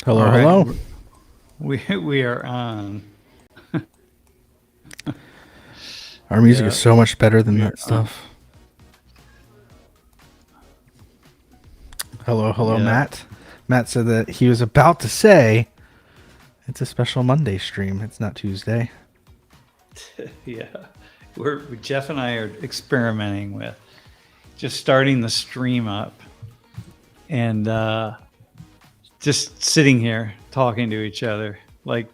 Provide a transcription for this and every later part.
Hello, All hello. right, we are on. Our music is Yeah, so much better than we that are on. stuff. Hello, hello, Yeah, Matt. Matt said that he was about to say it's a special Monday stream. It's not Tuesday. yeah. We're Jeff and I are experimenting with just starting the stream up and just sitting here talking to each other, like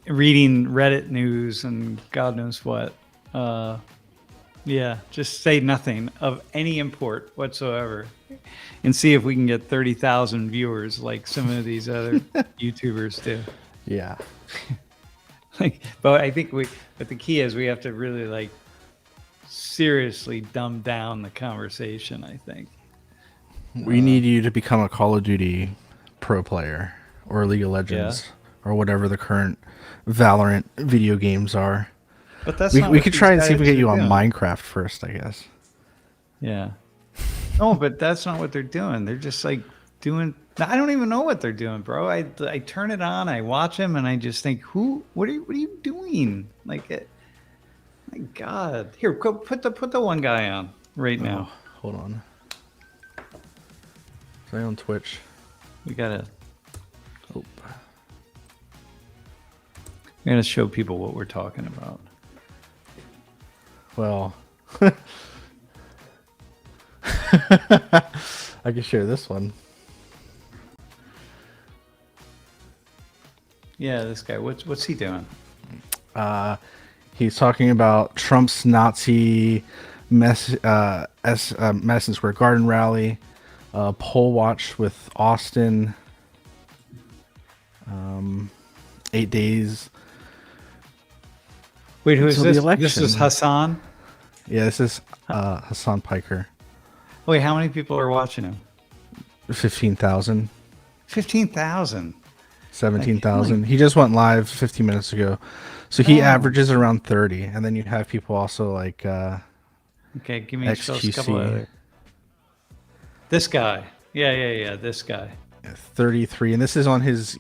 reading Reddit news and God knows what. Yeah, just say nothing of any import whatsoever, and see if we can get 30,000 viewers like some of these other YouTubers do. Yeah. Like, but I think but the key is we have to really like seriously dumb down the conversation. I think. We need you to become a Call of Duty pro player or League of Yeah, Legends or whatever the current Valorant video games are. but that's We, not we what could these try and see if we guys get are you on doing. Minecraft first, I guess. Yeah. No, but that's not what they're doing. They're just like doing. I don't even know what they're doing, bro. I turn it on, I watch them, and I just think, what are you doing? Like, my God, here, go put the one guy on right now. Oh, hold on. Play on Twitch. We gotta Oh. show people what we're talking about. Well, I can share this one. Yeah, this guy. What's he doing? He's talking about Trump's Nazi Madison Square Garden rally, poll watch with Austin, 8 days. Wait, who is Until the this? This is election. Hassan. Yeah, this is Hassan Piker. Wait, how many people are watching him? 15,000, 15,000. 17,000. He just went live 15 minutes ago. So he averages around 30. And then you have people also like Okay, give me show us a couple XQC, other. This guy. Yeah. This guy. 33. And this is on his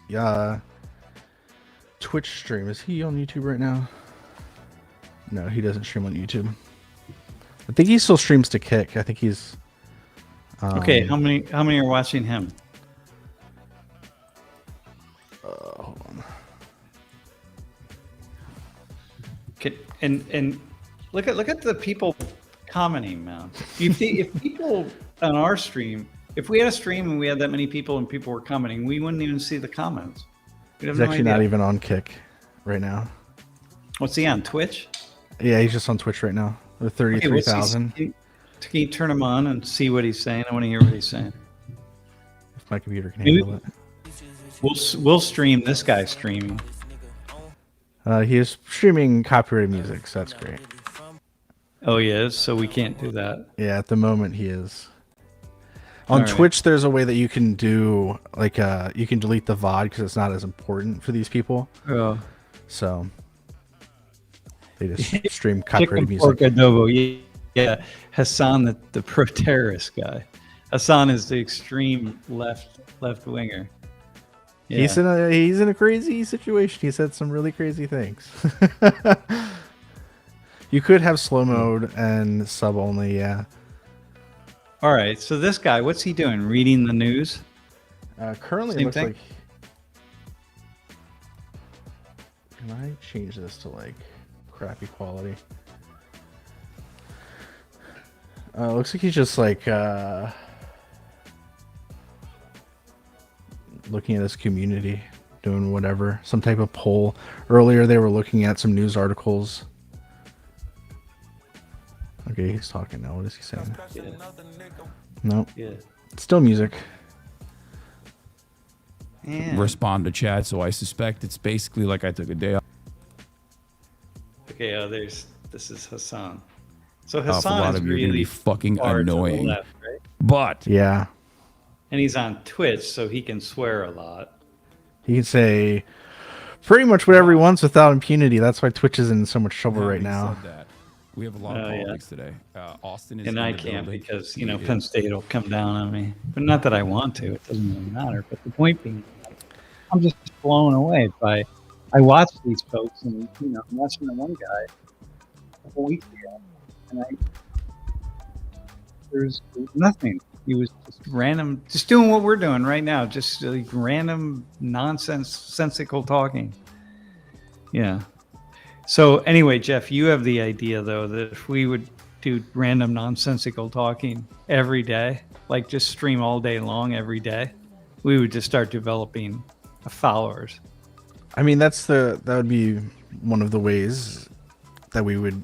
Twitch stream. Is he on YouTube right now? No, he doesn't stream on YouTube. I think he still streams to Kick. I think he's Okay, how many are watching him? hold on. And look at the people commenting, man. If people on our stream, if we had a stream and we had that many people and people were commenting, we wouldn't even see the comments. We'd have He's no actually idea. not even on Kick right now. What's he on Twitch? Yeah, he's just on Twitch right now with Okay, we'll see. 33,000. Can you turn him on and see what he's saying? I want to hear what he's saying. If my computer can Maybe- handle it. We'll stream this guy streaming. He is streaming copyrighted music, so that's great. Oh, he is? So we can't do that. Yeah, at the moment he is. On All right. Twitch, there's a way that you can do like you can delete the VOD because it's not as important for these people. Oh. So they just stream Chicken copyrighted pork music. adobo. Yeah. Hassan, the pro terrorist guy. Hassan is the extreme left winger. Yeah. He's in a crazy situation. He said some really crazy things. You could have slow mode and sub only, yeah. All right. So this guy, what's he doing? Reading the news? Currently, Same it looks thing? like. Can I change this to like crappy quality? Looks like he's just like looking at his community, doing whatever, some type of poll. Earlier, they were looking at some news articles. Okay, he's talking now. What is he saying? Yeah. Nope. Yeah. Still music. Yeah. Respond to chat, so I suspect it's basically like I took a day off Okay. This is Hassan. So a Hassan lot is of you are really gonna be fucking far to the annoying. left, right? But Yeah. And he's on Twitch, so he can swear a lot. He can say pretty much whatever he wants without impunity. That's why Twitch is in so much trouble right having now. said that, we have a lot of Oh, yeah. politics today. Austin is And in I the can't building. because, He Penn is- State will come down on me. But not that I want to. It doesn't really matter. But the point being, I'm just blown away by. I watch these folks, and I'm watching the one guy a couple weeks ago, and there's nothing. He was just random, just doing what we're doing right now, just like random nonsensical talking. Yeah. So anyway, Jeff, you have the idea though that if we would do random nonsensical talking every day, like just stream all day long every day, we would just start developing followers. I mean, that would be one of the ways that we would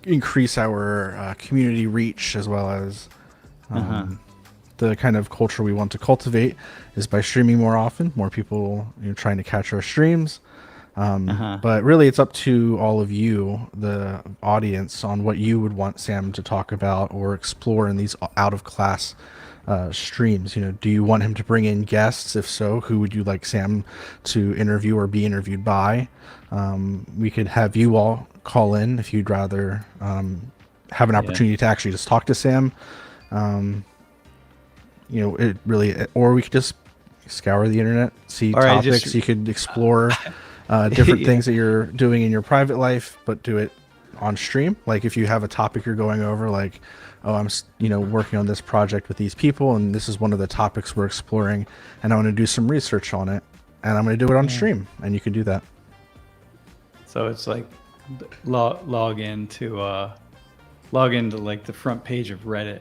increase our community reach, as well as the kind of culture we want to cultivate is by streaming more often, more people trying to catch our streams. But really, it's up to all of you, the audience, on what you would want Sam to talk about or explore in these out of class streams. Do you want him to bring in guests? If so, who would you like Sam to interview or be interviewed by? We could have you all call in if you'd rather have an opportunity to actually just talk to Sam. It really, or we could just scour the internet, see all topics. Right, you could explore different things that you're doing in your private life, but do it on stream. Like if you have a topic you're going over, like, oh, I'm working on this project with these people, and this is one of the topics we're exploring, and I want to do some research on it, and I'm going to do it on stream, and you can do that. So it's like log into like the front page of Reddit.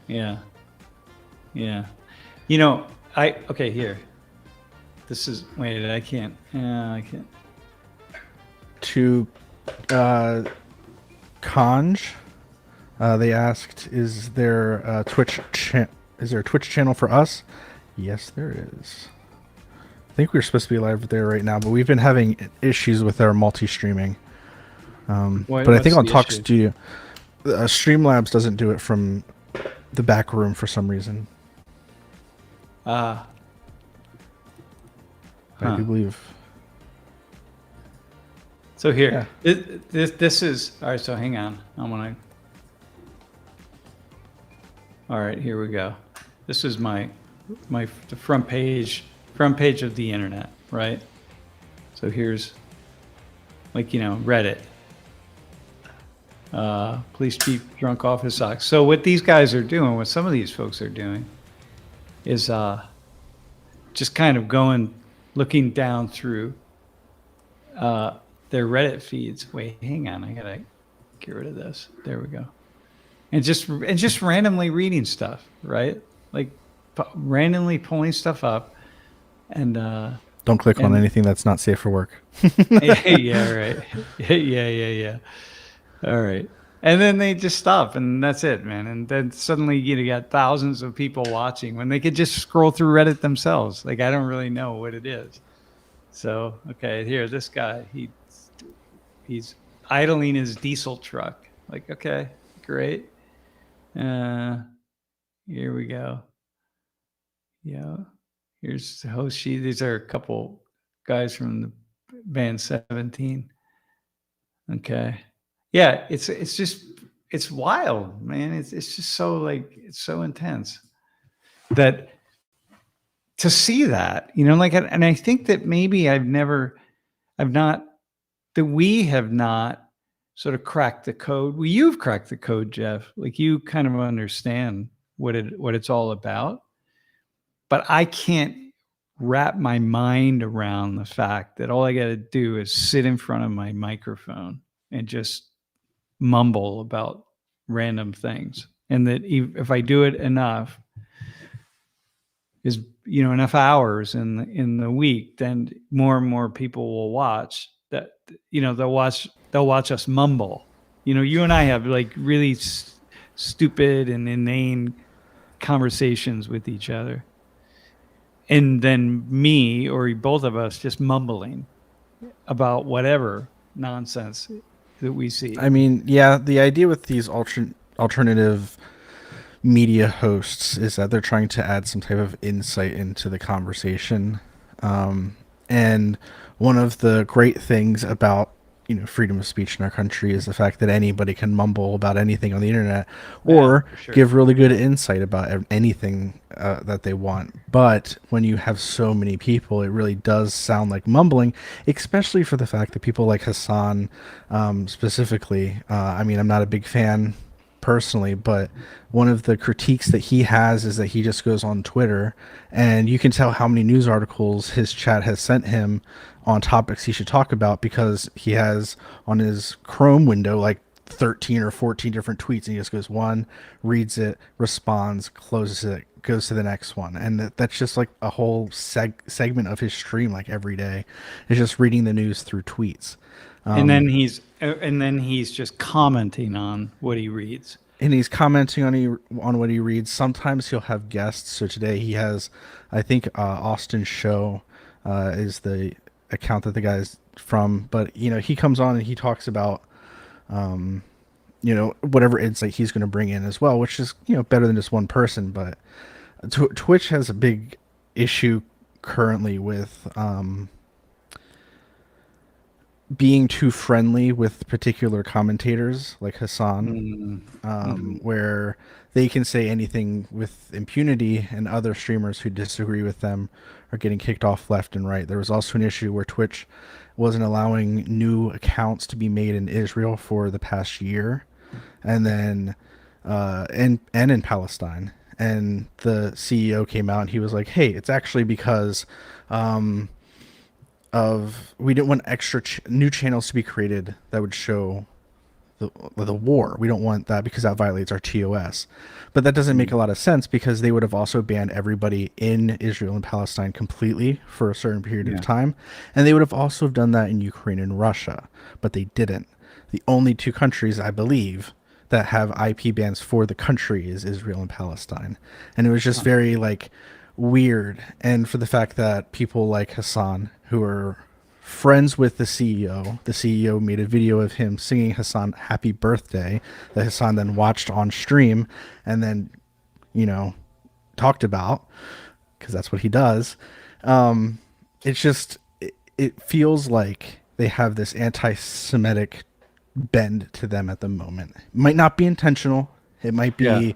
Yeah. Okay, here. This is I can't. To Conj, they asked, is there a Twitch channel for us? Yes, there is. I think we're supposed to be live there right now, but we've been having issues with our multi-streaming. But I think on Talk Studio, Streamlabs doesn't do it from the back room for some reason. I do believe. So here, this is all right. So hang on, all right, here we go. This is the front page of the internet, right? So here's Reddit. Please keep drunk off his socks. So what these guys are doing, what some of these folks are doing, is just kind of looking down through their Reddit feeds. Wait, hang on, I gotta get rid of this. There we go. And just randomly reading stuff, right? Like randomly pulling stuff up, and don't click on anything that's not safe for work. yeah, right. Yeah. All right. And then they just stop, and that's it, man. And then suddenly you got thousands of people watching when they could just scroll through Reddit themselves. Like, I don't really know what it is. So, okay, here, this guy, he's idling his diesel truck. Like, okay, great. Here we go. Yeah. Here's Hoshi. These are a couple guys from the band 17. Okay. Yeah, it's wild, man. It's just so it's so intense that to see that, and I think that maybe we have not sort of cracked the code. Well, you've cracked the code, Jeff. Like, you kind of understand what it's all about, but I can't wrap my mind around the fact that all I got to do is sit in front of my microphone and just mumble about random things, and that if I do it enough, is enough hours in the week, then more and more people will watch that. They'll watch us mumble. You and I have like really stupid and inane conversations with each other, and then me or both of us just mumbling about whatever nonsense that we see. I mean, yeah, the idea with these alternative media hosts is that they're trying to add some type of insight into the conversation. And one of the great things about freedom of speech in our country is the fact that anybody can mumble about anything on the internet, or for sure. give really good insight about anything that they want. But when you have so many people, it really does sound like mumbling, especially for the fact that people like Hassan, specifically. I mean, I'm not a big fan personally, but one of the critiques that he has is that he just goes on Twitter, and you can tell how many news articles his chat has sent him on topics he should talk about, because he has on his Chrome window like 13 or 14 different tweets, and he just goes one, reads it, responds, closes it, goes to the next one. And that's just like a whole segment of his stream, like every day is just reading the news through tweets. And then he's just commenting on what he reads. And he's commenting on what he reads. Sometimes he'll have guests. So today he has, I think, Austin Show is the account that the guy's from. But he comes on and he talks about whatever insight he's going to bring in as well, which is better than just one person. But Twitch has a big issue currently with being too friendly with particular commentators like Hassan, where they can say anything with impunity, and other streamers who disagree with them are getting kicked off left and right. There was also an issue where Twitch wasn't allowing new accounts to be made in Israel for the past year, and then and in Palestine. And the CEO came out and he was like, "Hey, it's actually because we didn't want extra new channels to be created that would show the war. We don't want that because that violates our TOS." But that doesn't make a lot of sense, because they would have also banned everybody in Israel and Palestine completely for a certain period of time. And they would have also done that in Ukraine and Russia, but they didn't. The only two countries, I believe, that have IP bans for the country is Israel and Palestine. And it was just very weird. And for the fact that people like Hassan, who are friends with the CEO made a video of him singing Hassan happy birthday, that Hassan then watched on stream and then talked about, because that's what he does. It's just it feels like they have this anti-Semitic bend to them at the moment. It might not be intentional. It might be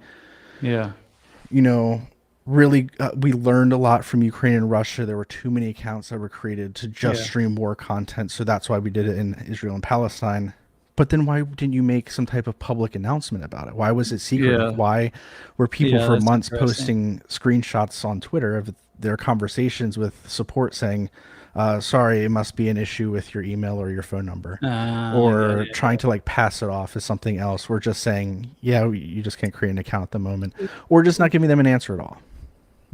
really we learned a lot from Ukraine and Russia. There were too many accounts that were created to just stream war content, so that's why we did it in Israel and Palestine. But then why didn't you make some type of public announcement about it? Why was it secret? Why were people for months posting screenshots on Twitter of their conversations with support saying, sorry, it must be an issue with your email or your phone number, or trying to pass it off as something else? We're just saying, you just can't create an account at the moment, or just not giving them an answer at all.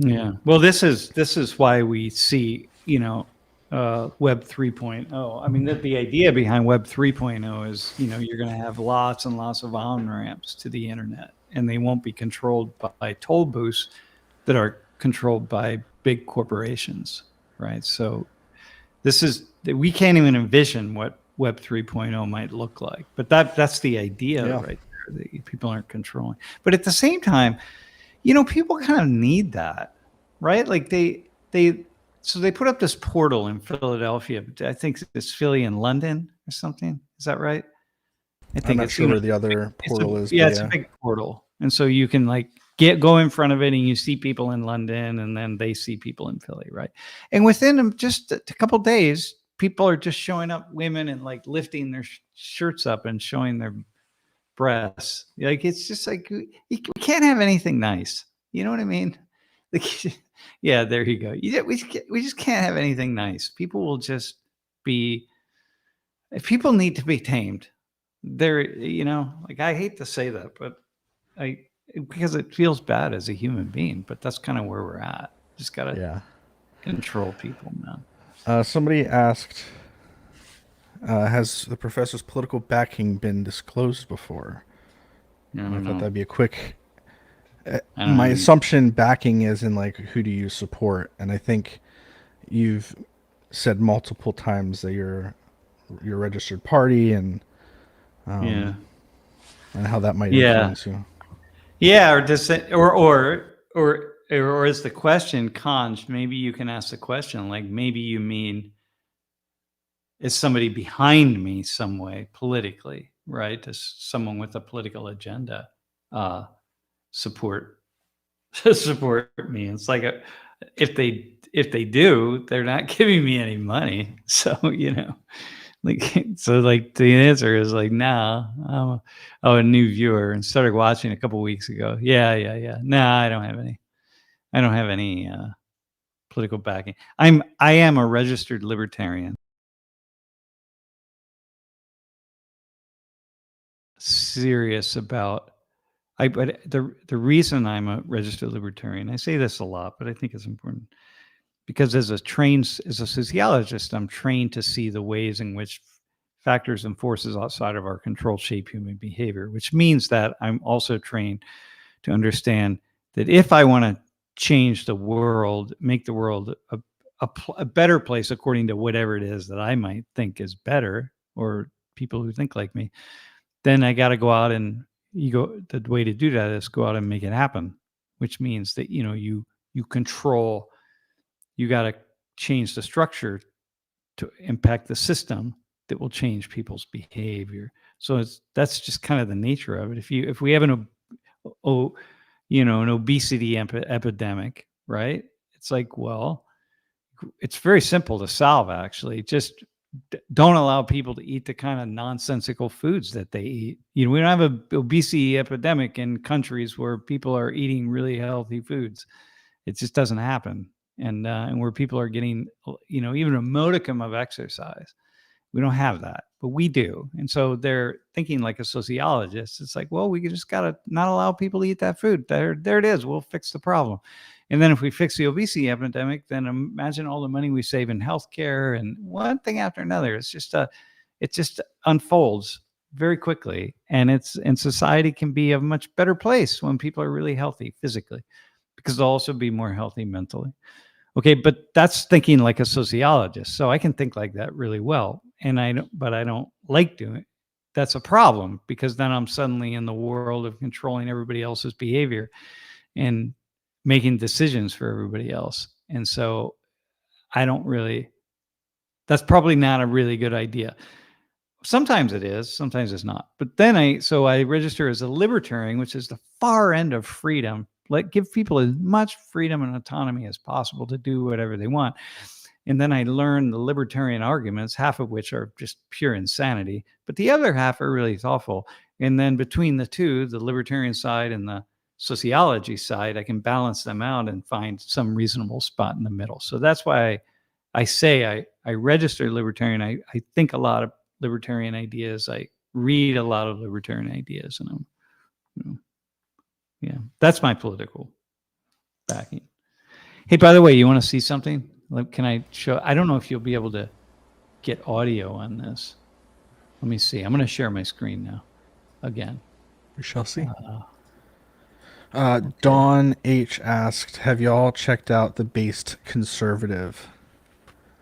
Yeah. Well, this is why we see, Web 3.0. I mean, the idea behind Web 3.0 is, you're going to have lots and lots of on-ramps to the internet, and they won't be controlled by toll booths that are controlled by big corporations, right? So we can't even envision what Web 3.0 might look like, but that's the idea right there, that people aren't controlling. But at the same time, people kind of need that, right? So they put up this portal in Philadelphia. I think it's Philly and London or something. Is that right? I think I'm not sure where the other portal is. Yeah, it's a big portal. And so you can go in front of it, and you see people in London, and then they see people in Philly, right? And within just a couple of days, people are just showing up, women, and lifting their shirts up and showing their breasts. It's just we can't have anything nice. You know what I mean? Yeah, there you go. We just can't have anything nice. People will just be. If people need to be tamed, they're I hate to say that, but because it feels bad as a human being. But that's kind of where we're at. Just gotta control people, man. Somebody asked, has the professor's political backing been disclosed before? I thought that'd be a quick. My assumption backing is in who do you support, and I think you've said multiple times that you're a registered party, and and how that might influence you. Yeah, or does it, or is the question, Conj? Maybe you can ask the question maybe you mean as somebody behind me some way politically, right? As someone with a political agenda, support support me. It's like if they do, they're not giving me any money. So like like the answer is like, no. I'm a new viewer and started watching a couple weeks ago. Yeah. No, I don't have any. I don't have any political backing. I am a registered libertarian. Serious about but the reason I'm a registered libertarian, I say this a lot, but I think it's important because as a sociologist, I'm trained to see the ways in which factors and forces outside of our control shape human behavior, which means that I'm also trained to understand that if I want to change the world, make the world a better place according to whatever it is that I might think is better, or people who think like me, then I got to go out and the way to do that is go out and make it happen, which means that, you control, you got to change the structure to impact the system that will change people's behavior. So that's just kind of the nature of it. If we have an obesity epidemic, right? It's like, well, it's very simple to solve, actually. Just don't allow people to eat the kind of nonsensical foods that they eat. We don't have an obesity epidemic in countries where people are eating really healthy foods. It just doesn't happen. And where people are getting, even a modicum of exercise. We don't have that, but we do. And so they're thinking like a sociologist. It's like, well, we just got to not allow people to eat that food. There it is. We'll fix the problem. And then if we fix the obesity epidemic, then imagine all the money we save in healthcare and one thing after another. It's just it just unfolds very quickly, and society can be a much better place when people are really healthy physically, because they'll also be more healthy mentally. Okay, but that's thinking like a sociologist. So I can think like that really well, but I don't like doing it. That's a problem, because then I'm suddenly in the world of controlling everybody else's behavior and making decisions for everybody else. And so that's probably not a really good idea. Sometimes it is, sometimes it's not. But then I register as a libertarian, which is the far end of freedom. Give people as much freedom and autonomy as possible to do whatever they want. And then I learn the libertarian arguments, half of which are just pure insanity, but the other half are really thoughtful. And then between the two, the libertarian side and the sociology side, I can balance them out and find some reasonable spot in the middle. So that's why I say I register libertarian. I think a lot of libertarian ideas. I read a lot of libertarian ideas, and yeah, that's my political backing. Hey, by the way, you want to see something? Can I show? I don't know if you'll be able to get audio on this. Let me see. I'm going to share my screen now again. We shall see. Dawn H asked, have y'all checked out the Based Conservative?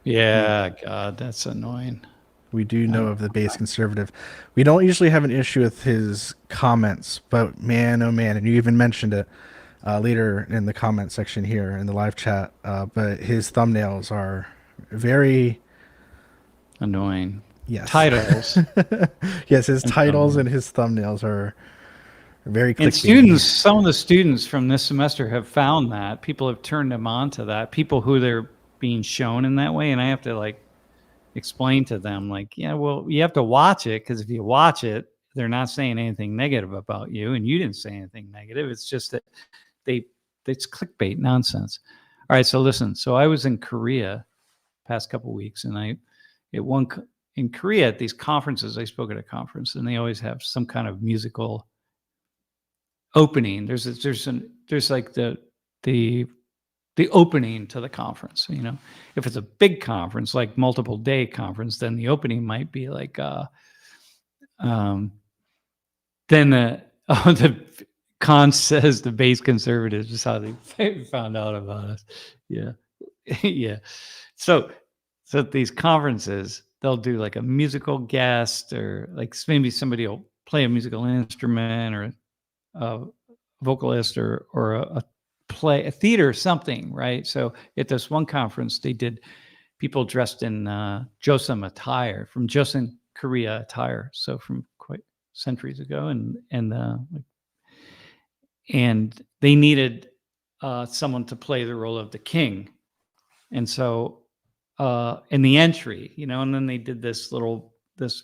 Yeah, God, that's annoying. We do know of the Based Conservative. We don't usually have an issue with his comments, but man, oh man, and you even mentioned it later in the comment section here in the live chat, but his thumbnails are very annoying. Yes. Titles. Yes, his titles and his thumbnails are very clickbaity. And some of the students from this semester have found that. People have turned them on to that. People who they're being shown in that way, and I have to explain to them, yeah, well, you have to watch it, because if you watch it, they're not saying anything negative about you, and you didn't say anything negative. It's just that it's clickbait nonsense. All right, so listen. So I was in Korea past couple of weeks, and in Korea at these conferences, I spoke at a conference, and they always have some kind of musical opening. There's like the opening to the conference. If it's a big conference, like multiple day conference, then the opening might be then the Khan says the Based Conservatives is how they found out about us. Yeah. Yeah. So at these conferences, they'll do a musical guest, or maybe somebody will play a musical instrument, or a vocalist, or a play, a theater, something, right? So at this one conference, they did people dressed in Joseon attire, from Joseon Korea attire, so from quite centuries ago, and they needed someone to play the role of the king, and so in the entry, and then they did this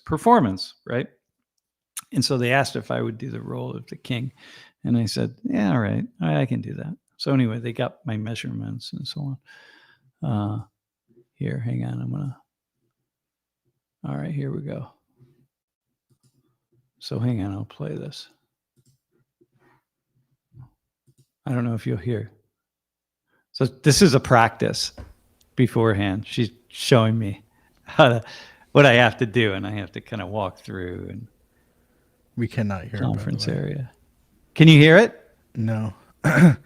performance, right? And so they asked if I would do the role of the king, and I said, "Yeah, all right, I can do that." So anyway, they got my measurements and so on. Here, hang on, all right, here we go. So hang on, I'll play this. I don't know if you'll hear. So this is a practice beforehand. She's showing me what I have to do, and I have to kind of walk through and We cannot hear conference it, by the way. area. Can you hear it? No. I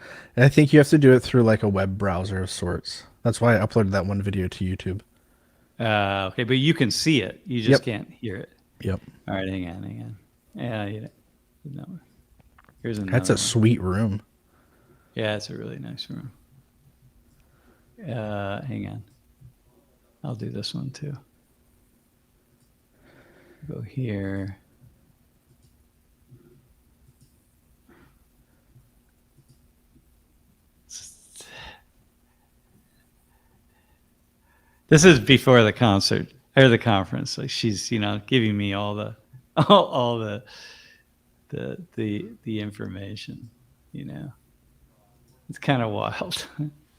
think you have to do it through like a web browser of sorts. That's why I uploaded that one video to YouTube. Okay, but you can see it. You just can't hear it. Yep. All right, hang on. Yeah, here's another. That's a one. sweet room. Yeah, it's a really nice room. Hang on. I'll do this one too. Go here. This is before the concert or the conference. Like she's, giving me all the information. It's kind of wild.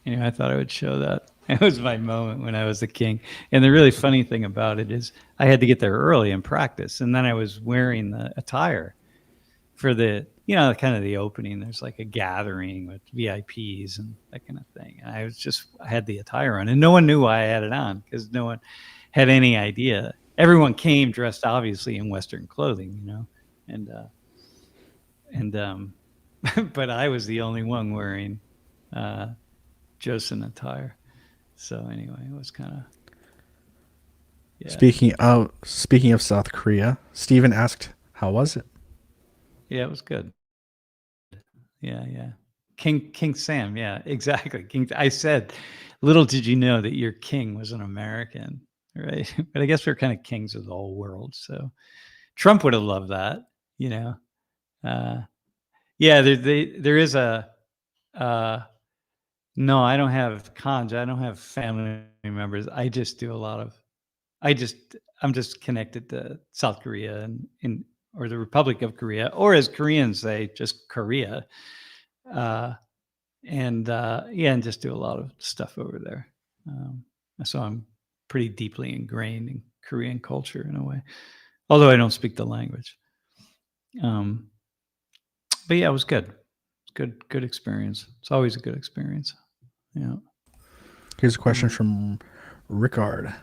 Anyway, I thought I would show that. It was my moment when I was the king. And the really funny thing about it is I had to get there early and practice. And then I was wearing the attire for the, kind of the opening. There's like a gathering with VIPs and that kind of thing. And I had the attire on, and no one knew why I had it on because no one had any idea. Everyone came dressed obviously in Western clothing, but I was the only one wearing Joseon attire. So anyway, it was kind of. Yeah. Speaking of South Korea, Stephen asked, "How was it?" Yeah, it was good. Yeah. King Sam, yeah, exactly. I said, little did you know that your king was an American, right? But I guess we're kind of kings of the whole world. So Trump would have loved that, Yeah, there is a. No, I don't have cons. I don't have family members. I just do a lot of. I'm just connected to South Korea or the Republic of Korea, or as Koreans say, just Korea. And just do a lot of stuff over there. So I'm pretty deeply ingrained in Korean culture in a way, although I don't speak the language. But yeah, it was good. Good experience. It's always a good experience. Yeah. Here's a question from Rickard.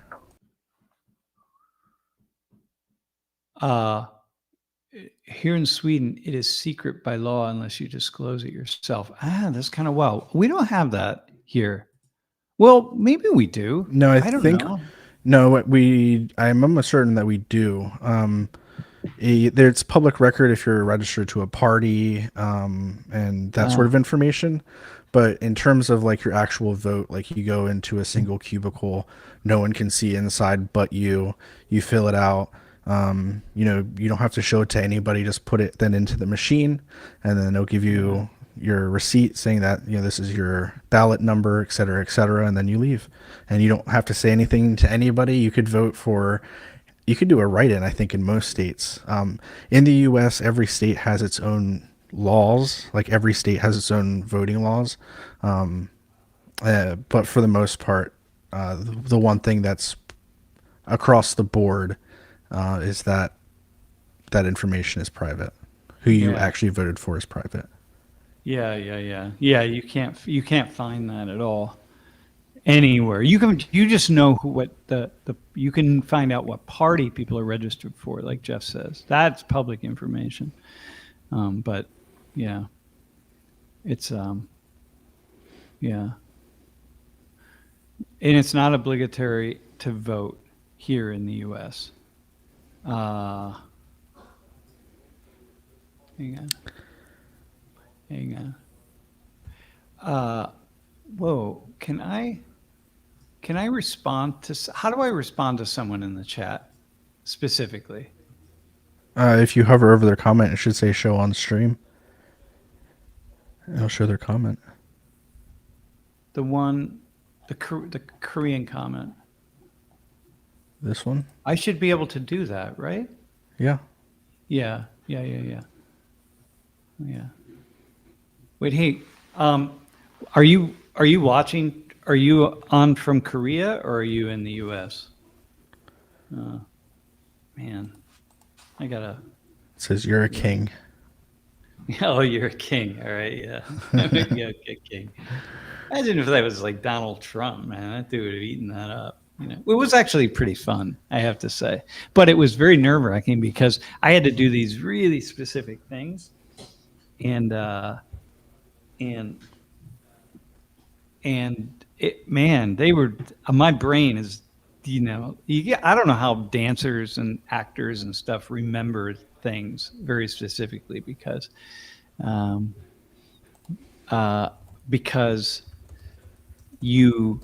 Here in Sweden, it is secret by law unless you disclose it yourself. That's kind of wild. We don't have that here. Well, maybe we do. No, I don't think know. No, I'm almost certain that we do. It's public record if you're registered to a party, and that sort of information. But in terms of like your actual vote, like you go into a single cubicle, no one can see inside but you. You fill it out. You don't have to show it to anybody. Just put it then into the machine, and then it'll give you your receipt saying that this is your ballot number, et cetera, and then you leave, and you don't have to say anything to anybody. You could vote for. You could do a write-in, I think, in most states. In the U.S., every state has its own laws. Like every state has its own voting laws. But for the most part, the one thing that's across the board is that information is private. Who you actually voted for is private. Yeah. You can't find that at all anywhere. You just know you can find out what party people are registered for, like Jeff says. That's public information. But yeah, it's yeah, and it's not obligatory to vote here in the U.S. Hang on. Whoa, can I can I respond to? How do I respond to someone in the chat specifically? If you hover over their comment, it should say show on stream. It'll show their comment. The one, the Korean comment. This one? I should be able to do that, right? Yeah. Yeah. Wait, hey, are you watching? Are you on from Korea or are you in the U.S.? Man, I gotta. It says you're a king. Oh, you're a king. All right, yeah. Yeah, okay, king. Imagine if that was like Donald Trump, man. That dude would have eaten that up. You know, it was actually pretty fun, I have to say, but it was very nerve-wracking because I had to do these really specific things, and it, man, they were. My brain is, you know, I don't know how dancers and actors and stuff remember things very specifically because you.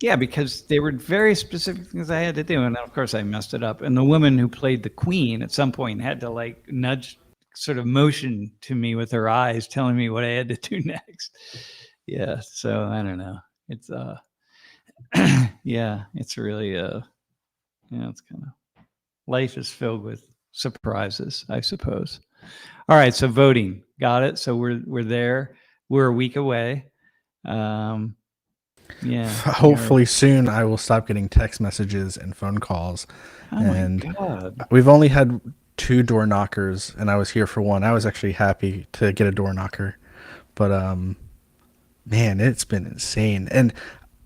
Yeah, because they were very specific things I had to do. And of course I messed it up. And the woman who played the queen at some point had to like nudge, sort of motion to me with her eyes, telling me what I had to do next. Yeah. So I don't know. It's, yeah, it's really, it's kind of, life is filled with surprises, I suppose. All right. So voting, got it. So we're there. We're a week away. Yeah. Hopefully soon I will stop getting text messages and phone calls. Oh and my God. We've only had 2 door knockers and I was here for one. I was actually happy to get a door knocker. But man, it's been insane. And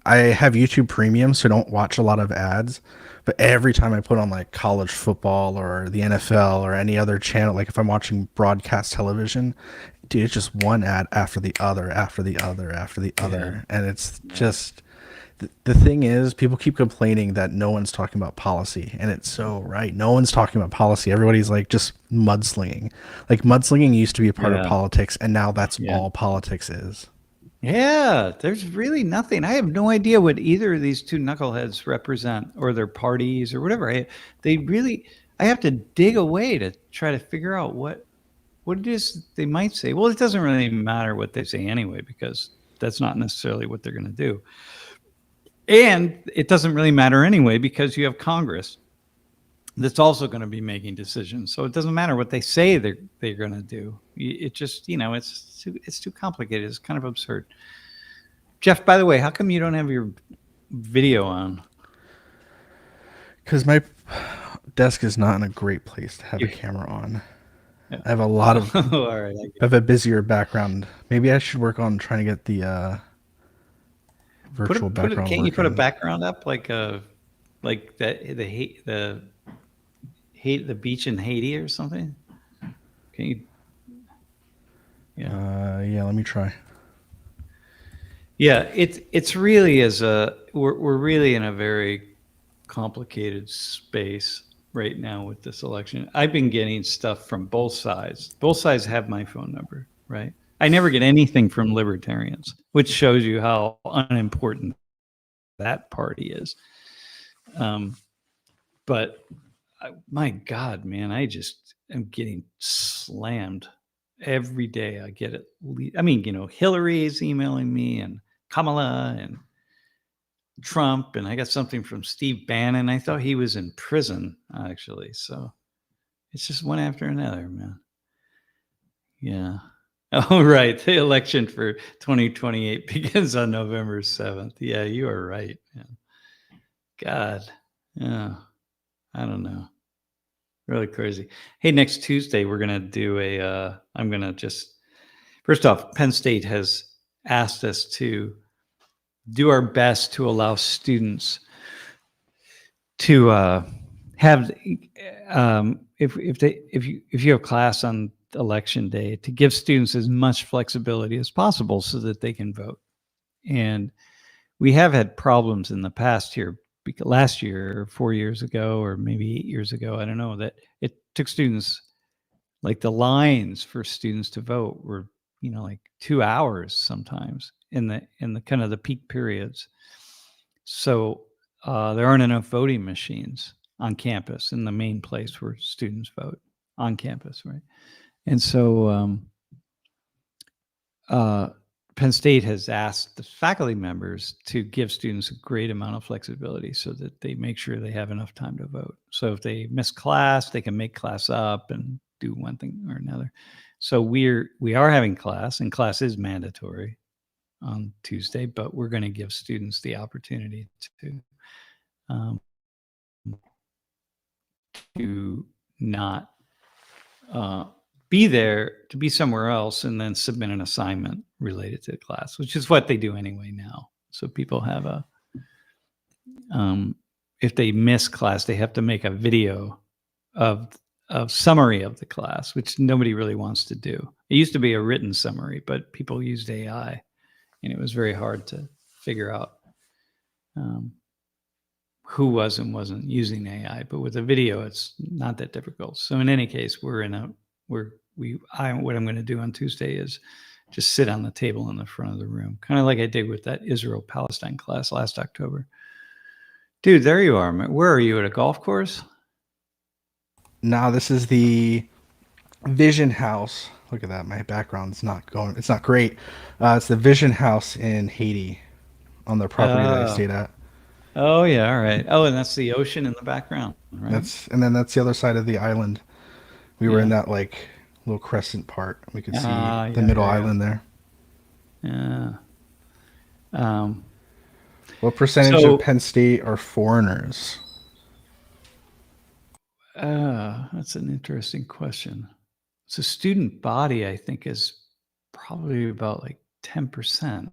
I have YouTube Premium, so I don't watch a lot of ads. But every time I put on like college football or the NFL or any other channel, like if I'm watching broadcast television, dude, it's just one ad after the other, after the other, after the other. And it's just, the thing is, people keep complaining that no one's talking about policy. And it's so right. No one's talking about policy. Everybody's like just mudslinging. Like mudslinging used to be a part of politics. And now that's all politics is. Yeah, there's really nothing. I have no idea what either of these two knuckleheads represent or their parties or whatever. I have to dig away to try to figure out what it is they might say. Well, it doesn't really matter what they say anyway, because that's not necessarily what they're going to do. And it doesn't really matter anyway, because you have Congress that's also going to be making decisions. So it doesn't matter what they say they're going to do. It just, it's too complicated. It's kind of absurd. Jeff, by the way, how come you don't have your video on? Because my desk is not in a great place to have a camera on. Yeah. I have a lot of, all right, I have a busier background. Maybe I should work on trying to get the virtual background. Can't you put a background up like the beach in Haiti or something? Can you? Yeah. Yeah. Let me try. Yeah, it's really we're really in a very complicated space right now with this election. I've been getting stuff from both sides. Both sides have my phone number, right? I never get anything from libertarians, which shows you how unimportant that party is. But my God, man, I just am getting slammed every day. I get it. I mean, Hillary is emailing me, and Kamala, and Trump, and I got something from Steve Bannon. I thought he was in prison, actually. So it's just one after another, man. Yeah. Oh, right. The election for 2028 begins on November 7th. Yeah, you are right, man. God. Yeah. I don't know. Really crazy. Hey, next Tuesday, we're going to do I'm going to just, first off, Penn State has asked us to do our best to allow students to have, if you have class on election day, to give students as much flexibility as possible so that they can vote. And we have had problems in the past here, because last year or 4 years ago, or maybe 8 years ago, I don't know, that it took students, like the lines for students to vote were, like 2 hours sometimes. in the kind of the peak periods. So there aren't enough voting machines on campus in the main place where students vote on campus, right? And so Penn State has asked the faculty members to give students a great amount of flexibility so that they make sure they have enough time to vote. So if they miss class, they can make class up and do one thing or another. So we are having class, and class is mandatory on Tuesday, but we're going to give students the opportunity to not be there, to be somewhere else, and then submit an assignment related to the class, which is what they do anyway now. So people have a, if they miss class, they have to make a video of summary of the class, which nobody really wants to do. It used to be a written summary, but people used AI, and it was very hard to figure out who was and wasn't using AI. But with a video, it's not that difficult. So in any case, what I'm going to do on Tuesday is just sit on the table in the front of the room, kind of like I did with that Israel-Palestine class last October. Dude, there you are. Where are you, at a golf course? No, this is the Vision House. Look at that. My background's not going. It's not great. It's the Vision House in Haiti, on the property that I stayed at. Oh yeah, all right. Oh, and that's the ocean in the background, right? That's the other side of the island. We were in that like little crescent part. We could see the middle island there. Yeah. What percentage of Penn State are foreigners? That's an interesting question. So student body, I think, is probably about like 10%.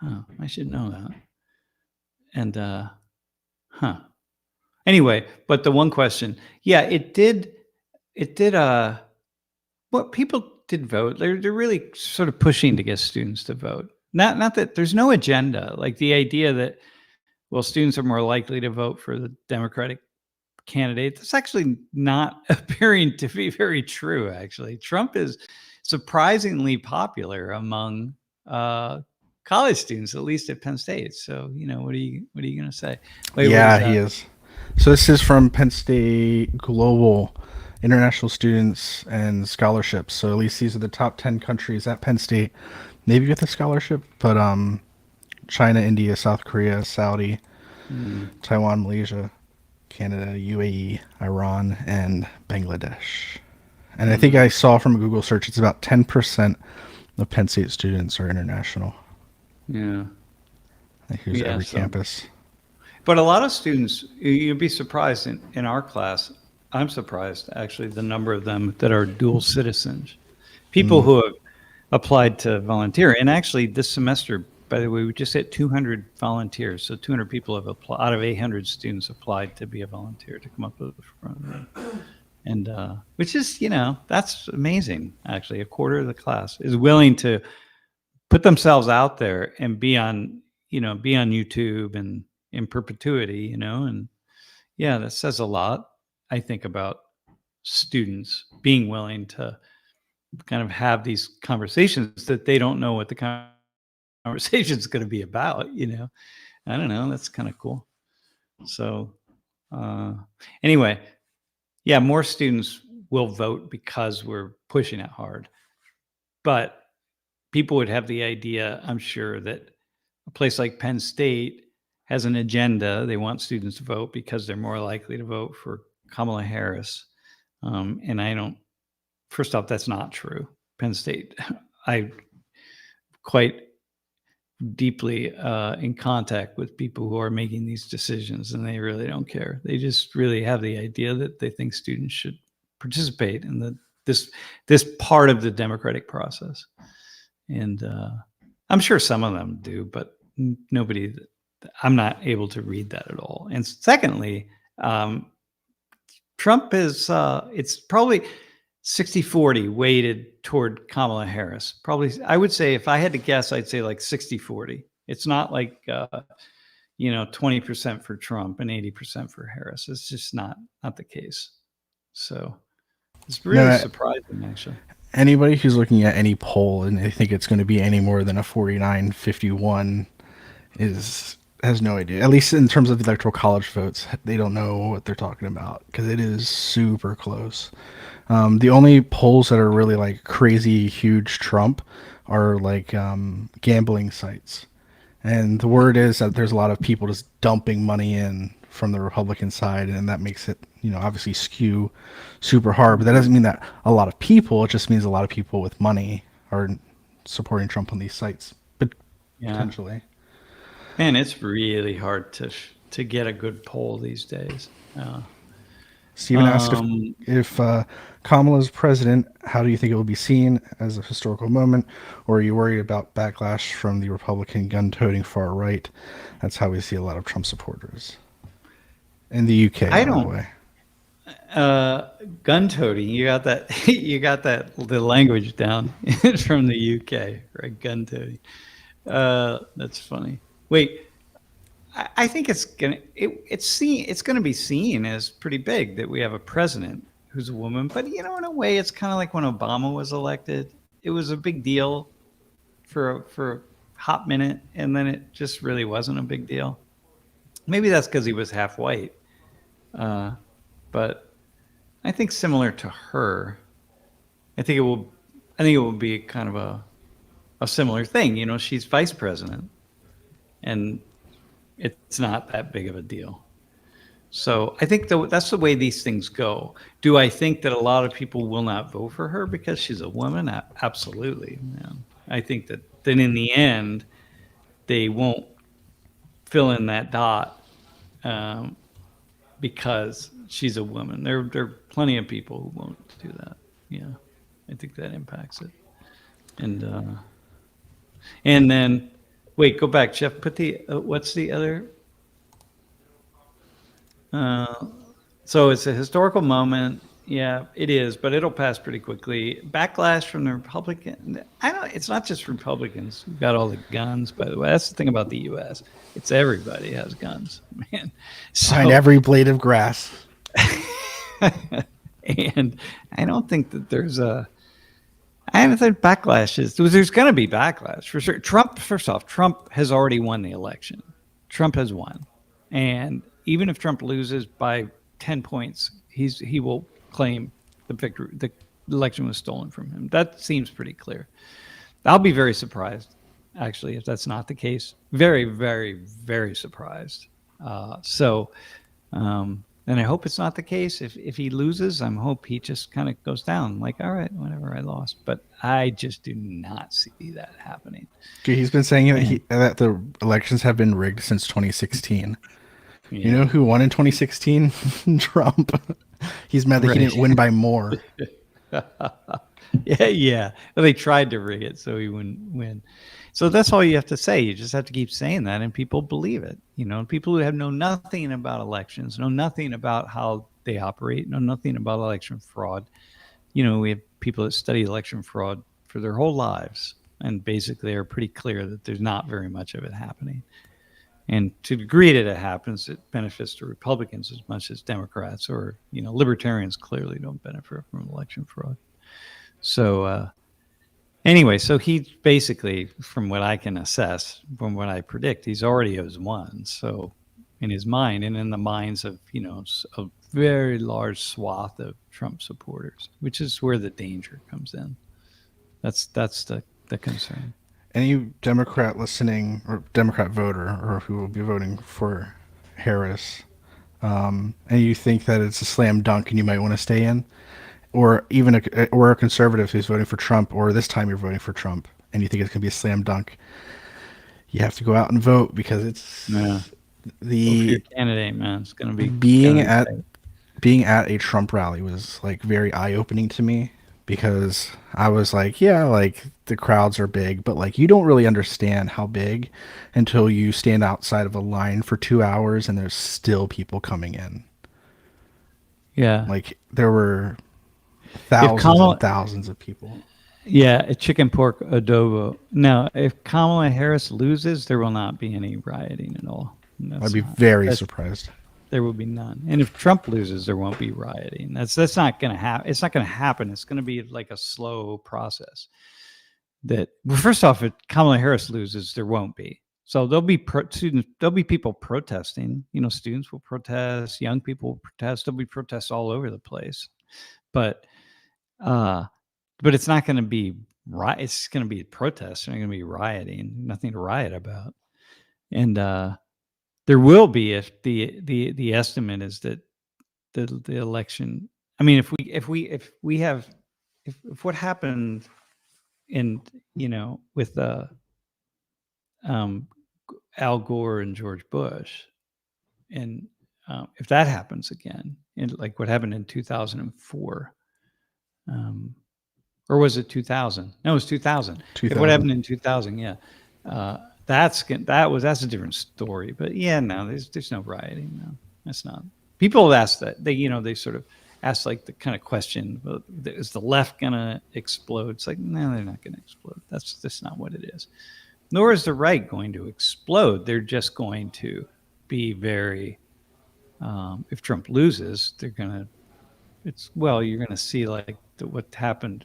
Oh, I should know that. And anyway, but the one question, it did what people did vote. They're really sort of pushing to get students to vote. Not that there's no agenda, like the idea that, well, students are more likely to vote for the Democratic candidate. That's actually not appearing to be very true. Actually, Trump is surprisingly popular among college students, at least at Penn State. So, what are you going to say? Wait, he is. So this is from Penn State Global International Students and Scholarships. So at least these are the top 10 countries at Penn State, maybe with a scholarship, but China, India, South Korea, Saudi, Taiwan, Malaysia, Canada, UAE, Iran, and Bangladesh. And I think I saw from a Google search, it's about 10% of Penn State students are international. Yeah. Here's every campus. But a lot of students, you'd be surprised in our class. I'm surprised, actually, the number of them that are dual citizens. People who have applied to volunteer. And actually, this semester, by the way, we just hit 200 volunteers. So 200 people have applied, out of 800 students applied to be a volunteer, to come up with the front of the and which is, that's amazing, actually. A quarter of the class is willing to put themselves out there and be on YouTube and in perpetuity, and that says a lot, I think, about students being willing to kind of have these conversations that they don't know what the conversation is going to be about. I don't know. That's kind of cool. So anyway, more students will vote because we're pushing it hard. But people would have the idea, I'm sure, that a place like Penn State has an agenda. They want students to vote because they're more likely to vote for Kamala Harris. And first off, that's not true. Penn State, I quite deeply in contact with people who are making these decisions, and they really don't care. They just really have the idea that they think students should participate in this part of the democratic process. And I'm sure some of them do, but nobody. I'm not able to read that at all. And secondly, Trump is, it's probably 60-40 weighted toward Kamala Harris. Probably, I would say, if I had to guess, I'd say like 60-40. It's not like, 20% for Trump and 80% for Harris. It's just not the case. So it's really surprising, actually. Anybody who's looking at any poll and they think it's going to be any more than a 49-51 has no idea. At least in terms of the electoral college votes, they don't know what they're talking about because it is super close. The only polls that are really like crazy huge Trump are like gambling sites. And the word is that there's a lot of people just dumping money in from the Republican side, and that makes it, obviously skew super hard. But that doesn't mean that a lot of people. It just means a lot of people with money are supporting Trump on these sites, but potentially. Man, it's really hard to get a good poll these days. Stephen asked if Kamala's president, how do you think it will be seen as a historical moment, or are you worried about backlash from the Republican gun-toting far right? That's how we see a lot of Trump supporters in the UK. I by don't. the way. Gun-toting. You got that? You got the language down from the UK, right? Gun-toting. That's funny. Wait. I think it's gonna be seen as pretty big that we have a president who's a woman. But in a way, it's kind of like when Obama was elected. It was a big deal for a hot minute, and then it just really wasn't a big deal. Maybe that's because he was half white. But I think similar to her, I think it will be kind of a similar thing. She's vice president, and it's not that big of a deal. So I think that's the way these things go. Do I think that a lot of people will not vote for her because she's a woman? Absolutely, man. I think that then in the end, they won't fill in that dot because she's a woman. There are plenty of people who won't do that. Yeah, I think that impacts it. And then. Wait, go back, Jeff. Put the what's the other? So it's a historical moment. Yeah, it is, but it'll pass pretty quickly. Backlash from the Republican. It's not just Republicans who got all the guns. By the way, that's the thing about the U.S. It's everybody has guns, man. Behind every blade of grass. And I don't think that there's a. I don't think backlash is. There's going to be backlash for sure. First off, Trump has already won the election. Trump has won, and even if Trump loses by 10 points, he will claim the victory. The election was stolen from him. That seems pretty clear. I'll be very surprised, actually, if that's not the case. Very, very, very surprised. And I hope it's not the case. If he loses, I hope he just kind of goes down. Like, all right, whatever, I lost. But I just do not see that happening. He's been saying that the elections have been rigged since 2016. Yeah. You know who won in 2016? Trump. He's mad that he didn't win by more. Yeah. Well, they tried to rig it so he wouldn't win. So that's all you have to say. You just have to keep saying that, and people believe it. People who know nothing about elections, know nothing about how they operate, know nothing about election fraud. We have people that study election fraud for their whole lives, and basically are pretty clear that there's not very much of it happening. And to the degree that it happens, it benefits the Republicans as much as Democrats, or libertarians clearly don't benefit from election fraud. So. Anyway, so he basically, from what I can assess, from what I predict, he's already has won. So in his mind and in the minds of, a very large swath of Trump supporters, which is where the danger comes in. That's the concern. Any Democrat listening or Democrat voter or who will be voting for Harris, and you think that it's a slam dunk and you might want to stay in, or even a conservative who's voting for Trump, or this time you're voting for Trump and you think it's going to be a slam dunk, you have to go out and vote because it's the candidate, man. It's going to be being at a Trump rally was like very eye opening to me, because I was like, yeah, like the crowds are big, but like you don't really understand how big until you stand outside of a line for 2 hours and there's still people coming in. Yeah. Like there were thousands and thousands of people. Yeah, a chicken pork adobo. Now, if Kamala Harris loses, there will not be any rioting at all. I'd be very surprised. There will be none. And if Trump loses, there won't be rioting. That's not going to happen. It's not going to happen. It's going to be like a slow process. That, well, first off, if Kamala Harris loses, there won't be. So there'll be students. There'll be people protesting. You know, students will protest. Young people will protest. There'll be protests all over the place. But it's not going to be right. It's going to be protests. It's not going to be rioting. Nothing to riot about. And there will be, if the estimate is that the election. I mean, if what happened in, you know, with Al Gore and George Bush, and if that happens again, and like what happened in 2004, or was it 2000? No, it was 2000. If what happened in 2000, yeah, that's a different story. But yeah, no, there's no rioting. No, that's not. People have asked that. They sort of ask like the kind of question, well, is the left gonna explode? It's like, no, they're not gonna explode. That's not what it is. Nor is the right going to explode. They're just going to be very. If Trump loses, you're gonna see like what happened,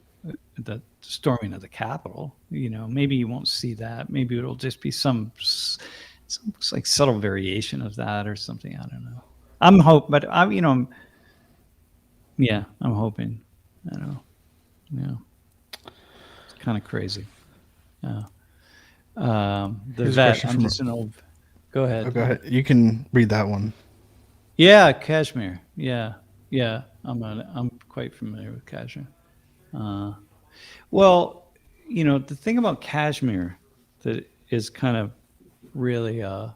the storming of the Capitol. You know, maybe you won't see that. Maybe it'll just be some like subtle variation of that or something. I don't know. I'm hoping. I don't know. Yeah, it's kind of crazy. Yeah. The vet. I'm just an old. Go ahead. Oh, go ahead. You can read that one. Yeah, Kashmir. Yeah. I'm quite familiar with Kashmir. Well, the thing about Kashmir that is kind of really kind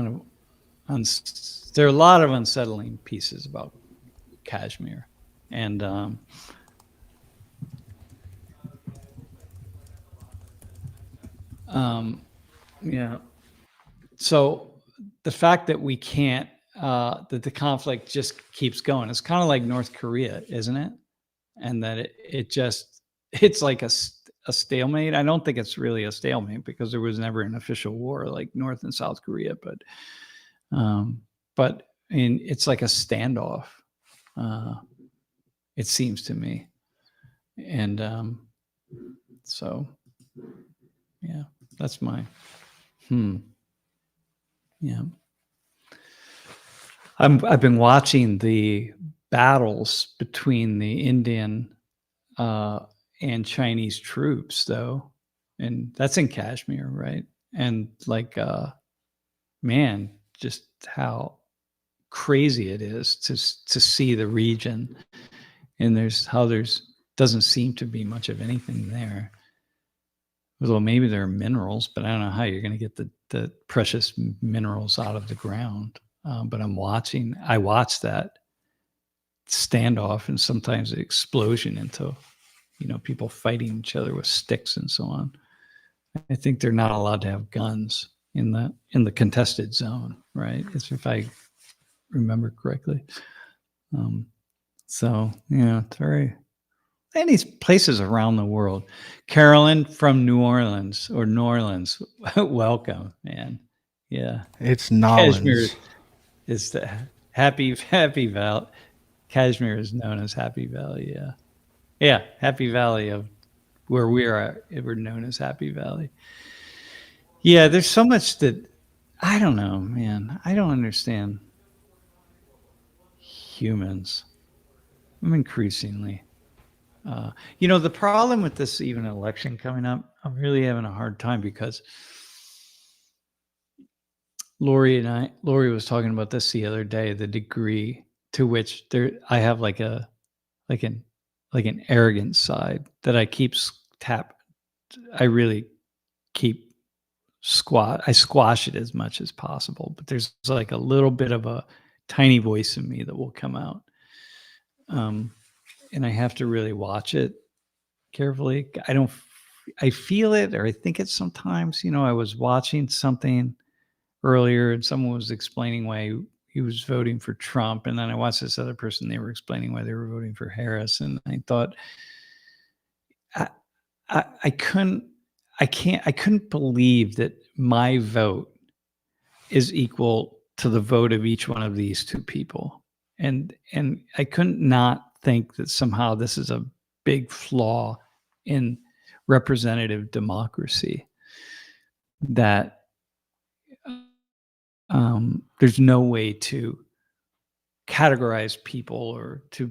of there are a lot of unsettling pieces about Kashmir, and yeah. So the fact that we can't, that the conflict just keeps going, it's kind of like North Korea, isn't it? And that it's like a stalemate. I don't think it's really a stalemate because there was never an official war like North and South Korea, but it's like a standoff. It seems to me, and so yeah, that's my yeah. I've been watching the battles between the Indian and Chinese troops, though, and that's in Kashmir, right? And like, man, just how crazy it is to see the region, and there's doesn't seem to be much of anything there. Although maybe there are minerals, but I don't know how you're going to get the precious minerals out of the ground. But I watch that standoff and sometimes the explosion into, people fighting each other with sticks and so on. I think they're not allowed to have guns in the contested zone, right? If I remember correctly. So, it's very, and these places around the world. Carolyn from New Orleans, welcome, man. Yeah. It's Nolans. Kashmir is the Happy Valley. Kashmir is known as Happy Valley, yeah. Yeah, Happy Valley of where we are, we're known as Happy Valley. Yeah, there's so much that, I don't know, man. I don't understand humans. I'm increasingly. The problem with this even election coming up, I'm really having a hard time because Lori was talking about this the other day, the degree to which I have like an arrogant side that I keep I really keep I squash it as much as possible, but there's like a little bit of a tiny voice in me that will come out. And I have to really watch it carefully. I feel it, or I think it sometimes. I was watching something earlier and someone was explaining why he was voting for Trump. And then I watched this other person, they were explaining why they were voting for Harris. And I thought, I couldn't believe that my vote is equal to the vote of each one of these two people. And I couldn't not think that somehow this is a big flaw in representative democracy, that there's no way to categorize people or to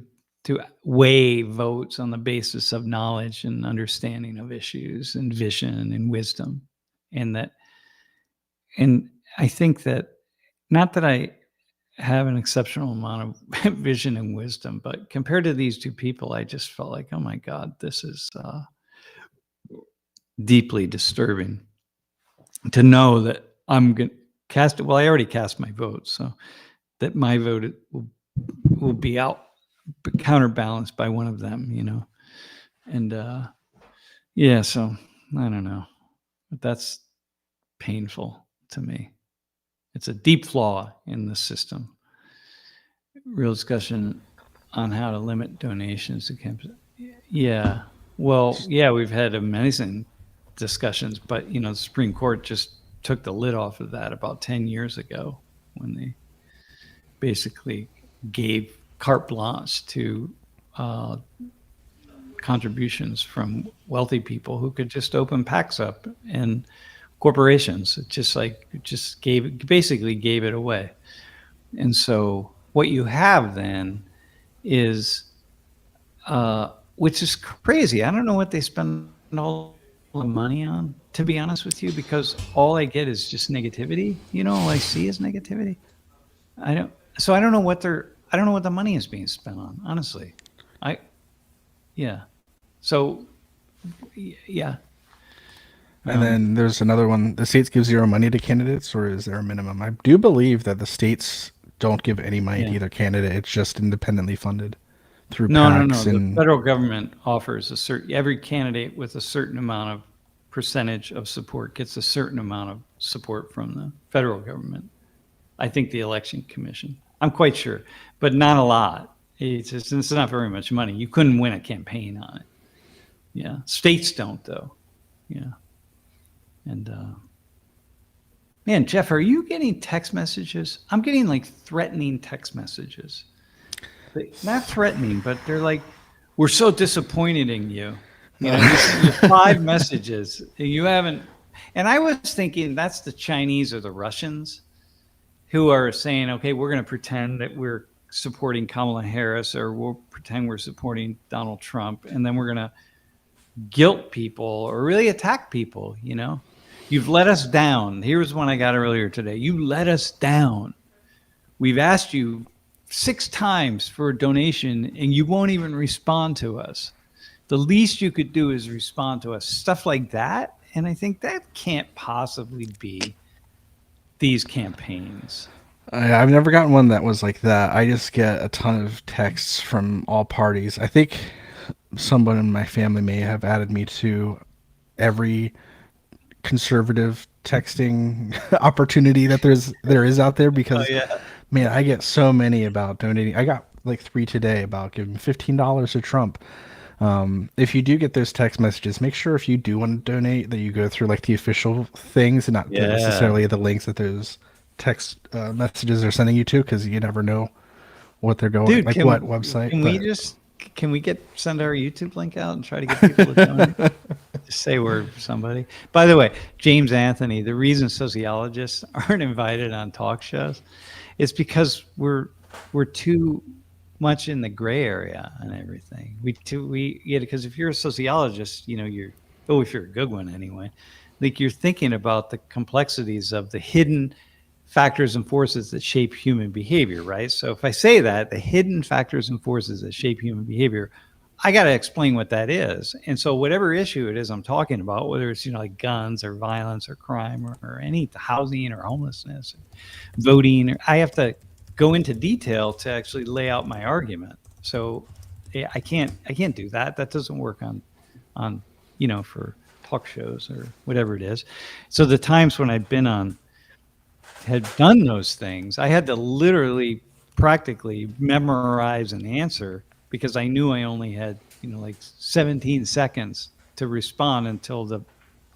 weigh votes on the basis of knowledge and understanding of issues and vision and wisdom. And I think that, not that I have an exceptional amount of vision and wisdom, but compared to these two people, I just felt like, oh my God, this is deeply disturbing to know that I'm going to cast it. Well, I already cast my vote, so that my vote will be counterbalanced by one of them, and yeah, so I don't know, but that's painful to me. It's a deep flaw in the system. Real discussion on how to limit donations to campus. Yeah, well, yeah, we've had amazing discussions, but the Supreme Court just took the lid off of that about 10 years ago, when they basically gave carte blanche to contributions from wealthy people who could just open PACs up, and corporations. It just basically gave it away. And so what you have then is, which is crazy. I don't know what they spend all the money on, to be honest with you, because all I get is just negativity. All I see is negativity. I don't know what the money is being spent on, honestly. So, yeah. And then there's another one. The states give zero money to candidates, or is there a minimum? I do believe that the states don't give any money to either candidate. It's just independently funded through PACs. No. The federal government offers every candidate with a certain amount of percentage of support gets a certain amount of support from the federal government. I think the election commission. I'm quite sure, but not a lot. It's not very much money. You couldn't win a campaign on it. Yeah, states don't though. Yeah, and man, Jeff, are you getting text messages? I'm getting like threatening text messages. Not threatening, but they're like, "We're so disappointed in you." You sent you 5 messages and you haven't. And I was thinking that's the Chinese or the Russians who are saying, okay, we're going to pretend that we're supporting Kamala Harris, or we'll pretend we're supporting Donald Trump, and then we're going to guilt people or really attack people. You've let us down. Here's one I got earlier today. You let us down. We've asked you 6 times for a donation and you won't even respond to us. The least you could do is respond to us. Stuff like that. And I think that can't possibly be these campaigns. I've never gotten one that was like that. I just get a ton of texts from all parties. I think someone in my family may have added me to every conservative texting opportunity that there is out there, because man, I get so many about donating. I got like 3 today about giving $15 to Trump. If you do get those text messages, make sure if you do want to donate that you go through like the official things and not necessarily the links that those text messages are sending you to, because you never know what they're going. Dude, what website. Can we send our YouTube link out and try to get people to donate? Just say we're somebody. By the way, James Anthony, the reason sociologists aren't invited on talk shows is because we're too much in the gray area and everything. Because if you're a sociologist, if you're a good one anyway, like you're thinking about the complexities of the hidden factors and forces that shape human behavior, right? So if I say that, the hidden factors and forces that shape human behavior, I got to explain what that is. And so whatever issue it is I'm talking about, whether it's, like guns or violence or crime or any housing or homelessness, or voting, I have to go into detail to actually lay out my argument. So I can't do that. That doesn't work on for talk shows or whatever it is. So the times when I've been on, had done those things, I had to literally practically memorize an answer, because I knew I only had, like 17 seconds to respond until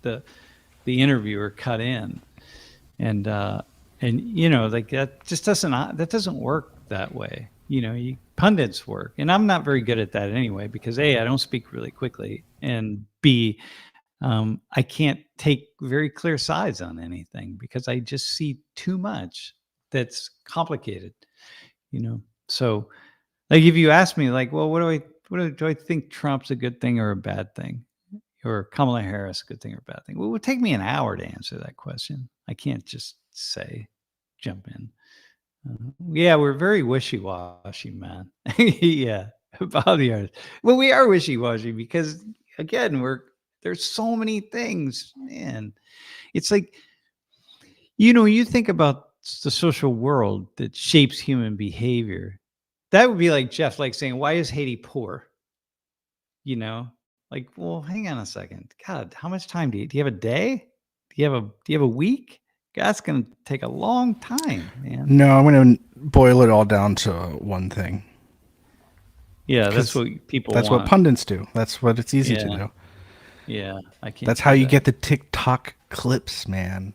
the interviewer cut in. And And you know, like that just doesn't work that way. You know, pundits work, and I'm not very good at that anyway because A, I don't speak really quickly, and B, I can't take very clear sides on anything because I just see too much that's complicated. You know, so like if you ask me, like, well, do I think Trump's a good thing or a bad thing? Or Kamala Harris a good thing or a bad thing? Well, it would take me an hour to answer that question. I can't just jump in. Yeah, we're very wishy-washy, man. Yeah, about the artist. Well, we are wishy-washy because again, there's so many things, man. It's like, you know, you think about the social world that shapes human behavior. That would be like Jeff, like saying, why is Haiti poor? You know, like, well, hang on a second. God, how much time do you have a day? Do you have a week? That's going to take a long time, man. No, I'm going to boil it all down to one thing. Yeah, that's 'Cause what people That's want. what pundits do. That's what it's easy to Yeah. do. Yeah, I can't. That's do how you that. get the TikTok clips, man.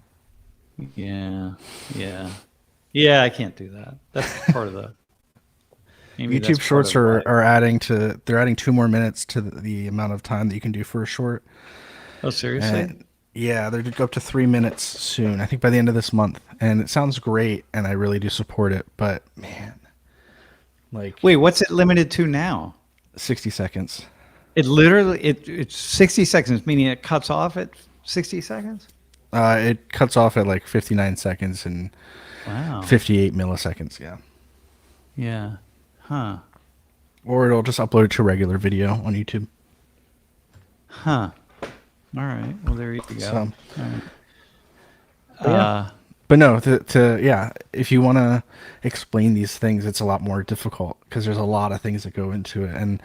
Yeah, yeah, yeah. I can't do that. That's part of the. Maybe that's YouTube part shorts of why. are they're adding 2 more minutes to the amount of time that you can do for a short. Oh, seriously? And yeah, they're up to 3 minutes soon. I think by the end of this month. And it sounds great, and I really do support it. But man, like Wait, what's it limited to now? 60 seconds. It literally it's 60 seconds, meaning it cuts off at 60 seconds. It cuts off at like 59 seconds and Wow. 58 milliseconds. Yeah. Yeah. Huh. Or it'll just upload it to regular video on YouTube. Huh. All right. Well, there you go. So, All right. yeah. But no, yeah, if you want to explain these things, it's a lot more difficult because there's a lot of things that go into it, and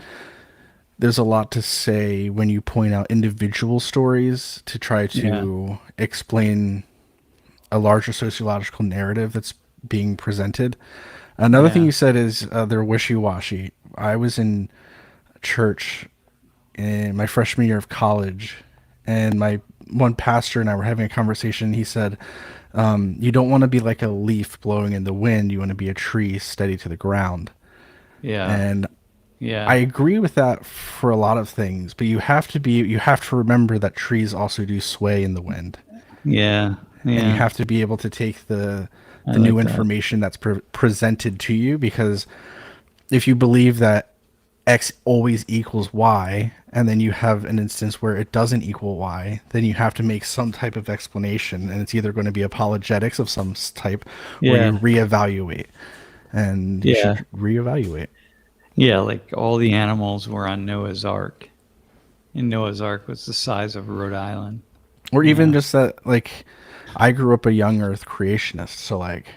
there's a lot to say when you point out individual stories to try to explain a larger sociological narrative that's being presented. Another thing Yeah. you said is they're wishy-washy. I was in church in my freshman year of college, and my one pastor and I were having a conversation. He said, you don't want to be like a leaf blowing in the wind. You want to be a tree steady to the ground. Yeah. And Yeah. I agree with that for a lot of things, but you have to remember that trees also do sway in the wind. Yeah. And you Yeah. have to be able to take the I new like that. information that's presented to you, because if you believe that X always equals Y, and then you have an instance where it doesn't equal Y, then you have to make some type of explanation, and it's either going to be apologetics of some type, or Yeah. you reevaluate, and you Yeah. should reevaluate. Yeah. Like all the animals were on Noah's Ark, and Noah's Ark was the size of Rhode Island. Or even just that, like, I grew up a young Earth creationist, so like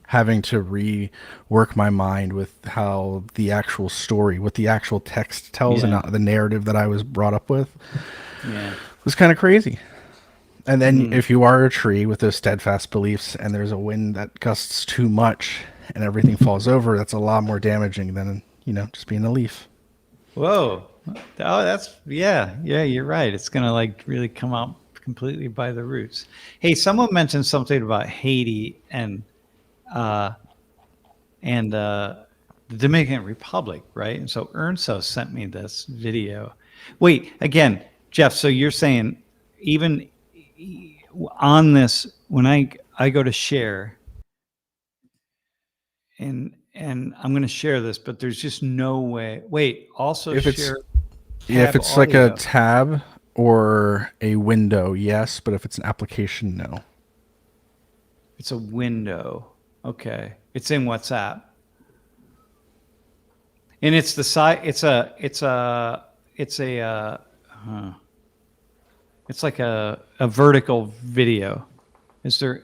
having to rework my mind with how the actual story, what the actual text tells, and not the narrative that I was brought up with, was kind of crazy. And then if you are a tree with those steadfast beliefs and there's a wind that gusts too much and everything falls over, that's a lot more damaging than, just being a leaf. Whoa. Oh, that's yeah. You're right. It's gonna like really come out completely by the roots. Hey, someone mentioned something about Haiti and the Dominican Republic, right? And so Ernso sent me this video. Wait, again, Jeff. So you're saying even on this, when I go to share, and I'm going to share this, but there's just no way. Wait, also If it's share. if tab it's like a audio. tab or a window, yes, but if it's an application, no. It's a window. Okay, it's in WhatsApp, and it's the side. It's like a vertical video. Is there?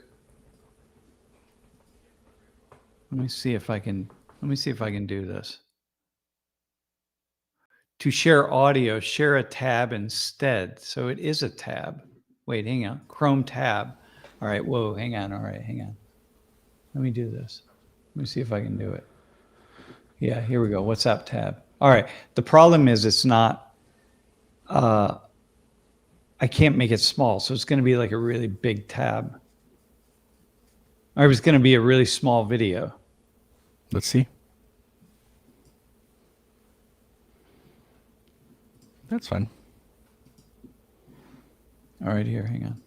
Let me see if I can do this. To share audio, share a tab instead. So it is a tab. Wait, hang on. Chrome tab. All right. Whoa, hang on. All right, hang on. Let me do this. Let me see if I can do it. Yeah, here we go. WhatsApp tab. All right. The problem is it's not, I can't make it small. So it's going to be like a really big tab. Or it was going to be a really small video. Let's see. That's fine. All right, here, hang on.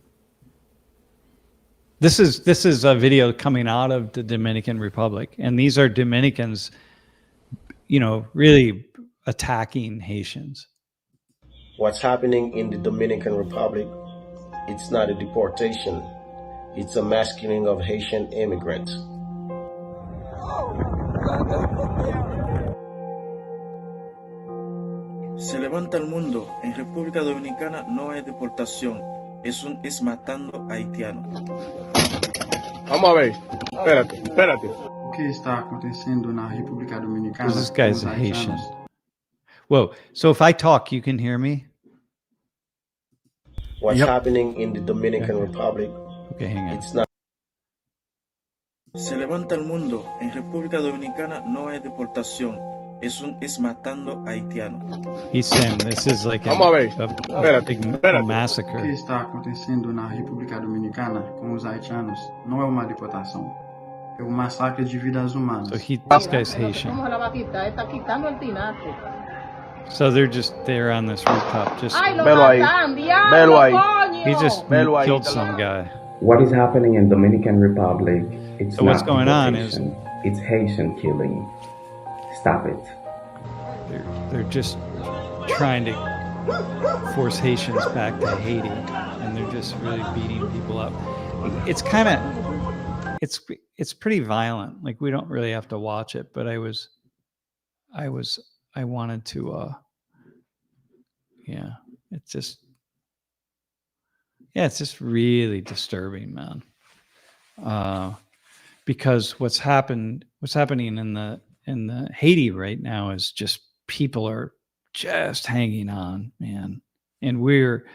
This is a video coming out of the Dominican Republic, and these are Dominicans, really attacking Haitians. What's happening in the Dominican Republic, it's not a deportation. It's a masculining of Haitian immigrants. Se levanta el mundo. En República Dominicana no hay deportación. Es matando haitianos. Vamos a ver. Espérate. O que está acontecendo na República Dominicana? This guy's a com os Haitian. haitianos? Whoa, so if I talk, you can hear me? What's Yep. happening in the Dominican Republic, Okay, hang on. it's not Se levanta el mundo. En República Dominicana no hay deportación. Es matando haitianos. He's saying this is like Vamos a ver. a big O que massacre. está acontecendo na República Dominicana com os haitianos não é uma deportação. É um massacre de vidas humanas. So this guy's Haitian. ¿Cómo se la va a quitar? Está quitando el tinaco. So they're on this rooftop just ¡Ay, lo Velo ahí. matan! Velo ¡Diablo, ahí. coño! he just Velo ahí. killed some guy. What is happening in Dominican Republic? It's So what's not going on is- deportation. It's Haitian killing. Stop it. They're just trying to force Haitians back to Haiti, and they're just really beating people up. It's kind of it's pretty violent. Like, we don't really have to watch it, but I wanted to it's just really disturbing, man. Because what's happening in the Haiti right now is just people are just hanging on, man. And we're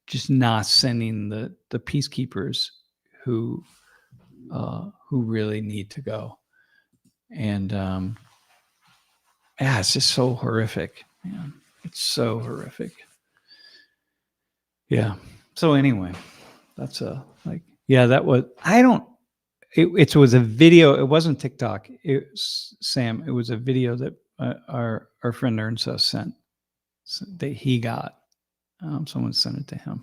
just not sending the peacekeepers who really need to go. And it's just so horrific, man. It's so horrific. Yeah. So anyway, that's that was, it was a video. It wasn't TikTok. It was a video that our friend Ernst sent, that he got. Someone sent it to him.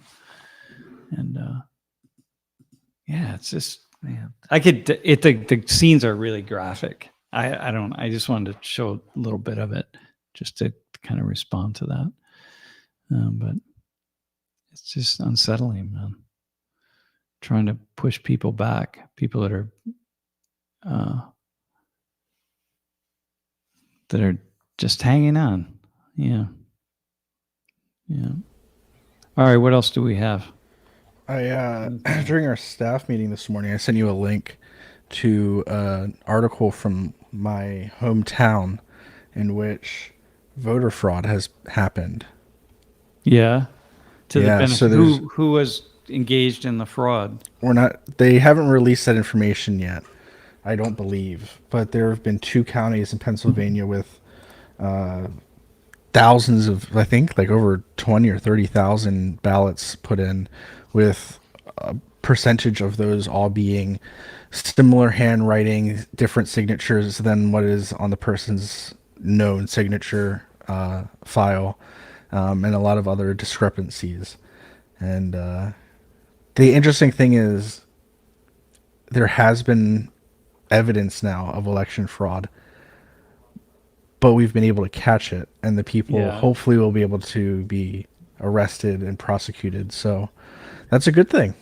And it's just, man, the scenes are really graphic. I just wanted to show a little bit of it just to kind of respond to that. But it's just unsettling, man. Trying to push people back, people that are just hanging on. Yeah. All right, what else do we have? I during our staff meeting this morning, I sent you a link to an article from my hometown in which voter fraud has happened. Yeah. To the Yeah, benefit, so there's- who was engaged in the fraud? They haven't released that information yet, I don't believe, but there have been 2 counties in Pennsylvania with thousands of, I think, like over 20 or 30,000 ballots put in, with a percentage of those all being similar handwriting, different signatures than what is on the person's known signature file, and a lot of other discrepancies. And the interesting thing is, there has been evidence now of election fraud, but we've been able to catch it, and the people hopefully will be able to be arrested and prosecuted. So that's a good thing.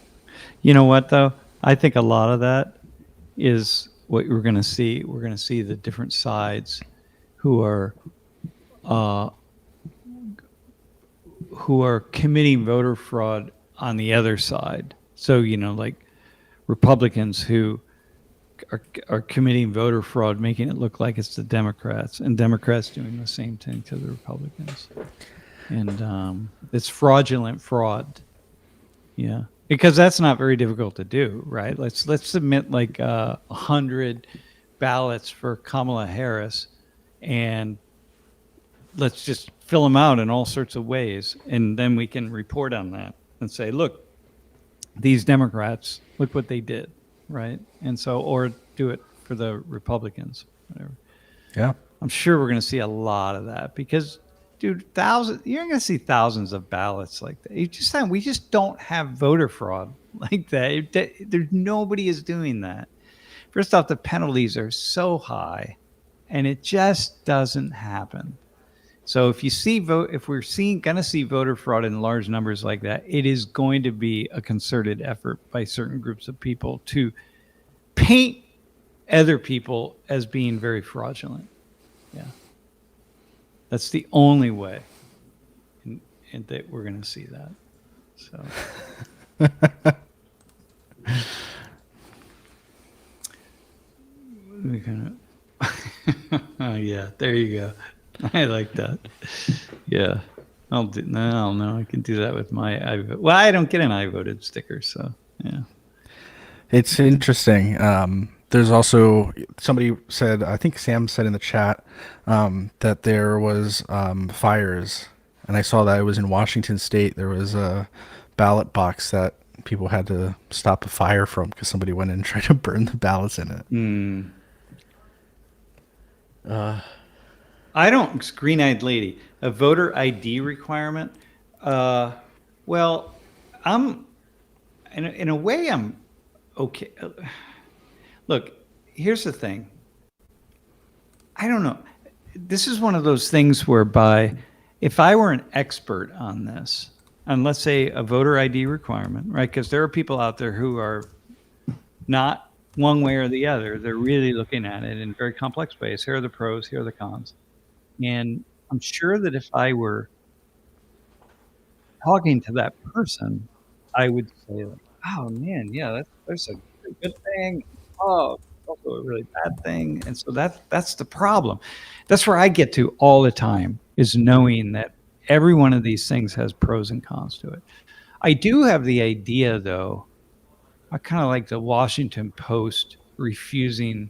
You know what, though? I think a lot of that is what we're going to see. We're going to see the different sides who are committing voter fraud on the other side. So, like Republicans who are committing voter fraud, making it look like it's the Democrats, and Democrats doing the same thing to the Republicans. And it's fraudulent fraud. Yeah. Because that's not very difficult to do, right? Let's submit like 100 ballots for Kamala Harris, and let's just fill them out in all sorts of ways, and then we can report on that and say, look, these Democrats, look what they did. right? And so, or do it for the Republicans, whatever. Yeah. I'm sure we're going to see a lot of that because, dude, you're going to see thousands of ballots like that. We just don't have voter fraud like that. There's nobody is doing that. First off, the penalties are so high, and it just doesn't happen. So if we're going to see voter fraud in large numbers like that, it is going to be a concerted effort by certain groups of people to paint other people as being very fraudulent. Yeah. That's the only way and that we're going to see that. So we're going to, oh yeah, there you go. I like that. Yeah. I can do that with my well, I don't get an I voted sticker, so yeah. It's interesting. There's also somebody said, I think Sam said in the chat, that there was fires, and I saw that it was in Washington State. There was a ballot box that people had to stop a fire from because somebody went in and tried to burn the ballots in it. I don't, green-eyed lady, a voter ID requirement. Well, I'm in a way I'm okay. Look, here's the thing. I don't know. This is one of those things whereby if I were an expert on this, on let's say a voter ID requirement, right? Because there are people out there who are not one way or the other. They're really looking at it in very complex ways. Here are the pros, here are the cons. And I'm sure that if I were talking to that person, I would say, like, oh man, yeah, there's a good thing. Oh, also a really bad thing. And so that's the problem. That's where I get to all the time, is knowing that every one of these things has pros and cons to it. I do have the idea, though, I kind of like the Washington Post refusing,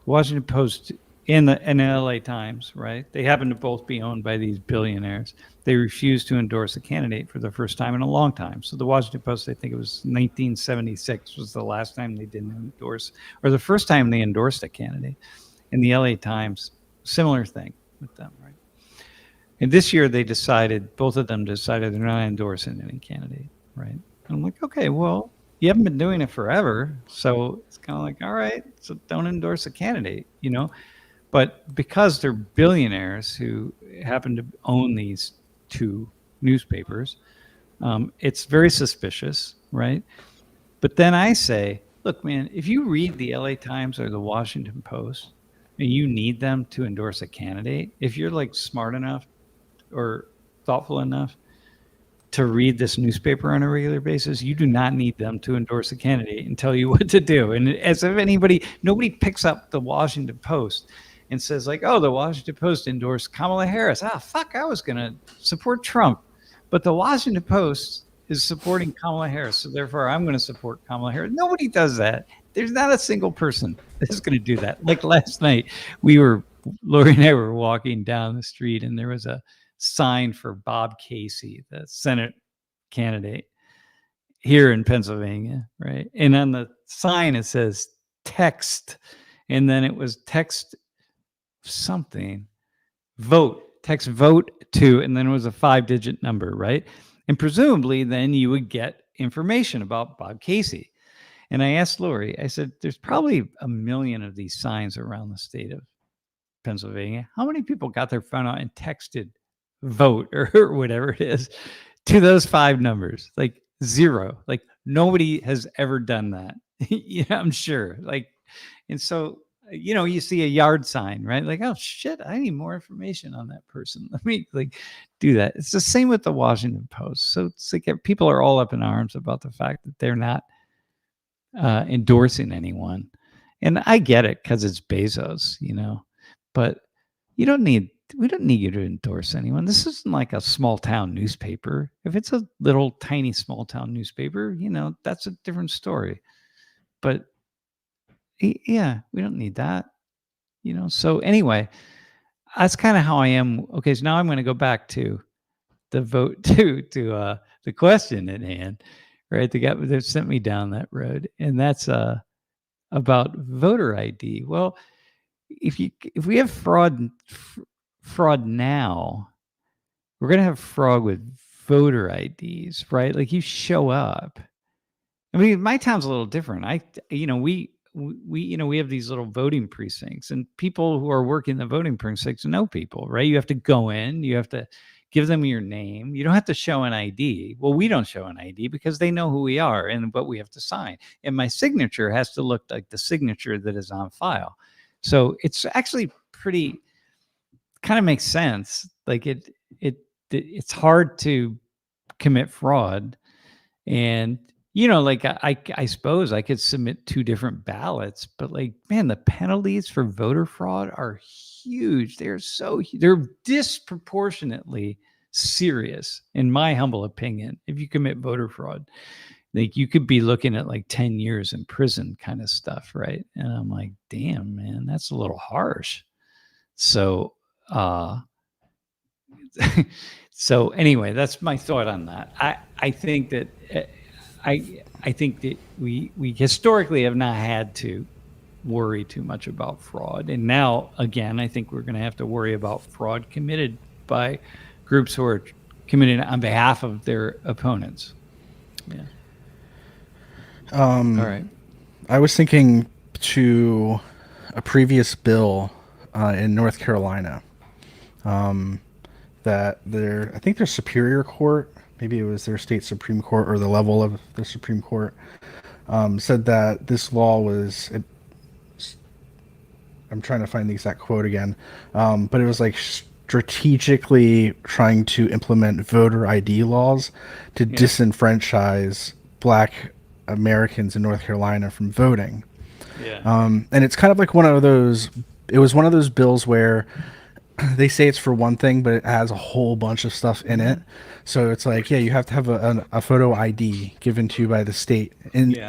Washington Post and the LA Times, right? They happen to both be owned by these billionaires. They refused to endorse a candidate for the first time in a long time. So the Washington Post, I think it was 1976 was the last time they didn't endorse, or the first time they endorsed a candidate. And the LA Times, similar thing with them, right? And this year both of them decided they're not endorsing any candidate, right? And I'm like, okay, well, you haven't been doing it forever. So it's kind of like, all right, so don't endorse a candidate, you know? But because they're billionaires who happen to own these two newspapers, it's very suspicious, right? But then I say, look, man, if you read the LA Times or the Washington Post and you need them to endorse a candidate, if you're like smart enough or thoughtful enough to read this newspaper on a regular basis, you do not need them to endorse a candidate and tell you what to do. And as if nobody picks up the Washington Post and says like, oh, the Washington Post endorsed Kamala Harris. Fuck, I was going to support Trump. But the Washington Post is supporting Kamala Harris, so therefore I'm going to support Kamala Harris. Nobody does that. There's not a single person that's going to do that. Like last night, Lori and I were walking down the street, and there was a sign for Bob Casey, the Senate candidate here in Pennsylvania, right? And on the sign, it says text, and then it was text something, text vote to, and then it was a 5-digit number, right? And presumably then you would get information about Bob Casey. And I asked Lori, I said, there's probably 1 million of these signs around the state of Pennsylvania. How many people got their phone out and texted vote or whatever it is to those 5 numbers? Like 0. Like nobody has ever done that. I'm sure. Like, and so, you see a yard sign, right? Like, oh shit, I need more information on that person. Let me do that. It's the same with the Washington Post. So it's like people are all up in arms about the fact that they're not endorsing anyone. And I get it because it's Bezos, but we don't need you to endorse anyone. This isn't like a small town newspaper. If it's a little tiny small town newspaper, that's a different story. But yeah, we don't need that, So anyway, that's kind of how I am. Okay, so now I'm going to go back to the vote to the question at hand, right? The guy that sent me down that road, and that's about voter ID. Well, if we have fraud now, we're going to have fraud with voter IDs, right? Like you show up. I mean, my town's a little different. We have these little voting precincts, and people who are working the voting precincts know people, right? You have to go in, you have to give them your name. You don't have to show an ID. Well, we don't show an ID because they know who we are and what we have to sign. And my signature has to look like the signature that is on file. So it's actually pretty, kind of makes sense. Like it's hard to commit fraud. And like I suppose I could submit 2 different ballots, but like, man, the penalties for voter fraud are huge. They're disproportionately serious, in my humble opinion. If you commit voter fraud, like you could be looking at like 10 years in prison kind of stuff, right? And I'm like, damn, man, that's a little harsh. So, so anyway, that's my thought on that. I think that I think that we historically have not had to worry too much about fraud, and now again, I think we're going to have to worry about fraud committed by groups who are committing on behalf of their opponents. Yeah. All right. I was thinking to a previous bill in North Carolina that I think their Superior Court, maybe it was their state Supreme Court or the level of the Supreme Court, said that this law was, I'm trying to find the exact quote again, but it was like strategically trying to implement voter ID laws to disenfranchise Black Americans in North Carolina from voting. Yeah. And it's kind of like it was one of those bills where they say it's for one thing, but it has a whole bunch of stuff in it. So it's like, yeah, you have to have a photo ID given to you by the state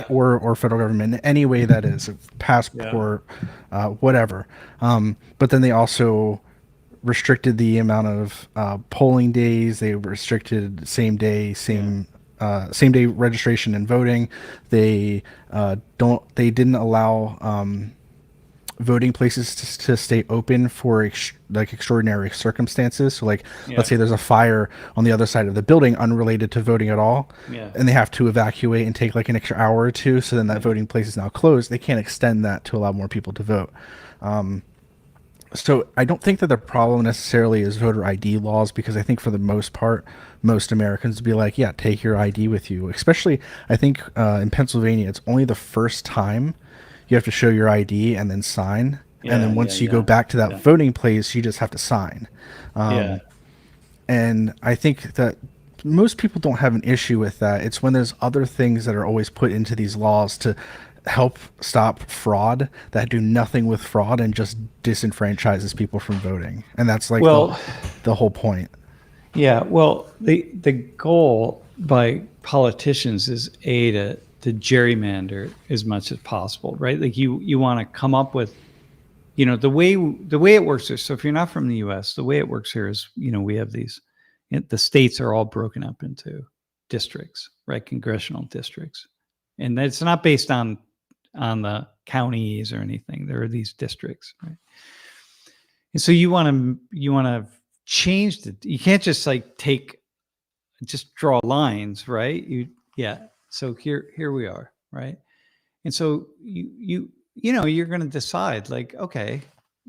or federal government in any way that is, a passport, whatever. But then they also restricted the amount of polling days. They restricted same day registration and voting. They didn't allow voting places to stay open for extraordinary circumstances. So let's say there's a fire on the other side of the building unrelated to voting at all, and they have to evacuate and take like an extra hour or two, so then that voting place is now closed. They can't extend that to allow more people to vote. So I don't think that the problem necessarily is voter ID laws, because I think for the most part, most Americans would be like, yeah, take your ID with you. Especially, I think in Pennsylvania, it's only the first time you have to show your ID and then sign. And then once you go back to that voting place, you just have to sign. And I think that most people don't have an issue with that. It's when there's other things that are always put into these laws to help stop fraud that do nothing with fraud and just disenfranchises people from voting. And that's like the whole point. Yeah, well, the goal by politicians is to gerrymander as much as possible, right? Like you want to come up with, the way it works is, so if you're not from the US, the way it works here is, we have these, the states are all broken up into districts, right? Congressional districts. And it's not based on the counties or anything. There are these districts, right? And so you want to change you can't just just draw lines, right? So here we are, right? And so you're going to decide, like, okay,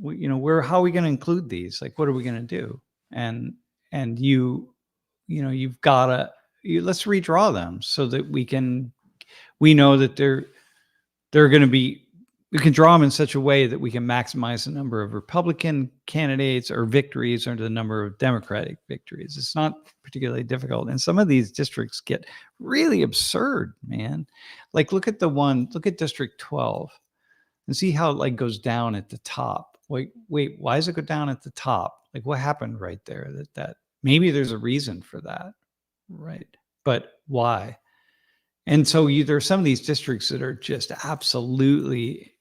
how are we going to include these? Like, what are we going to do? And you've got to let's redraw them so that we know that they're going to be. We can draw them in such a way that we can maximize the number of Republican candidates or victories or the number of Democratic victories. It's not particularly difficult. And some of these districts get really absurd, man. Like look at District 12 and see how it goes down at the top. Wait, why does it go down at the top? Like what happened right there? That maybe there's a reason for that, right? But why? And so there are some of these districts that are just absolutely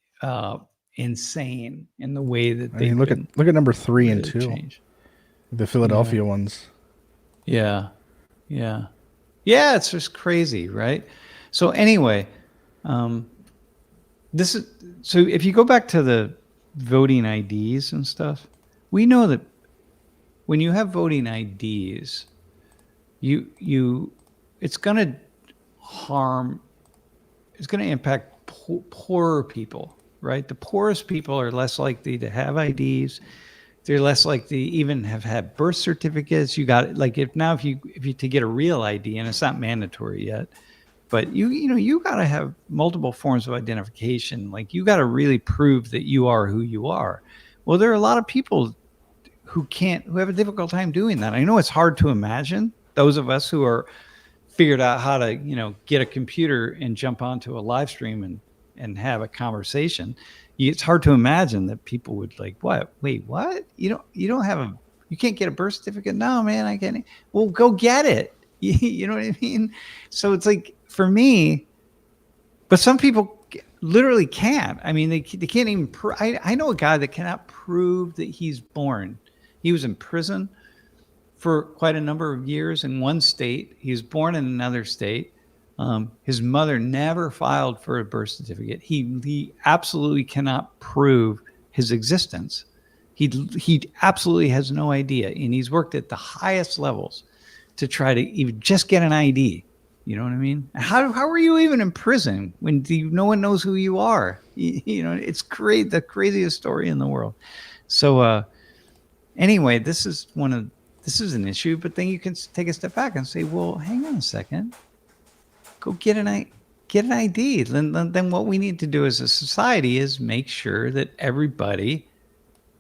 insane in the way that they look at number 3 and 2, the Philadelphia ones. Yeah, it's just crazy, right? So anyway, this is so if you go back to the voting IDs and stuff, we know that when you have voting IDs, it's going to harm, it's going to impact poorer people, right? The poorest people are less likely to have IDs. They're less likely to even have had birth certificates. You got like if you to get a real ID, and it's not mandatory yet, but you got to have multiple forms of identification. Like you got to really prove that you are who you are. Well, there are a lot of people who have a difficult time doing that. I know it's hard to imagine. Those of us who are figured out how to, get a computer and jump onto a live stream and have a conversation. It's hard to imagine that people would like, what? Wait, what? You can't get a birth certificate? No, man, I can't. Well, go get it. You know what I mean? So it's like, for me, but some people literally can't. I mean, they can't even I know a guy that cannot prove that he's born. He was in prison for quite a number of years in one state. He was born in another state. His mother never filed for a birth certificate. He absolutely cannot prove his existence. He absolutely has no idea. And he's worked at the highest levels to try to even just get an ID. You know what I mean? How are you even in prison when no one knows who you are? It's great. The craziest story in the world. So anyway, this is an issue, but then you can take a step back and say, well, hang on a second. Go get an ID. Then what we need to do as a society is make sure that everybody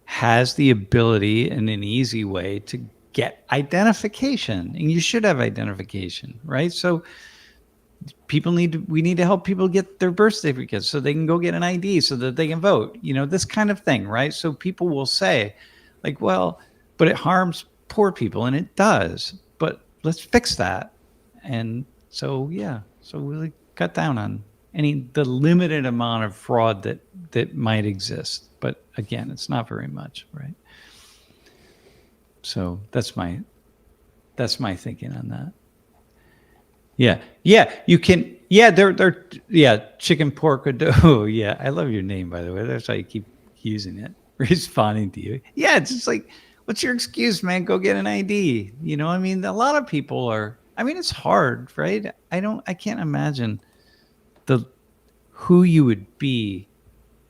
has the ability in an easy way to get identification. And you should have identification, right? So we need to help people get their birth certificates so they can go get an ID so that they can vote. This kind of thing, right? So people will say, like, well, but it harms poor people, and it does. But let's fix that. And so really cut down on the limited amount of fraud that might exist. But again, it's not very much, right? So that's my thinking on that. Yeah, you can. Yeah, they're chicken pork or dough. Yeah, I love your name, by the way. That's why you keep using it, responding to you. Yeah, it's just like, what's your excuse, man? Go get an ID. I mean, a lot of people are. I mean, it's hard, right? I can't imagine who you would be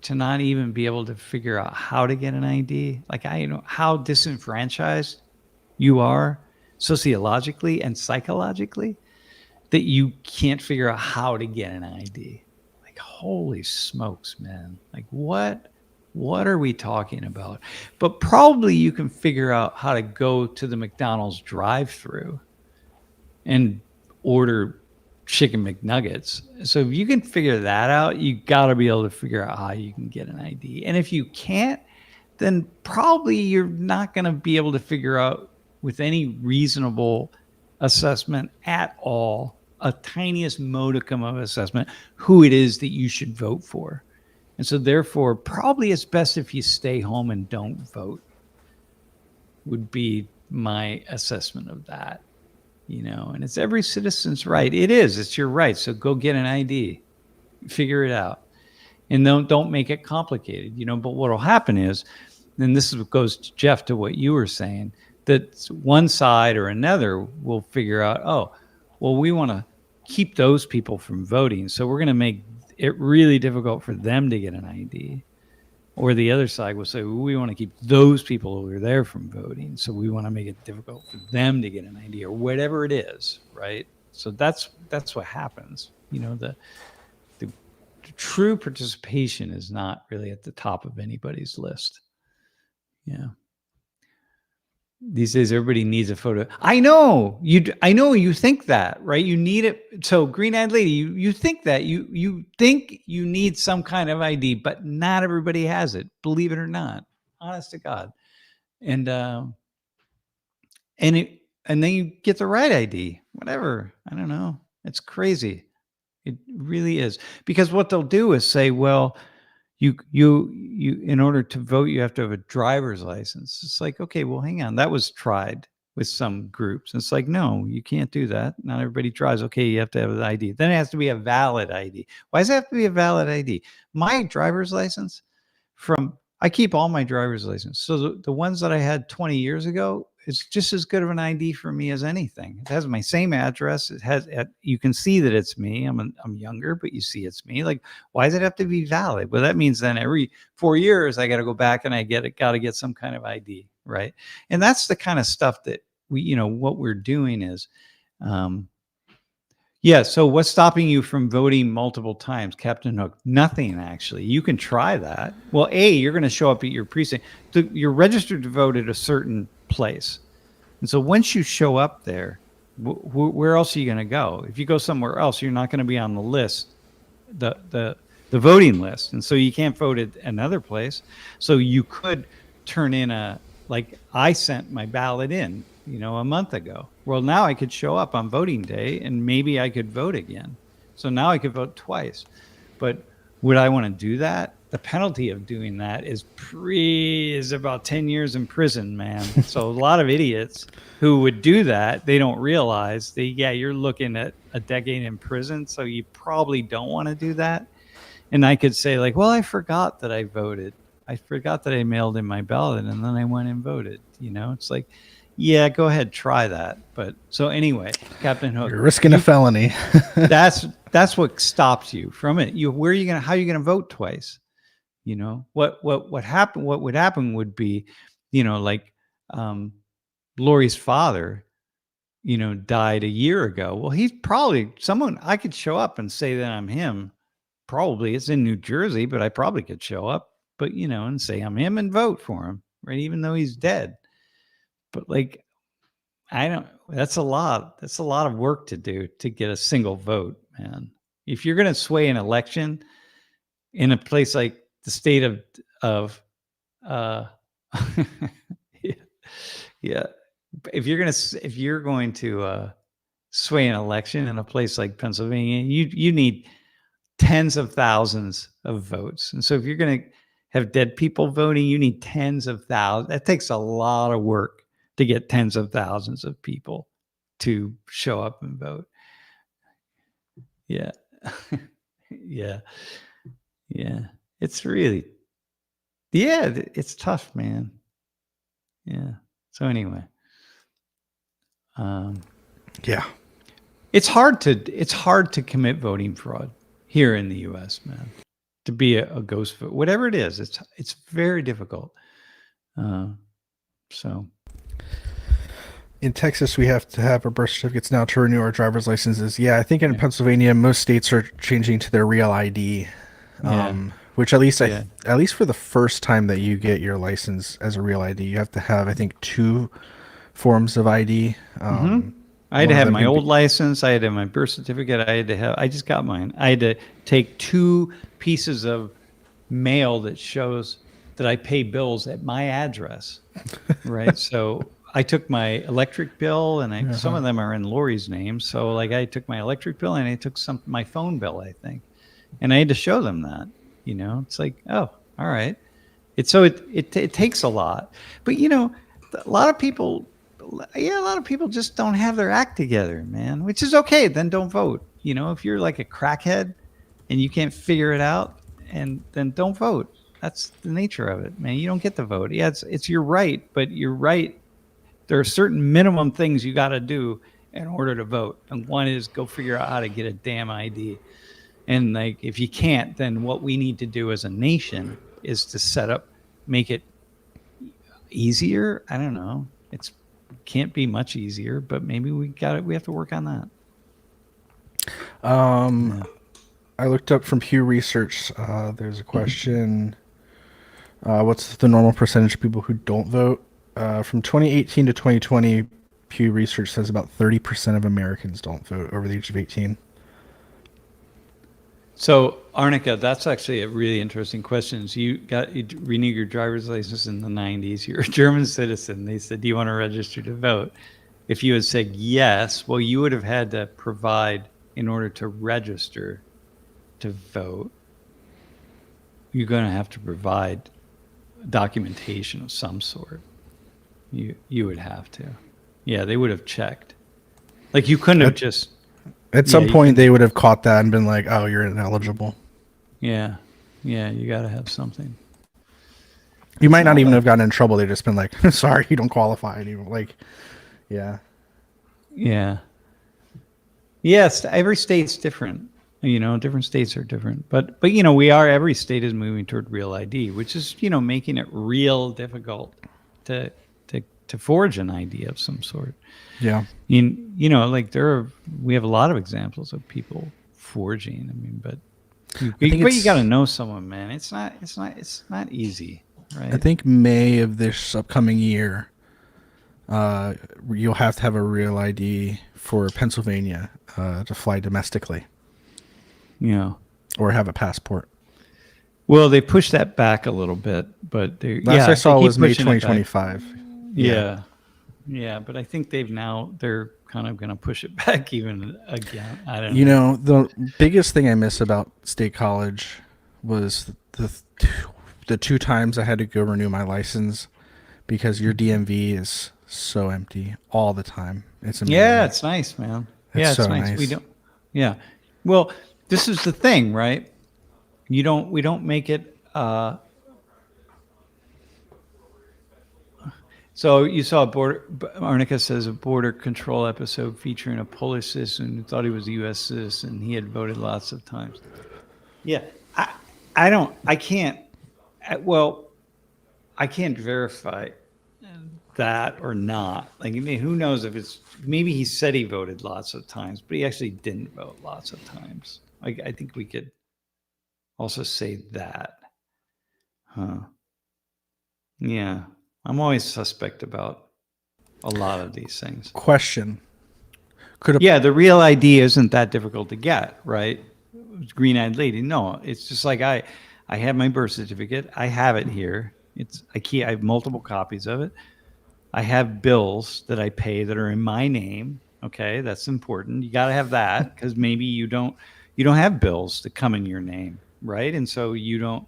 to not even be able to figure out how to get an ID. Like, how disenfranchised you are sociologically and psychologically that you can't figure out how to get an ID. Like, holy smokes, man. Like, what are we talking about? But probably you can figure out how to go to the McDonald's drive-thru and order chicken McNuggets. So if you can figure that out, you got to be able to figure out how you can get an ID. And if you can't, then probably you're not going to be able to figure out with any reasonable assessment at all, a tiniest modicum of assessment, who it is that you should vote for. And so therefore, probably it's best if you stay home and don't vote, would be my assessment of that. And it's every citizen's right. It is. It's your right. So go get an ID, figure it out, and don't make it complicated. But what will happen is, and this is what goes to Jeff, to what you were saying, that one side or another will figure out, oh, well, we want to keep those people from voting, so we're going to make it really difficult for them to get an ID. Or the other side will say, well, we want to keep those people over there from voting, so we want to make it difficult for them to get an ID, or whatever it is, right? So that's what happens. The true participation is not really at the top of anybody's list. Yeah. These days, everybody needs a photo. I know you think that, right? You need it. So, green-eyed lady, you think that you think you need some kind of ID, but not everybody has it. Believe it or not, honest to God. And then you get the right ID. Whatever. I don't know. It's crazy. It really is, because what they'll do is say, well, you in order to vote, you have to have a driver's license. It's like, okay, well, hang on. That was tried with some groups. It's like, no, you can't do that. Not everybody drives. Okay, you have to have an ID. Then it has to be a valid ID. Why does it have to be a valid ID? My driver's license I keep all my driver's license. So the ones that I had 20 years ago, it's just as good of an ID for me as anything. It has my same address. It has, you can see that it's me. I'm younger, but you see it's me. Like, why does it have to be valid? Well, that means then every 4 years I got to go back and got to get some kind of ID, right? And that's the kind of stuff that what we're doing is, yeah. So what's stopping you from voting multiple times, Captain Hook? Nothing, actually. You can try that. Well, you're going to show up at your precinct. You're registered to vote at a certain place. And so once you show up there, where else are you going to go? If you go somewhere else, you're not going to be on the list, the voting list. And so you can't vote at another place. So you could turn in I sent my ballot in, a month ago. Well, now I could show up on voting day and maybe I could vote again. So now I could vote twice. But would I want to do that? The penalty of doing that is about 10 years in prison, man. So a lot of idiots who would do that, they don't realize you're looking at a decade in prison. So you probably don't want to do that. And I could say well, I forgot that I voted. I forgot that I mailed in my ballot and then I went and voted. It's like, yeah, go ahead, try that. But so anyway, Captain Hook, you're risking a felony. that's what stops you from it. How are you gonna vote twice? What would happen would be, Lori's father, died a year ago. Well, he's probably someone I could show up and say that I'm him. Probably it's in New Jersey, but I probably could show up, but and say I'm him and vote for him, right? Even though he's dead. But that's a lot of work to do to get a single vote, man. If you're going to sway an election in a place like the state of yeah, if you're going to sway an election in a place like Pennsylvania, you need tens of thousands of votes. And so if you're going to have dead people voting, you need tens of thousands. That takes a lot of work to get tens of thousands of people to show up and vote. Yeah. Yeah. It's really, it's tough, man. Yeah. So anyway, yeah, it's hard to commit voting fraud here in the U.S., man. To be a ghost vote, whatever it is, it's very difficult. So. In Texas, we have to have our birth certificates now to renew our driver's licenses. Yeah, I think in Pennsylvania, most states are changing to their real ID, which at least at least for the first time that you get your license as a real ID, you have to have, I think, 2 forms of ID. I had to have my old license. I had to have my birth certificate. I just got mine. I had to take 2 pieces of mail that shows that I pay bills at my address, right? So I took my electric bill, and some of them are in Lori's name. So I took my electric bill and I took my phone bill, I think, and I had to show them that. It's like, oh, all right. It takes a lot, but a lot of people just don't have their act together, man. Which is okay. Then don't vote. If you're like a crackhead and you can't figure it out, and then don't vote. That's the nature of it, man. You don't get to vote. Yeah, it's your right, but you're right. There are certain minimum things you got to do in order to vote. And one is go figure out how to get a damn ID. And if you can't, then what we need to do as a nation is to make it easier. I don't know. Can't be much easier, but maybe we have to work on that. I looked up from Pew Research. There's a question. What's the normal percentage of people who don't vote? From 2018 to 2020, Pew Research says about 30% of Americans don't vote over the age of 18. So, Arnica, that's actually a really interesting question. So you renewed your driver's license in the 90s. You're a German citizen. They said, do you want to register to vote? If you had said yes, well, you would have had to provide, in order to register to vote, you're going to have to provide documentation of some sort. You would have to. Yeah, they would have checked. Like you couldn't have just. At some point, they would have caught that and been like, "Oh, you're ineligible." Yeah, you got to have something. You might not even have gotten in trouble. They've just been like, "Sorry, you don't qualify anymore." Like, yeah. Yes, every state's different. Different states are different. But every state is moving toward real ID, which is making it real difficult to forge an ID of some sort. Yeah. We have a lot of examples of people forging. I mean, but you got to know someone, man. It's not easy, right? I think May of this upcoming year, you'll have to have a real ID for Pennsylvania to fly domestically. Yeah. Or have a passport. Well, they pushed that back a little bit, but last I saw was May 2025. Yeah, but I think they're kind of going to push it back even again. I don't know. The biggest thing I miss about State College was the 2 times I had to go renew my license because your DMV is so empty all the time. It's amazing. Yeah, it's nice, man. It's nice. We don't. Yeah. Well, this is the thing, right? We don't make it. So you saw Arnica says a border control episode featuring a Polish citizen who thought he was a U.S. citizen. He had voted lots of times. Yeah, I can't verify that or not. Like, I mean, who knows if maybe he said he voted lots of times, but he actually didn't vote lots of times. I think we could also say that. Huh. Yeah. I'm always suspect about a lot of these things. Question. The real ID isn't that difficult to get, right? Green-eyed lady. No, it's just like I have my birth certificate. I have it here. I have multiple copies of it. I have bills that I pay that are in my name. Okay, that's important. You got to have that because maybe you don't have bills that come in your name, right? And so you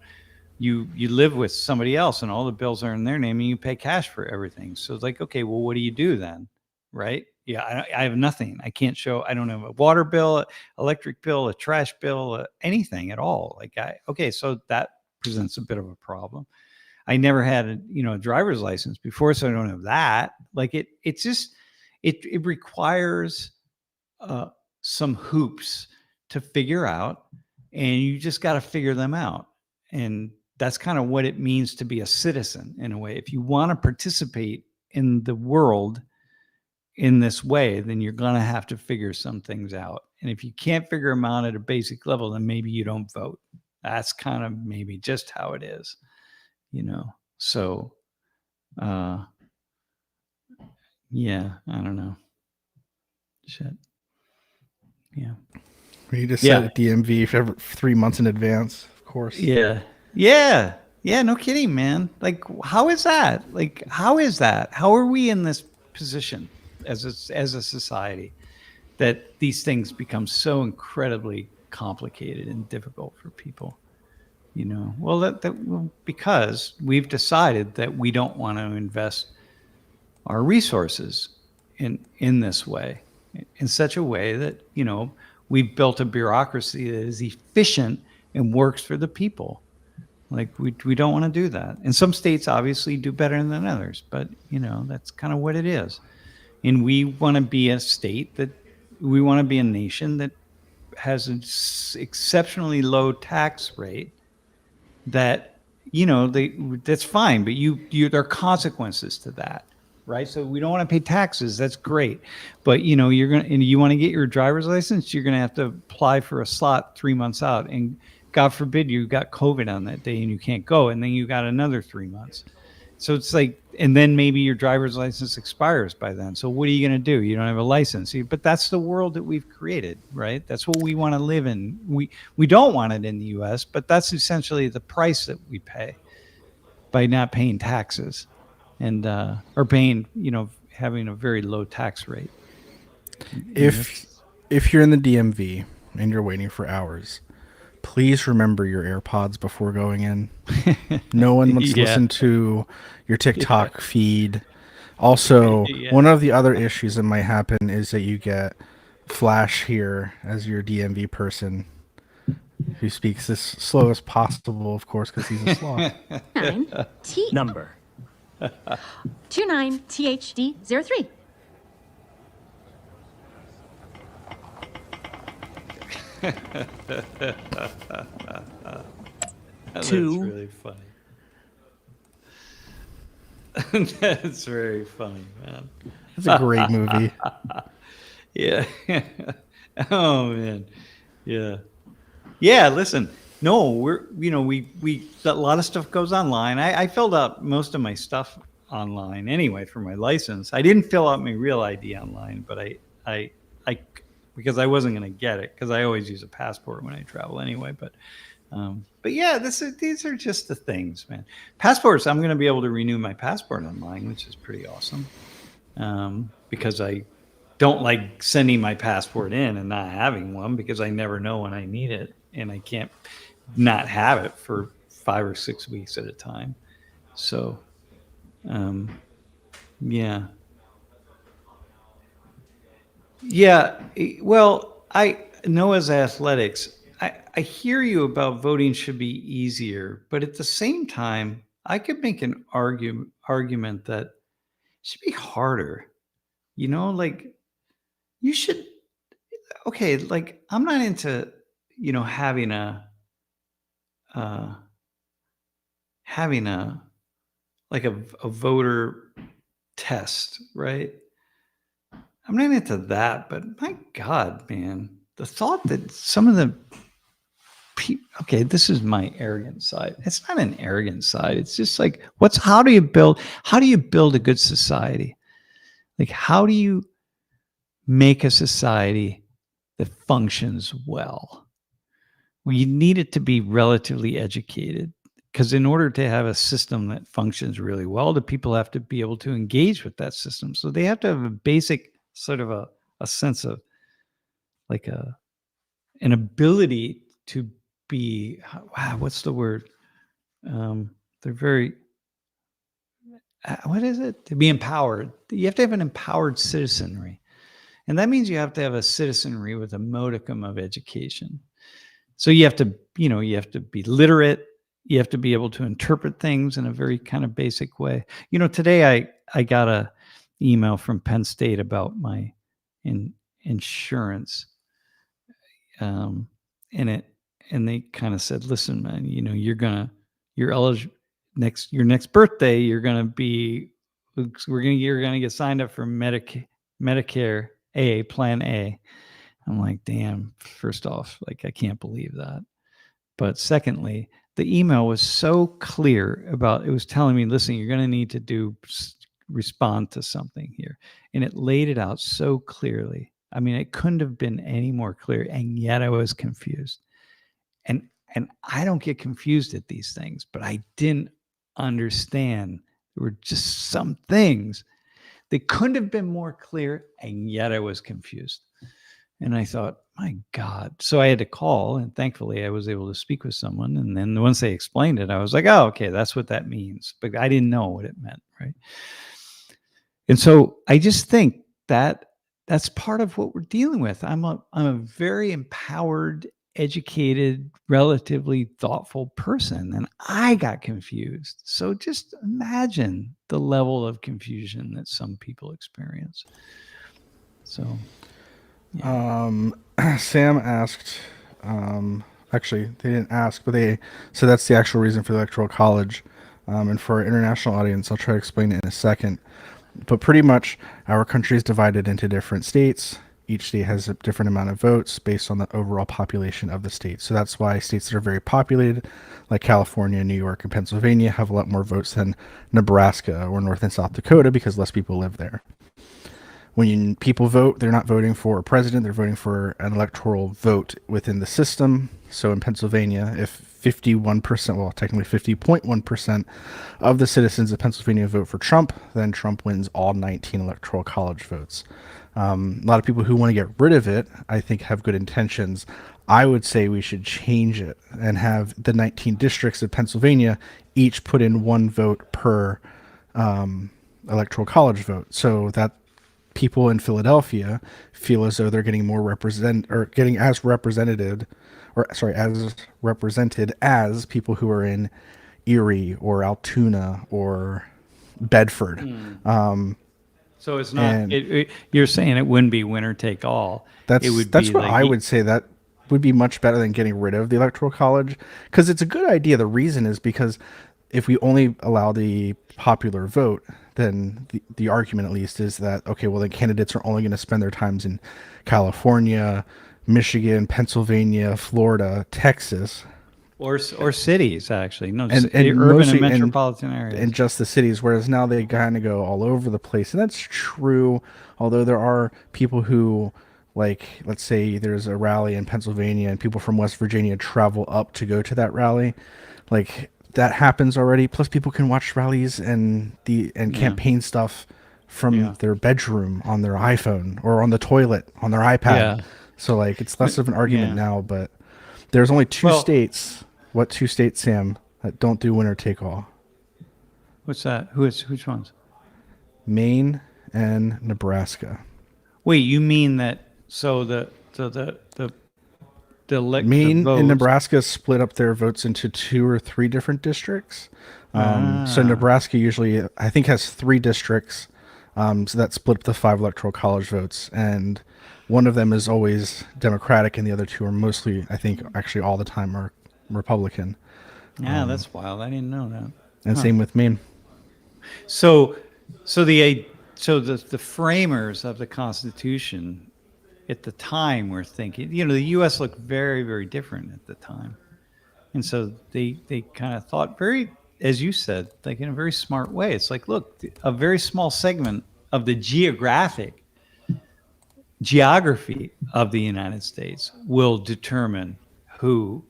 live with somebody else and all the bills are in their name and you pay cash for everything. So it's like, okay, well, what do you do then? Right? Yeah, I have nothing. I can't show, I don't have a water bill, electric bill, a trash bill, anything at all. So that presents a bit of a problem. I never had a driver's license before, so I don't have that. Like it requires some hoops to figure out, and you just got to figure them out. And that's kind of what it means to be a citizen in a way. If you want to participate in the world in this way, then you're going to have to figure some things out. And if you can't figure them out at a basic level, then maybe you don't vote. That's kind of maybe just how it is, So, yeah, I don't know. Shit. Yeah. You just set a DMV for 3 months in advance, of course. Yeah. No kidding, man. Like, how is that? How are we in this position as a society that these things become so incredibly complicated and difficult for people? Well, because we've decided that we don't want to invest our resources in this way, in such a way that we've built a bureaucracy that is efficient and works for the people. Like we don't want to do that. And some states obviously do better than others, but that's kind of what it is. And we want to be a nation that has an exceptionally low tax rate that, that's fine, but there are consequences to that. Right. So we don't want to pay taxes. That's great. But, you want to get your driver's license, you're going to have to apply for a slot 3 months out. And God forbid you got COVID on that day and you can't go. And then you got another 3 months. So it's like, and then maybe your driver's license expires by then. So what are you going to do? You don't have a license. But that's the world that we've created, right? That's what we want to live in. We don't want it in the U.S., but that's essentially the price that we pay by not paying taxes. And or paying, having a very low tax rate. If you're in the DMV and you're waiting for hours, please remember your AirPods before going in. No one wants to listen to your TikTok feed Also, Yeah. one of the other issues that might happen is that you get Flash here as your DMV person who speaks as slow as possible, of course, because he's a sloth. 9 T Number. 29 THD 03. That's Two. really funny. That's very funny, man. It's a great movie. Yeah. Oh man. Yeah. Yeah. Listen. No, we a lot of stuff goes online. I filled out most of my stuff online anyway for my license. I didn't fill out my real ID online, but I because I wasn't going to get it because I always use a passport when I travel anyway. But yeah, these are just the things, man. Passports. I'm going to be able to renew my passport online, which is pretty awesome. Because I don't like sending my passport in and not having one because I never know when I need it and I can't not have it for 5 or 6 weeks at a time. So, yeah. Yeah. Well, Noah's athletics. I hear you about voting should be easier, but at the same time, I could make an argument that it should be harder. Like you should. Okay, like I'm not into having a like a voter test, right? I'm not into that, but my God, man, the thought that some of the okay, this is my arrogant side. It's not an arrogant side. It's just like, how do you build a good society? Like, how do you make a society that functions well? Well, you need it to be relatively educated because in order to have a system that functions really well, the people have to be able to engage with that system. So they have to have a basic sort of a sense of like an ability to be, wow, what's the word? They're very, what is it? To be empowered. You have to have an empowered citizenry. And that means you have to have a citizenry with a modicum of education. So you have to be literate. You have to be able to interpret things in a very kind of basic way. Today I got a email from Penn State about my insurance. And they kind of said, listen, man, you're eligible your next birthday, you're going to get signed up for Medicare A, Plan A. I'm like, damn, first off, like, I can't believe that. But secondly, the email was so clear it was telling me, listen, you're going to need to respond to something here. And it laid it out so clearly. I mean, it couldn't have been any more clear. And yet I was confused. And I don't get confused at these things, but I didn't understand. There were just some things that couldn't have been more clear. And yet I was confused. And I thought, my God. So I had to call, and thankfully I was able to speak with someone. And then once they explained it, I was like, oh, okay, that's what that means. But I didn't know what it meant, right? And so I just think that that's part of what we're dealing with. I'm a very empowered, educated, relatively thoughtful person, and I got confused. So just imagine the level of confusion that some people experience. So, yeah. Sam asked, actually, they didn't ask, but so that's the actual reason for the Electoral College. And for our international audience, I'll try to explain it in a second. But pretty much our country is divided into different states. Each state has a different amount of votes based on the overall population of the state. So that's why states that are very populated, like California, New York, and Pennsylvania, have a lot more votes than Nebraska or North and South Dakota because less people live there. When people vote, they're not voting for a president, they're voting for an electoral vote within the system. So in Pennsylvania, if 51%, well, technically 50.1% of the citizens of Pennsylvania vote for Trump, then Trump wins all 19 electoral college votes. A lot of people who want to get rid of it, I think, have good intentions. I would say we should change it and have the 19 districts of Pennsylvania each put in one vote per electoral college vote, so that people in Philadelphia feel as though they're getting getting as represented, as represented as people who are in Erie or Altoona or Bedford. So it's not. You're saying it wouldn't be winner take all. That's It would that's be what like I would say. That would be much better than getting rid of the electoral college, because it's a good idea. The reason is because if we only allow the popular vote, then the argument at least is that, okay, well, then candidates are only going to spend their times in California, Michigan, Pennsylvania, Florida, Texas, or cities actually. No, and urban mostly and metropolitan areas. and just the cities. Whereas now they kind of go all over the place, and that's true. Although there are people who, like, let's say there's a rally in Pennsylvania, and people from West Virginia travel up to go to that rally, like. That happens already. Plus, people can watch rallies and campaign stuff from their bedroom on their iPhone or on the toilet on their iPad. Yeah. So, like, it's less of an argument now. But there's only two states. What two states, Sam, that don't do winner take all? What's that? Which ones? Maine and Nebraska. Wait, you mean that? So the Maine and Nebraska split up their votes into 2 or 3 different districts. So Nebraska usually, I think, has 3 districts. So that split up the 5 electoral college votes. And one of them is always Democratic, and the other 2 are mostly, I think, actually all the time are Republican. Yeah, that's wild. I didn't know that. And same with Maine. So the framers of the Constitution at the time were thinking, the U.S. looked very, very different at the time. And so they kind of thought very, as you said, like in a very smart way. It's like, look, a very small segment of the geography of the United States will determine who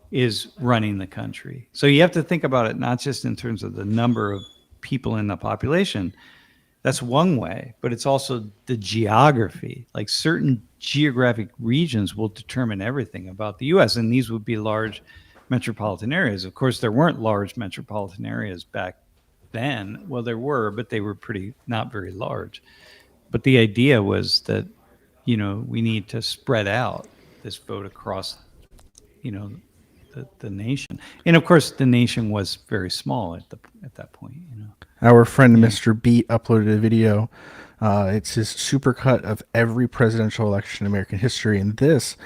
is running the country. So you have to think about it not just in terms of the number of people in the population. That's one way, but it's also the geography. Like certain geographic regions will determine everything about the U.S., and these would be large metropolitan areas. Of course, there weren't large metropolitan areas back then. Well, there were, but they were not very large. But the idea was that, we need to spread out this vote across, the nation. And of course, the nation was very small at that point. Our friend Mr. Beat uploaded a video. It's his supercut of every presidential election in American history, and this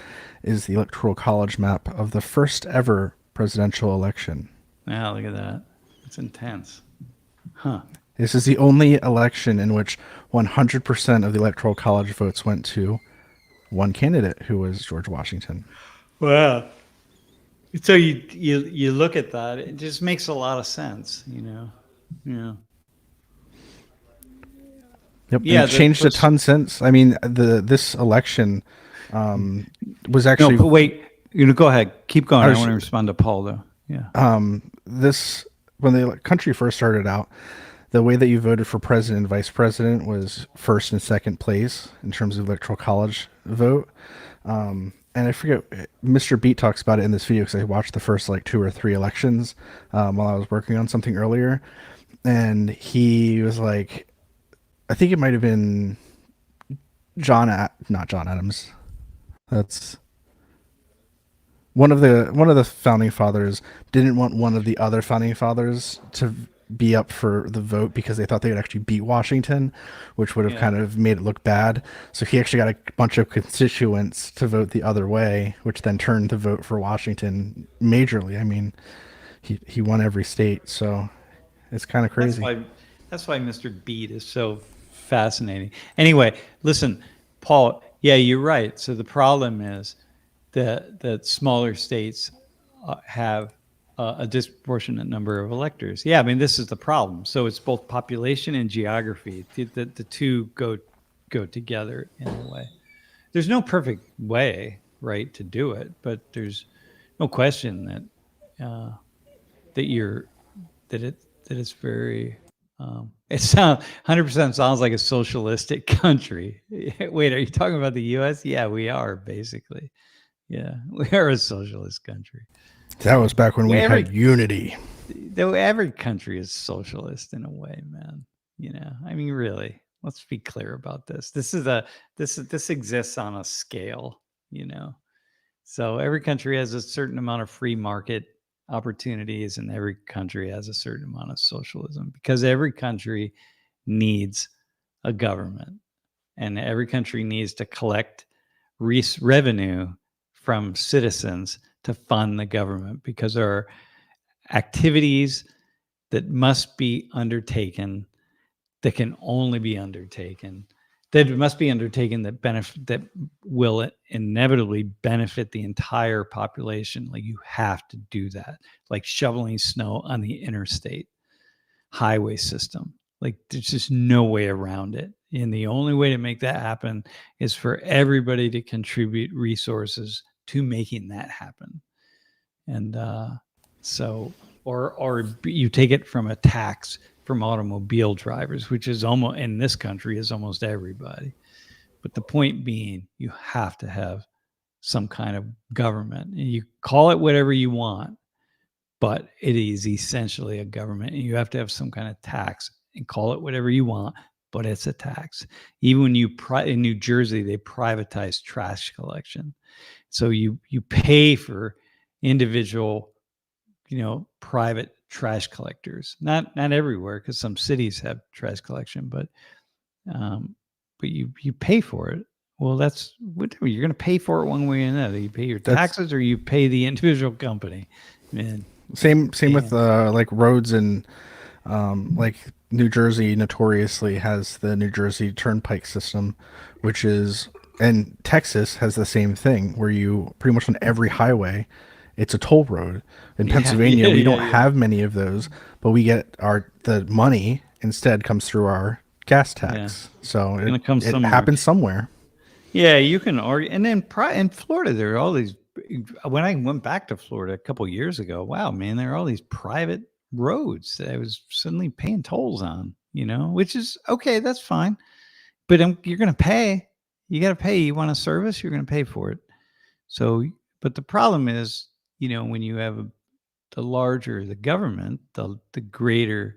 is the electoral college map of the first ever presidential election. Yeah, look at that. It's intense. Huh. This is the only election in which 100% of the electoral college votes went to one candidate, who was George Washington. Wow. So you look at that, it just makes a lot of sense, Yeah. Yep. Yeah, it changed a ton since. I mean, this election was actually. No, wait. Go ahead. Keep going. I want to respond to Paul, though. Yeah. When the country first started out, the way that you voted for president and vice president was first and second place in terms of electoral college vote. And I forget, Mr. Beat talks about it in this video because I watched the first 2 or 3 elections while I was working on something earlier. And he was like, I think it might have been not John Adams. That's one of the founding fathers didn't want one of the other founding fathers to be up for the vote because they thought they would actually beat Washington, which would have kind of made it look bad. So he actually got a bunch of constituents to vote the other way, which then turned the vote for Washington majorly. I mean, he won every state, so it's kind of crazy. That's why Mr. Beat is so fascinating. Anyway, listen, Paul, yeah, you're right. So the problem is that smaller states have a disproportionate number of electors. Yeah, I mean, this is the problem. So it's both population and geography. The two go together in a way. There's no perfect way, right, to do it, but there's no question that it's very. It 100% sounds like a socialistic country. Wait, are you talking about the U.S.? Yeah, we are basically. Yeah, we are a socialist country. That was back when we had unity. Though every country is socialist in a way, man. I mean, really, let's be clear about this. This exists on a scale, So every country has a certain amount of free market opportunities, and every country has a certain amount of socialism, because every country needs a government, and every country needs to collect revenue from citizens to fund the government, because there are activities that must be undertaken, that can only be undertaken, that must be undertaken that will inevitably benefit the entire population. Like, you have to do that, like shoveling snow on the interstate highway system. Like, there's just no way around it. And the only way to make that happen is for everybody to contribute resources to making that happen. And so, or you take it from a tax from automobile drivers, which is almost, in this country, is almost everybody. But the point being, you have to have some kind of government. And you call it whatever you want, but it is essentially a government. And you have to have some kind of tax, and call it whatever you want, but it's a tax. Even when in New Jersey, they privatized trash collection. So you pay for individual, private trash collectors. Not everywhere, because some cities have trash collection, but you pay for it. Well, that's whatever. You're going to pay for it one way or another. You pay your taxes, or you pay the individual company. Man, same with like roads, and like New Jersey notoriously has the New Jersey Turnpike system, and Texas has the same thing, where you pretty much on every highway, it's a toll road. In Pennsylvania, we don't have many of those, but we get the money instead comes through our gas tax. Yeah. So it happens somewhere. Yeah, you can argue. And then in Florida, there are all these. When I went back to Florida a couple of years ago, wow, man, there are all these private roads that I was suddenly paying tolls on, which is okay. That's fine. But you're going to pay. You got to pay. You want a service, you're going to pay for it. So, but the problem is, when you have the larger the government, the greater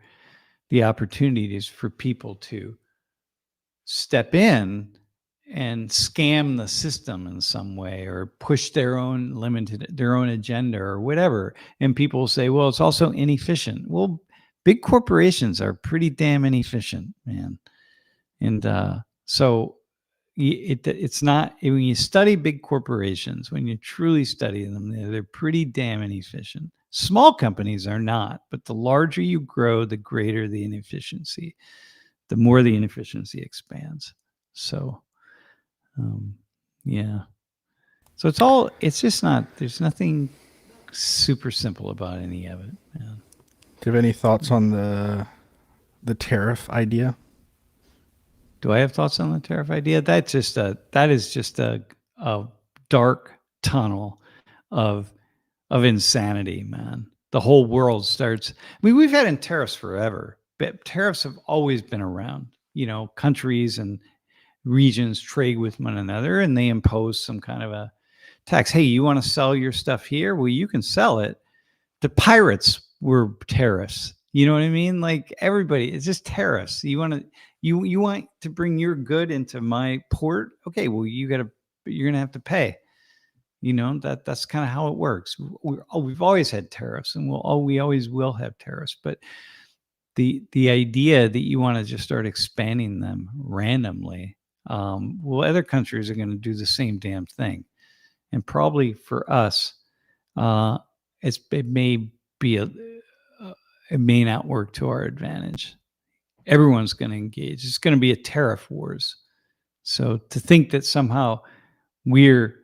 the opportunities for people to step in and scam the system in some way, or push their own agenda or whatever. And people say, well, it's also inefficient. Well, big corporations are pretty damn inefficient, man. And so it's not, when you study big corporations, when you truly study them, they're pretty damn inefficient. Small companies are not, but the larger you grow, the greater the inefficiency, the more the inefficiency expands. So, yeah. So it's just not, there's nothing super simple about any of it, man. Do you have any thoughts on the tariff idea? Do I have thoughts on the tariff idea? That is just a dark tunnel of insanity, man. The whole world starts. I mean, we've had tariffs forever, but tariffs have always been around. Countries and regions trade with one another, and they impose some kind of a tax. Hey, you want to sell your stuff here? Well, you can sell it. The pirates were tariffs. You know what I mean? Like, everybody, it's just tariffs. You want to bring your good into my port? Okay, well, you're gonna have to pay. That's kind of how it works. We've always had tariffs, and we always will have tariffs. But the idea that you want to just start expanding them randomly, other countries are going to do the same damn thing, and probably for us, it may not work to our advantage. Everyone's going to engage. It's going to be a tariff wars. So to think that somehow we're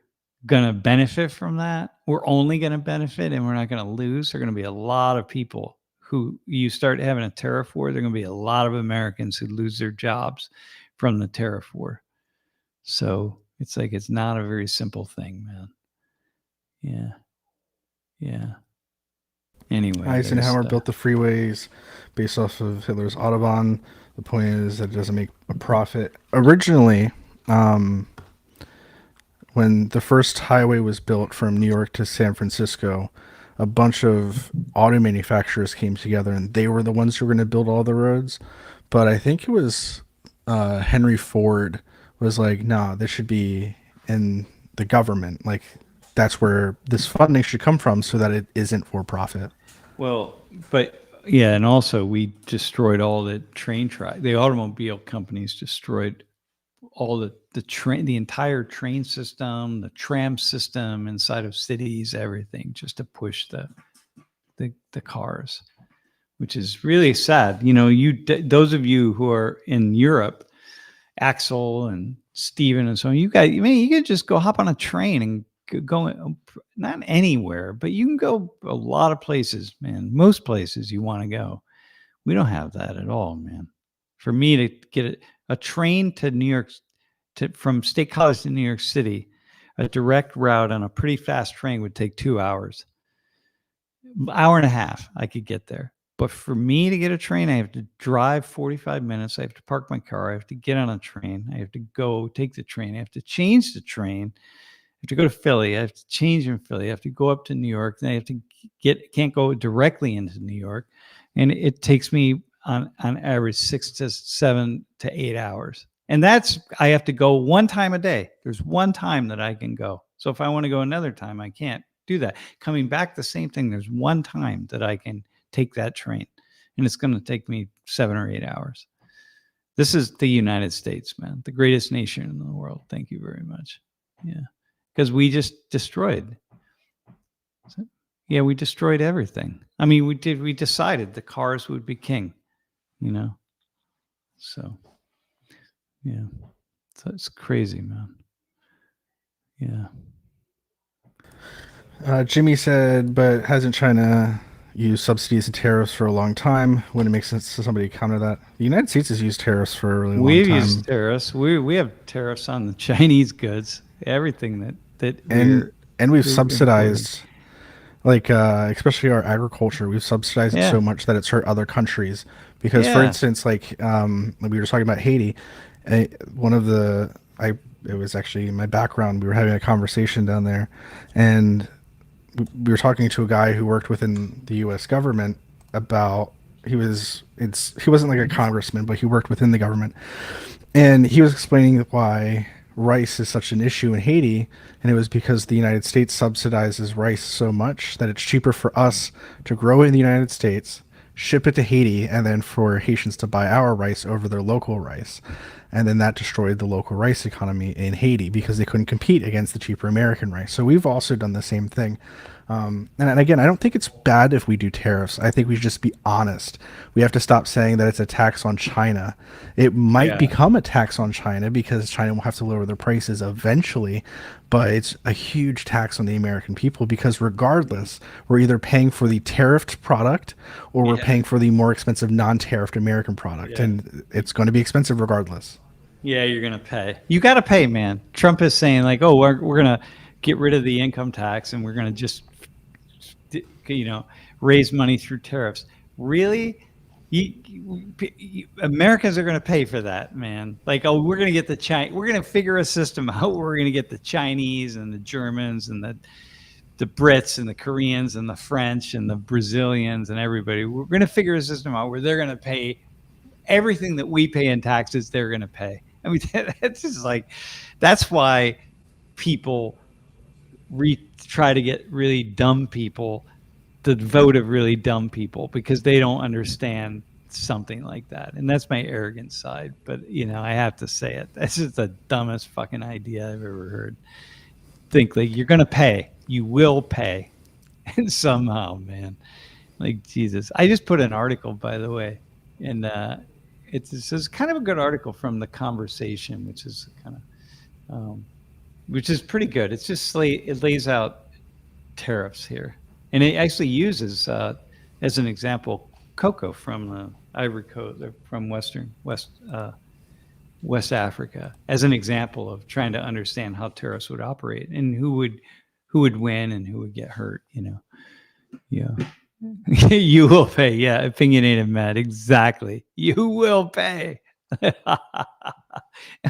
going to benefit from that, we're only going to benefit and we're not going to lose. There are going to be a lot of people who, you start having a tariff war, there are going to be a lot of Americans who lose their jobs from the tariff war. So it's like, it's not a very simple thing, man. Yeah. Yeah. Anyway, Eisenhower built the freeways based off of Hitler's Autobahn. The point is that it doesn't make a profit. Originally, when the first highway was built from New York to San Francisco, a bunch of auto manufacturers came together, and they were the ones who were going to build all the roads. but I think it was Henry Ford was like, no, this should be in the government. Like, that's where this funding should come from so that it isn't for profit. Well, but yeah, and also we destroyed all the train track. The automobile companies destroyed all the train, the entire train system, the tram system inside of cities, everything, just to push the cars, which is really sad. You know, those of you who are in Europe, Axel and Steven and so on, you could just go hop on a train and go not anywhere, but you can go a lot of places, man. Most places you want to go. We don't have that at all, man. For me to get a train to New York, from State College to New York City, a direct route on a pretty fast train would take 2 hours. Hour and a half, I could get there. But for me to get a train, I have to drive 45 minutes. I have to park my car. I have to get on a train. I have to go take the train. I have to change the train. I have to go to Philly. I have to change in Philly. I have to go up to New York. Then I have to can't go directly into New York. And it takes me on average 6 to 7 to 8 hours. And I have to go one time a day. There's one time that I can go. So if I want to go another time, I can't do that. Coming back, the same thing. There's one time that I can take that train, and it's going to take me 7 or 8 hours. This is the United States, man, the greatest nation in the world. Thank you very much. Yeah, because we just destroyed. Yeah, we destroyed everything. I mean, we decided the cars would be king, you know. So, yeah, so it's crazy, man. Yeah. Jimmy said, but hasn't China used subsidies and tariffs for a long time? Wouldn't it make sense to somebody to counter that? The United States has used tariffs for a really long time. We've used tariffs. We have tariffs on the Chinese goods, everything and we've subsidized, like especially our agriculture. We've subsidized it so much that it's hurt other countries. Because, for instance, like we were just talking about Haiti, it was actually in my background. We were having a conversation down there, and we were talking to a guy who worked within the U.S. government about he wasn't like a congressman, but he worked within the government, and he was explaining why rice is such an issue in Haiti, and it was because the United States subsidizes rice so much that it's cheaper for us to grow in the United States, ship it to Haiti, and then for Haitians to buy our rice over their local rice. And then that destroyed the local rice economy in Haiti because they couldn't compete against the cheaper American rice. So we've also done the same thing. And again, I don't think it's bad if we do tariffs. I think we should just be honest. We have to stop saying that it's a tax on China. It might become a tax on China because China will have to lower their prices eventually, but it's a huge tax on the American people because regardless, we're either paying for the tariffed product or we're paying for the more expensive non-tariffed American product. And it's going to be expensive regardless. Yeah, you're going to pay. You got to pay, man. Trump is saying like, oh, we're going to get rid of the income tax and we're going to just, raise money through tariffs. Really? Americans are going to pay for that, man. Like, oh, we're going to get we're going to figure a system out. We're going to get the Chinese and the Germans and the Brits and the Koreans and the French and the Brazilians and everybody. We're going to figure a system out where they're going to pay everything that we pay in taxes. They're going to pay. I mean, it's just like, that's why people try to get really dumb people the vote of really dumb people because they don't understand something like that. And that's my arrogant side. But, I have to say it. That's just the dumbest fucking idea I've ever heard. Think like you're going to pay. You will pay. And somehow, man, like Jesus. I just put an article, by the way, and it's kind of a good article from The Conversation, which is kind of, which is pretty good. It's just it lays out tariffs here. And it actually uses, as an example, cocoa from the Ivory Coast, from West Africa, as an example of trying to understand how tariffs would operate and who would win and who would get hurt. Yeah, you will pay. Yeah, opinionated Matt, exactly. You will pay.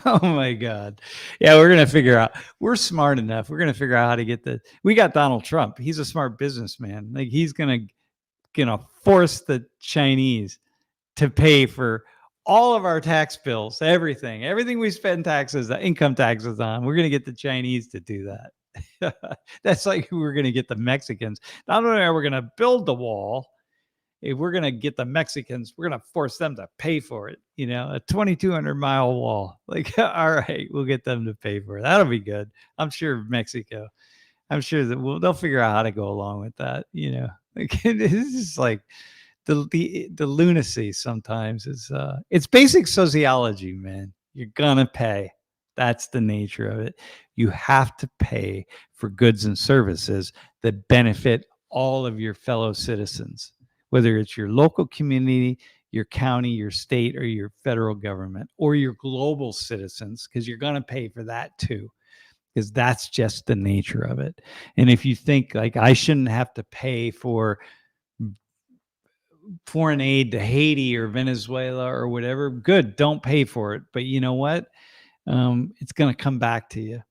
Oh my God. Yeah, we're going to figure out. We're smart enough. We're going to figure out how to get we got Donald Trump. He's a smart businessman. Like he's going to force the Chinese to pay for all of our tax bills, everything we spend taxes, income taxes on, we're going to get the Chinese to do that. That's like we're going to get the Mexicans. Not only are we going to build the wall, if we're going to get the Mexicans, we're going to force them to pay for it. You know, a 2,200-mile wall. Like, all right, we'll get them to pay for it. That'll be good. I'm sure Mexico. I'm sure that they'll figure out how to go along with that. You know, like, it's just like the lunacy sometimes is. It's basic sociology, man. You're gonna pay. That's the nature of it. You have to pay for goods and services that benefit all of your fellow citizens, whether it's your local community, your county, your state, or your federal government, or your global citizens, because you're going to pay for that too, because that's just the nature of it. And if you think like I shouldn't have to pay for foreign aid to Haiti or Venezuela or whatever, good, don't pay for it. But you know what? It's going to come back to you.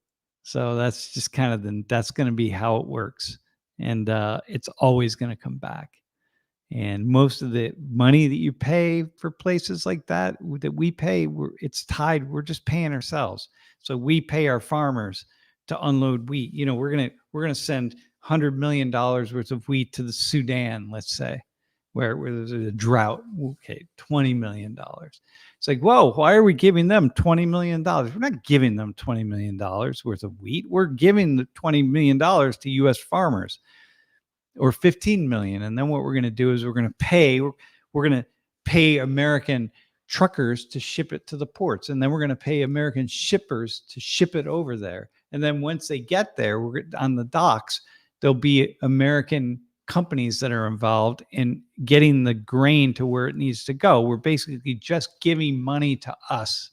So that's just kind of that's going to be how it works. And it's always going to come back. And most of the money that you pay for places like that we pay, it's tied. We're just paying ourselves. So we pay our farmers to unload wheat. You know, we're gonna send $100 million worth of wheat to the Sudan, let's say, where there's a drought. Okay, $20 million. It's like, whoa, why are we giving them $20 million? We're not giving them $20 million worth of wheat. We're giving the $20 million to U.S. farmers, or 15 million. And then what we're going to do is we're going to pay American truckers to ship it to the ports. And then we're going to pay American shippers to ship it over there. And then once they get there, we're on the docks, there'll be American companies that are involved in getting the grain to where it needs to go. We're basically just giving money to us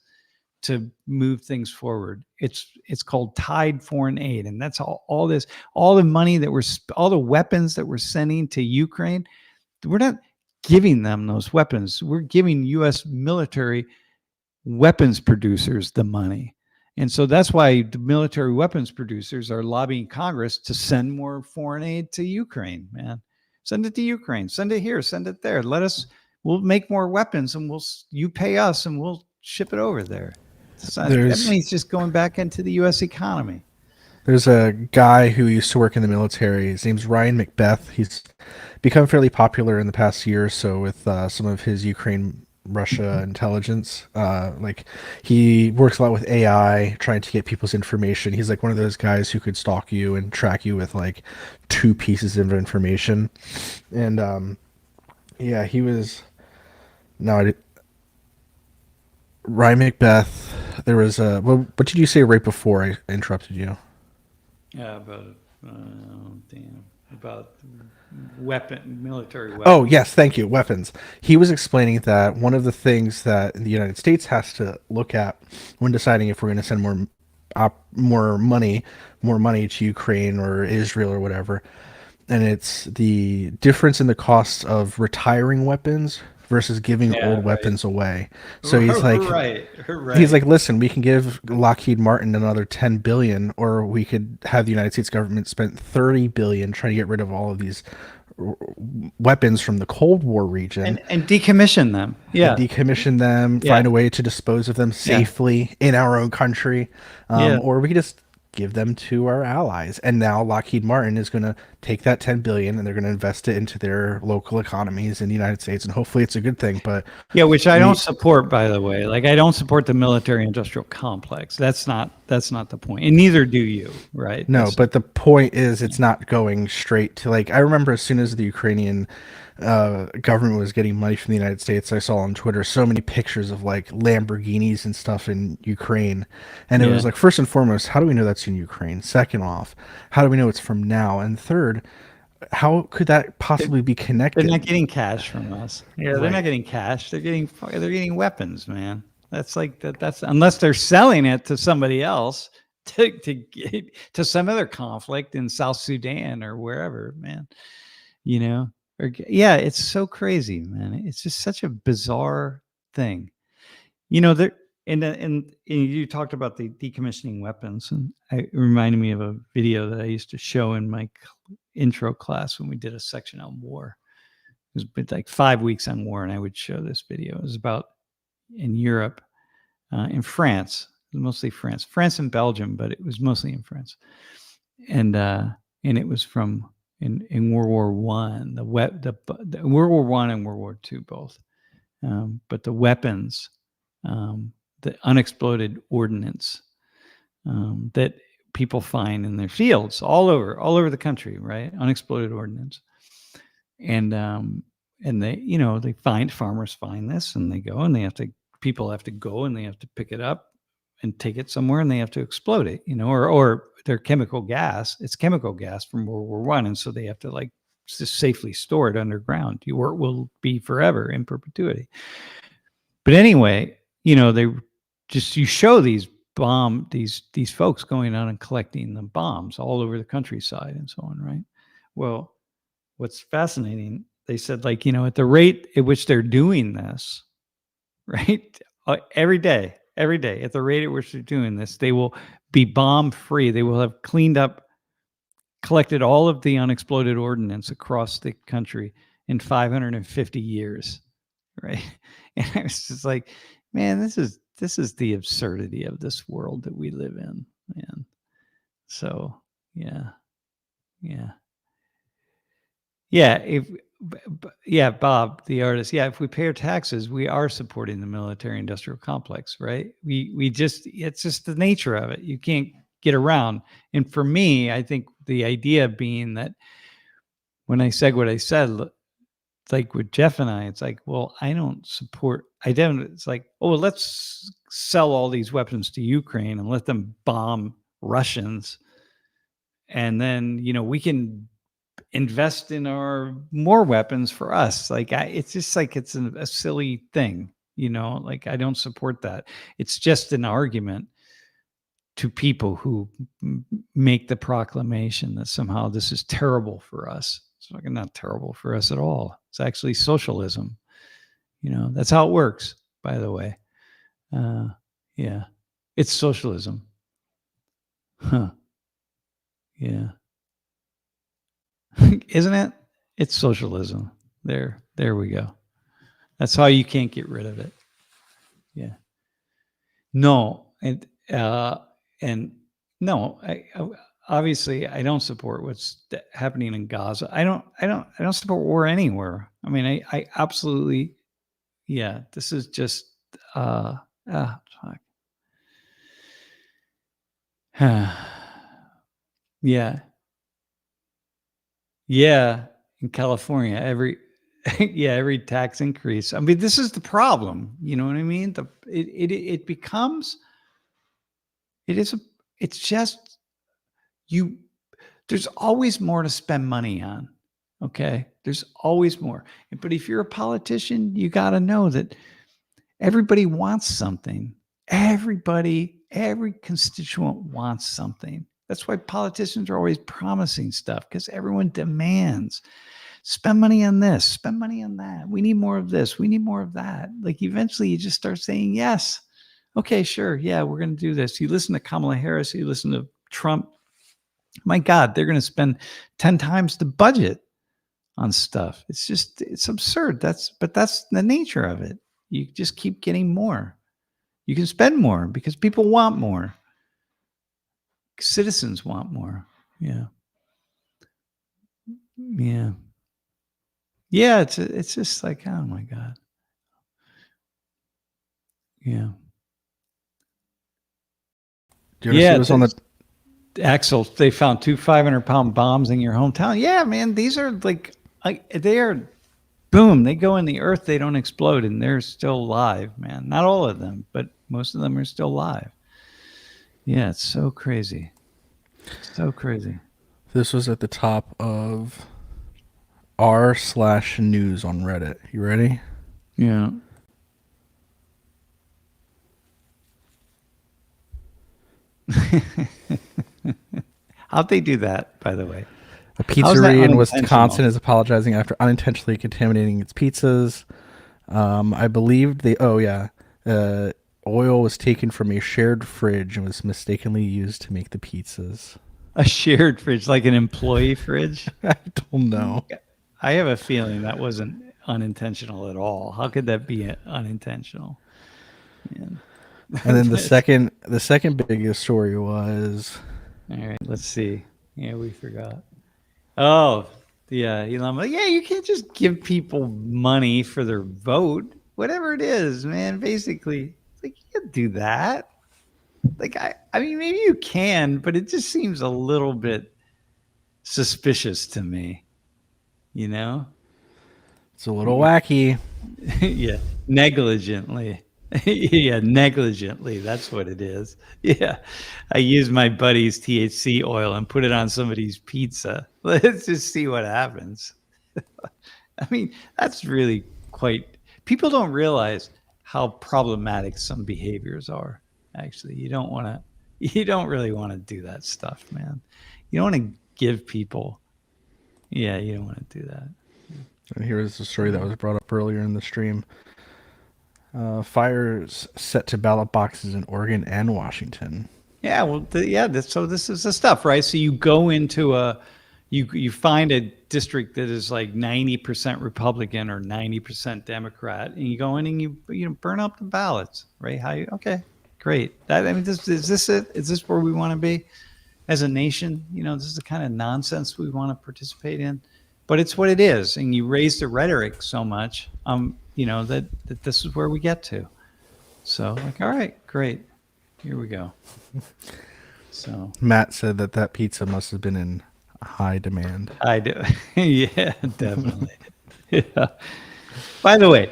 to move things forward. It's called tied foreign aid. And that's all the money all the weapons that we're sending to Ukraine, we're not giving them those weapons. We're giving U.S. military weapons producers the money. And so that's why the military weapons producers are lobbying Congress to send more foreign aid to Ukraine, man. Send it to Ukraine, send it here, send it there. We'll make more weapons and you pay us and we'll ship it over there. That money's just going back into the U.S. economy. There's a guy who used to work in the military. His name's Ryan Macbeth. He's become fairly popular in the past year or so with some of his Ukraine-Russia intelligence. Like, he works a lot with AI, trying to get people's information. He's like one of those guys who could stalk you and track you with like 2 pieces of information. And yeah, he was. No, Ryan Macbeth. There was a. What did you say right before I interrupted you? Yeah, about military weapons. Oh yes, thank you. Weapons. He was explaining that one of the things that the United States has to look at when deciding if we're going to send more money to Ukraine or Israel or whatever, and it's the difference in the cost of retiring weapons versus giving old weapons away. So he's like, he's like, listen, we can give Lockheed Martin another 10 billion, or we could have the United States government spend 30 billion trying to get rid of all of these weapons from the Cold War region and decommission them. Yeah, decommission them, find a way to dispose of them safely in our own country, or we could just give them to our allies. And now Lockheed Martin is going to take that 10 billion and they're going to invest it into their local economies in the United States, and hopefully it's a good thing. But which I don't support, by the way. Like, I don't support the military industrial complex. That's not the point, and neither do you, right? No, but the point is, it's not going straight to, like, I remember as soon as the Ukrainian government was getting money from the United States, I saw on Twitter so many pictures of like Lamborghinis and stuff in Ukraine, and it was like, first and foremost, how do we know that's in Ukraine? Second off, how do we know it's from now? And third, how could that possibly be connected? They're not getting cash from us. Yeah, they're not getting cash. They're getting weapons, man. That's like that's unless they're selling it to somebody else to some other conflict in South Sudan or wherever, man. You know. Yeah, it's so crazy, man. It's just such a bizarre thing. You know, and you talked about the decommissioning weapons, and it reminded me of a video that I used to show in my intro class when we did a section on war. It was like 5 weeks on war, and I would show this video. It was about in Europe, in France, mostly France and Belgium, but it was mostly in France, and it was from in World War One, the World War One and World War Two both, but the weapons, the unexploded ordnance that people find in their fields all over the country, right? Unexploded ordnance, and they farmers find this, and they go and people have to go and they have to pick it up and take it somewhere, and they have to explode it, or they're chemical gas. It's chemical gas from World War One, and so they have to just safely store it underground, or it will be forever in perpetuity. But anyway, you show these folks going out and collecting the bombs all over the countryside and so on, right? Well, what's fascinating, they said, at the rate at which they're doing this, right, every day, at the rate at which they're doing this, they will be bomb free. They will have collected all of the unexploded ordnance across the country in 550 years, right? And I was just like, man, this is the absurdity of this world that we live in, man. So yeah. Bob, the artist. Yeah, if we pay our taxes, we are supporting the military-industrial complex, right? It's just the nature of it. You can't get around. And for me, I think the idea being that when I said what I said, like with Jeff and I, it's like, well, it's like, oh, well, let's sell all these weapons to Ukraine and let them bomb Russians. And then, we can invest in more weapons for us. It's just like, it's a silly thing, I don't support that. It's just an argument to people who make the proclamation that somehow this is terrible for us. It's not terrible for us at all. It's actually socialism. That's how it works, by the way. Yeah, it's socialism. Huh. Yeah. Isn't it? It's socialism. There we go. That's how you can't get rid of it. Yeah. No, and no, obviously I don't support what's happening in Gaza. I don't support war anywhere. I mean, I absolutely, yeah, this is just, fuck. Yeah. Yeah. In California, every tax increase. I mean, this is the problem. You know what I mean? It's just there's always more to spend money on. Okay. There's always more. But if you're a politician, you got to know that everybody wants something. Every constituent wants something. That's why politicians are always promising stuff, because everyone demands. Spend money on this, spend money on that. We need more of this. We need more of that. Eventually you just start saying, yes. Okay, sure. Yeah, we're going to do this. You listen to Kamala Harris, you listen to Trump. My God, they're going to spend 10 times the budget on stuff. It's absurd. That's the nature of it. You just keep getting more. You can spend more because people want more. Citizens want more. Yeah. Yeah. Yeah. It's just like, oh my God. Yeah. Do you ever see this on the Axel? They found 2 500-pound bombs in your hometown. Yeah, man. These are they are, boom. They go in the earth. They don't explode, and they're still alive, man. Not all of them, but most of them are still alive. Yeah, it's so crazy. So crazy. This was at the top of r/news on Reddit. You ready? Yeah. How'd they do that, by the way? A pizzeria in Wisconsin is apologizing after unintentionally contaminating its pizzas. I believe oil was taken from a shared fridge and was mistakenly used to make the pizzas. A shared fridge, like an employee fridge? I don't know. I have a feeling that wasn't unintentional at all. How could that be unintentional? man. And then the second biggest story was, All right, let's see. Yeah, we forgot. Oh, yeah, Elon. Yeah, you can't just give people money for their vote, whatever it is, man. Basically, it's like you can't do that. Like I mean, maybe you can, but it just seems a little bit suspicious to me. You know? it's a little wacky. Yeah, negligently. Yeah, negligently. That's what it is. Yeah, I used my buddy's THC oil and put it on somebody's pizza. Let's just see what happens. I mean, that's really quite. People don't realize how problematic some behaviors are. Actually, you don't want to. You don't really want to do that stuff, man. You don't want to give people. Yeah, you don't want to do that. And here's the story that was brought up earlier in the stream. Fires set to ballot boxes in Oregon and Washington. Yeah, well, so this is the stuff, right? So you go into you find a district that is like 90% Republican or 90% Democrat, and you go in and you burn up the ballots, right? Okay, great. That I mean, is this it? Is this where we want to be as a nation? You know, this is the kind of nonsense we want to participate in. But it's what it is, and you raise the rhetoric so much, you know, that this is where we get to. So, like, all right, great, here we go. So Matt said that pizza must have been in high demand. I do, yeah, definitely. Yeah. By the way,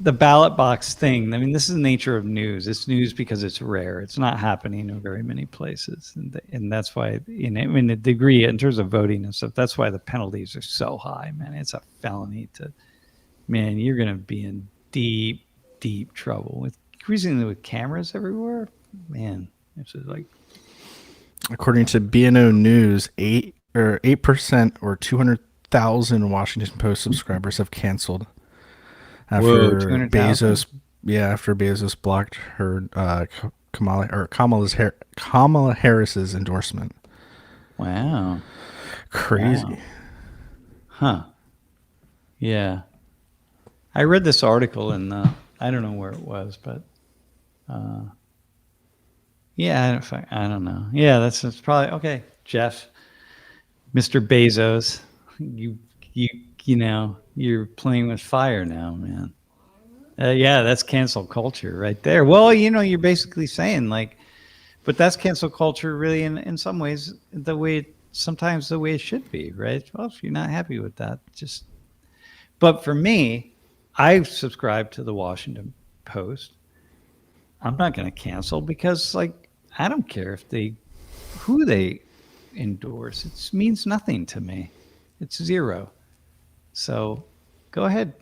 the ballot box thing. I mean, this is the nature of news. It's news because it's rare. It's not happening in very many places, and that's why. In the degree in terms of voting and stuff, that's why the penalties are so high, man. It's a felony to, man. You're going to be in deep, deep trouble with increasingly with cameras everywhere. Man, it's just like. According to BNO News, 8% or 200,000 Washington Post subscribers have canceled after Bezos. Yeah, after Bezos blocked her Kamala Harris's endorsement. Wow, crazy. Wow. Huh? Yeah, I read this article in I don't know where it was, but yeah, I don't know. Yeah, that's probably okay. Jeff, Mr. Bezos, you know, you're playing with fire now, man. Yeah, that's cancel culture right there. Well, you know, you're basically saying like, but that's cancel culture really in some ways sometimes the way it should be, right? Well, if you're not happy with that, but for me, I subscribe to the Washington Post. I'm not going to cancel because like, I don't care who they endorse. It means nothing to me. It's zero. So go ahead.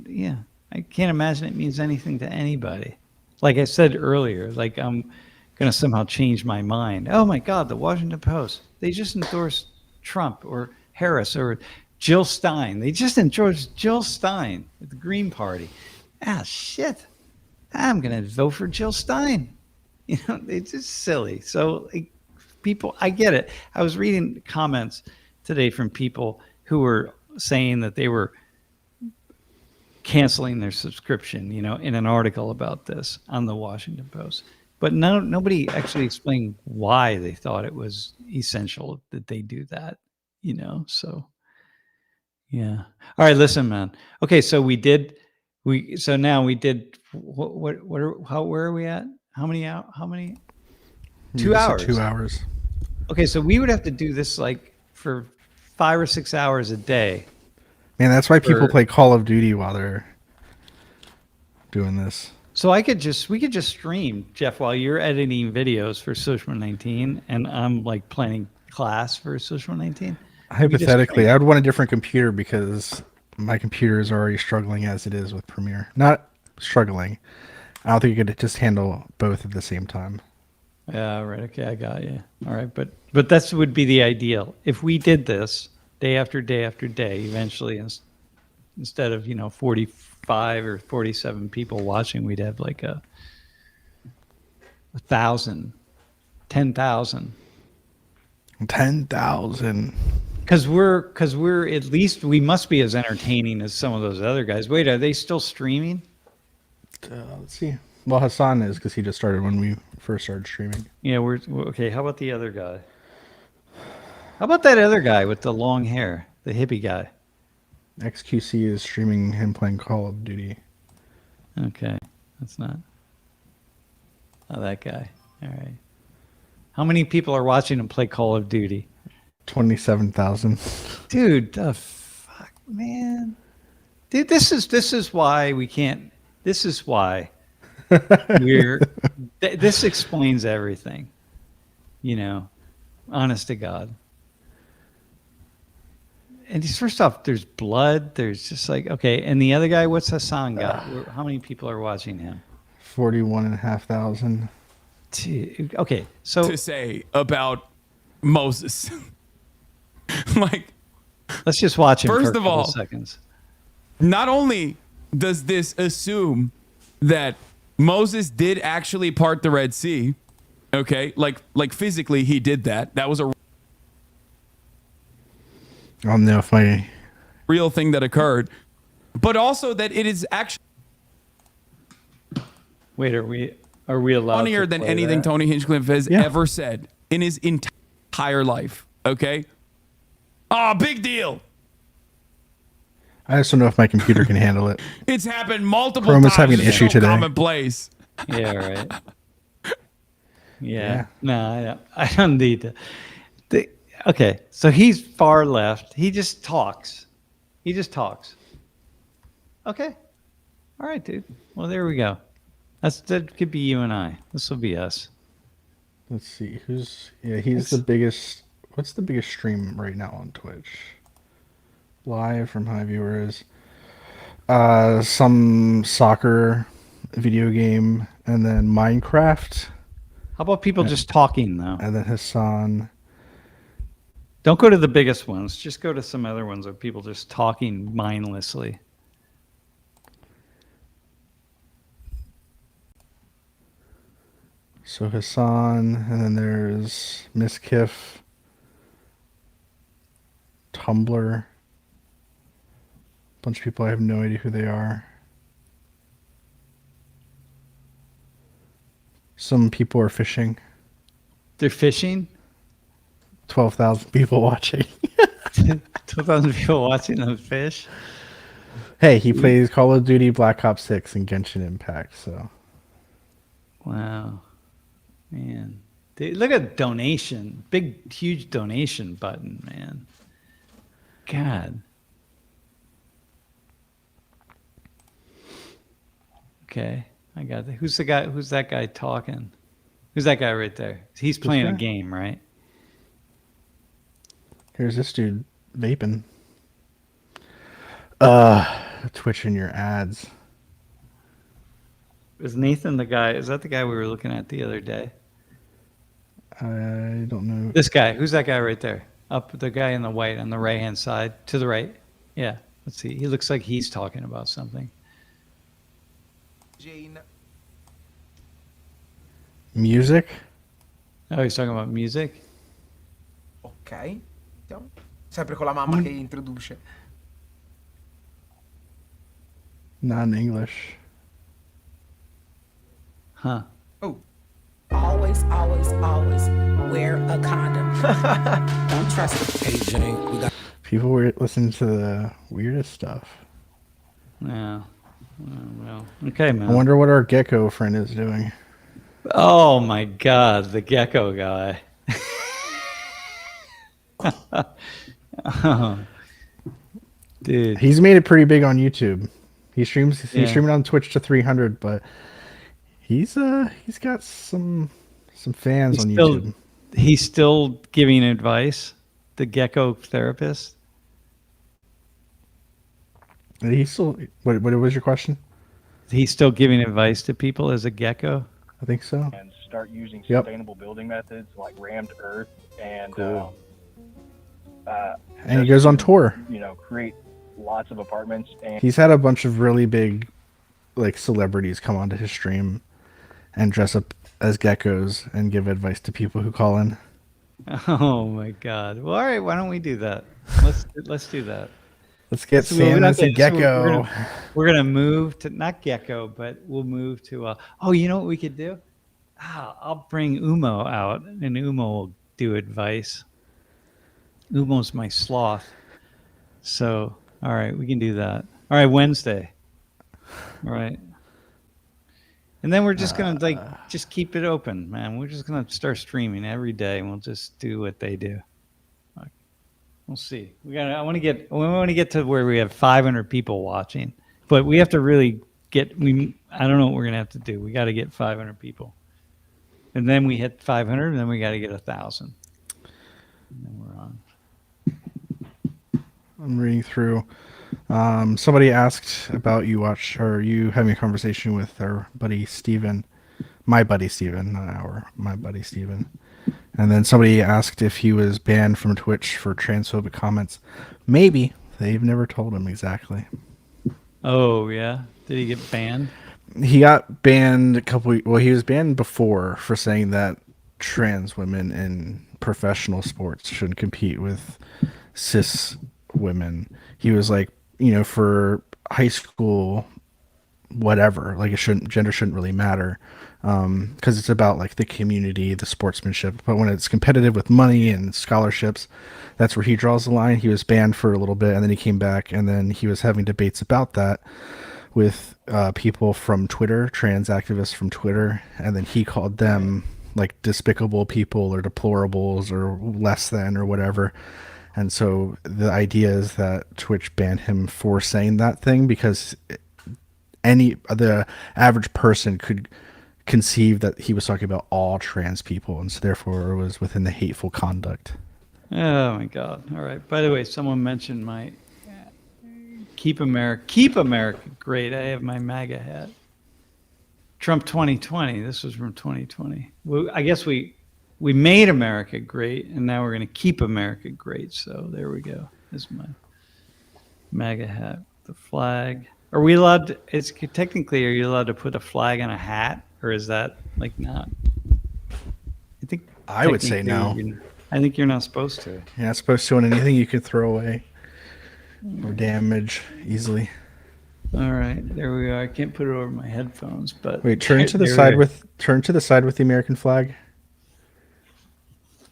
Yeah. I can't imagine it means anything to anybody. Like I said earlier, like I'm going to somehow change my mind. Oh my God, the Washington Post. They just endorsed Trump or Harris or Jill Stein. They just endorsed Jill Stein at the Green Party. Ah, shit. I'm going to vote for Jill Stein. You know, it's just silly. So like, people, I get it. I was reading comments today from people who were saying that they were canceling their subscription, you know, in an article about this on the Washington Post. But nobody actually explained why they thought it was essential that they do that, you know. So yeah. All right, listen, man. Okay, so now we did where are we at? How many 2 hours? 2 hours. Okay, so we would have to do this like for 5 or 6 hours a day. Man, that's why people play Call of Duty while they're doing this. So we could just stream, Jeff, while you're editing videos for Social 19 and I'm like planning class for Social 19. Hypothetically, I would want a different computer because my computer is already struggling as it is with Premiere. Not struggling. I don't think you could just handle both at the same time. Yeah, right. Okay, I got you. All right, but that would be the ideal. If we did this day after day after day, eventually, instead of 45 or 47 people watching, we'd have like 1,000, 10,000. 10,000. Because we're at least we must be as entertaining as some of those other guys. Wait, are they still streaming? Let's see. Well, Hassan is because he just started when we first started streaming. Yeah, we're okay. How about the other guy? How about that other guy with the long hair, the hippie guy? XQC is streaming him playing Call of Duty. Okay, that's not. Oh, that guy. All right. How many people are watching him play Call of Duty? 27,000. Dude, the fuck, man. Dude, this is why we can't. This is why we're. This explains everything. You know, honest to God. And first off, there's blood. There's just like, okay. And the other guy, what's Hassan got? How many people are watching him? 41,500. Okay, so To say about Moses. Like, let's just watch him first for a of couple all, seconds. Not only does this assume that Moses did actually part the Red Sea, okay, like physically he did that. That was a I don't know if my real thing that occurred, but also that it is actually Wait, are we allowed funnier to than play anything that? Tony Hinchcliffe has ever said in his entire life. Okay. Oh, big deal. I just don't know if my computer can handle it. It's happened multiple Chrome times. is having an It's issue so today. commonplace. Yeah, right. Yeah. No, I don't need to. Okay, so he's far left. He just talks. Okay. All right, dude. Well, there we go. That could be you and I. This will be us. Let's see. He's the biggest. What's the biggest stream right now on Twitch? Live from high viewers. Some soccer video game, and then Minecraft. How about people just talking, though? And then Hassan. Don't go to the biggest ones. Just go to some other ones of people just talking mindlessly. So Hassan, and then there's Miss Kiff, Tumblr. Bunch of people I have no idea who they are. Some people are fishing. They're fishing? 12,000 people watching. 12,000 people watching them fish? Hey, he plays Call of Duty, Black Ops 6, and Genshin Impact, so. Wow. Man. Dude, look at donation. Big, huge donation button, man. God. Okay. I got that. Who's the guy? Who's that guy talking? Who's that guy right there? He's playing a game, right? Here's this dude vaping. Twitching your ads. Is Nathan the guy? Is that the guy we were looking at the other day? I don't know. This guy. Who's that guy right there? Up, the guy in the white on the right-hand side. To the right. Yeah. Let's see. He looks like he's talking about something. Music? Oh, he's talking about music? Ok. Vediamo. Sempre con la mamma che introduce. Not in English. Huh. Oh. Always wear a condom. Don't trust it. Hey, Jane, we got. People were listening to the weirdest stuff. Yeah. Well, okay, man. I wonder what our gecko friend is doing. Oh my God, the gecko guy. Oh, dude, He's made it pretty big on YouTube. He's streaming on Twitch to 300, but he's got some fans on YouTube. He's still giving advice. The gecko therapist. He's still. What was your question? He's still giving advice to people as a gecko. I think so. And start using sustainable building methods like rammed earth and And he goes on tour. You know, create lots of apartments. And He's had a bunch of really big, like, celebrities come onto his stream and dress up as geckos and give advice to people who call in. Oh my God. Well, all right. Why don't we do that? Let's do that. Let's get So we're Samus not and gonna- so Gecko. we're gonna move to not Gecko, but we'll move to. Oh, you know what we could do? I'll bring Umo out, and Umo will do advice. Umo's my sloth. So, all right, we can do that. All right, Wednesday. All right. And then we're just gonna just keep it open, man. We're just gonna start streaming every day, and we'll just do what they do. We'll see. I want to get to where we have 500 people watching, but we have to really get. I don't know what we're gonna have to do. We got to get 500 people, and then we hit 500, and then we got to get 1,000. And then we're on. I'm reading through. Somebody asked about you having a conversation with our buddy Steven, my buddy Steven, not my buddy Steven. And then somebody asked if he was banned from Twitch for transphobic comments. Maybe. They've never told him exactly. Oh yeah, did he get banned? He got banned he was banned before for saying that trans women in professional sports shouldn't compete with cis women. He was like, for high school, whatever, like gender shouldn't really matter, because it's about like the community, the sportsmanship. But when it's competitive with money and scholarships, that's where he draws the line. He was banned for a little bit, and then he came back, and then he was having debates about that with people from Twitter, trans activists from Twitter, and then he called them like despicable people or deplorables or less than or whatever. And so the idea is that Twitch banned him for saying that thing because the average person could conceive that he was talking about all trans people, and so therefore it was within the hateful conduct. Oh my God! All right. By the way, someone mentioned my Keep America Great. I have my MAGA hat. Trump 2020. This was from 2020. Well, I guess we made America great, and now we're going to keep America great. So there we go. This is my MAGA hat. The flag. Are we allowed to, are you allowed to put a flag on a hat, or is that like not? I would say no. I think you're not supposed to. You're not supposed to on anything you could throw away or damage easily. All right, there we are. I can't put it over my headphones, but wait, turn to the side with the American flag.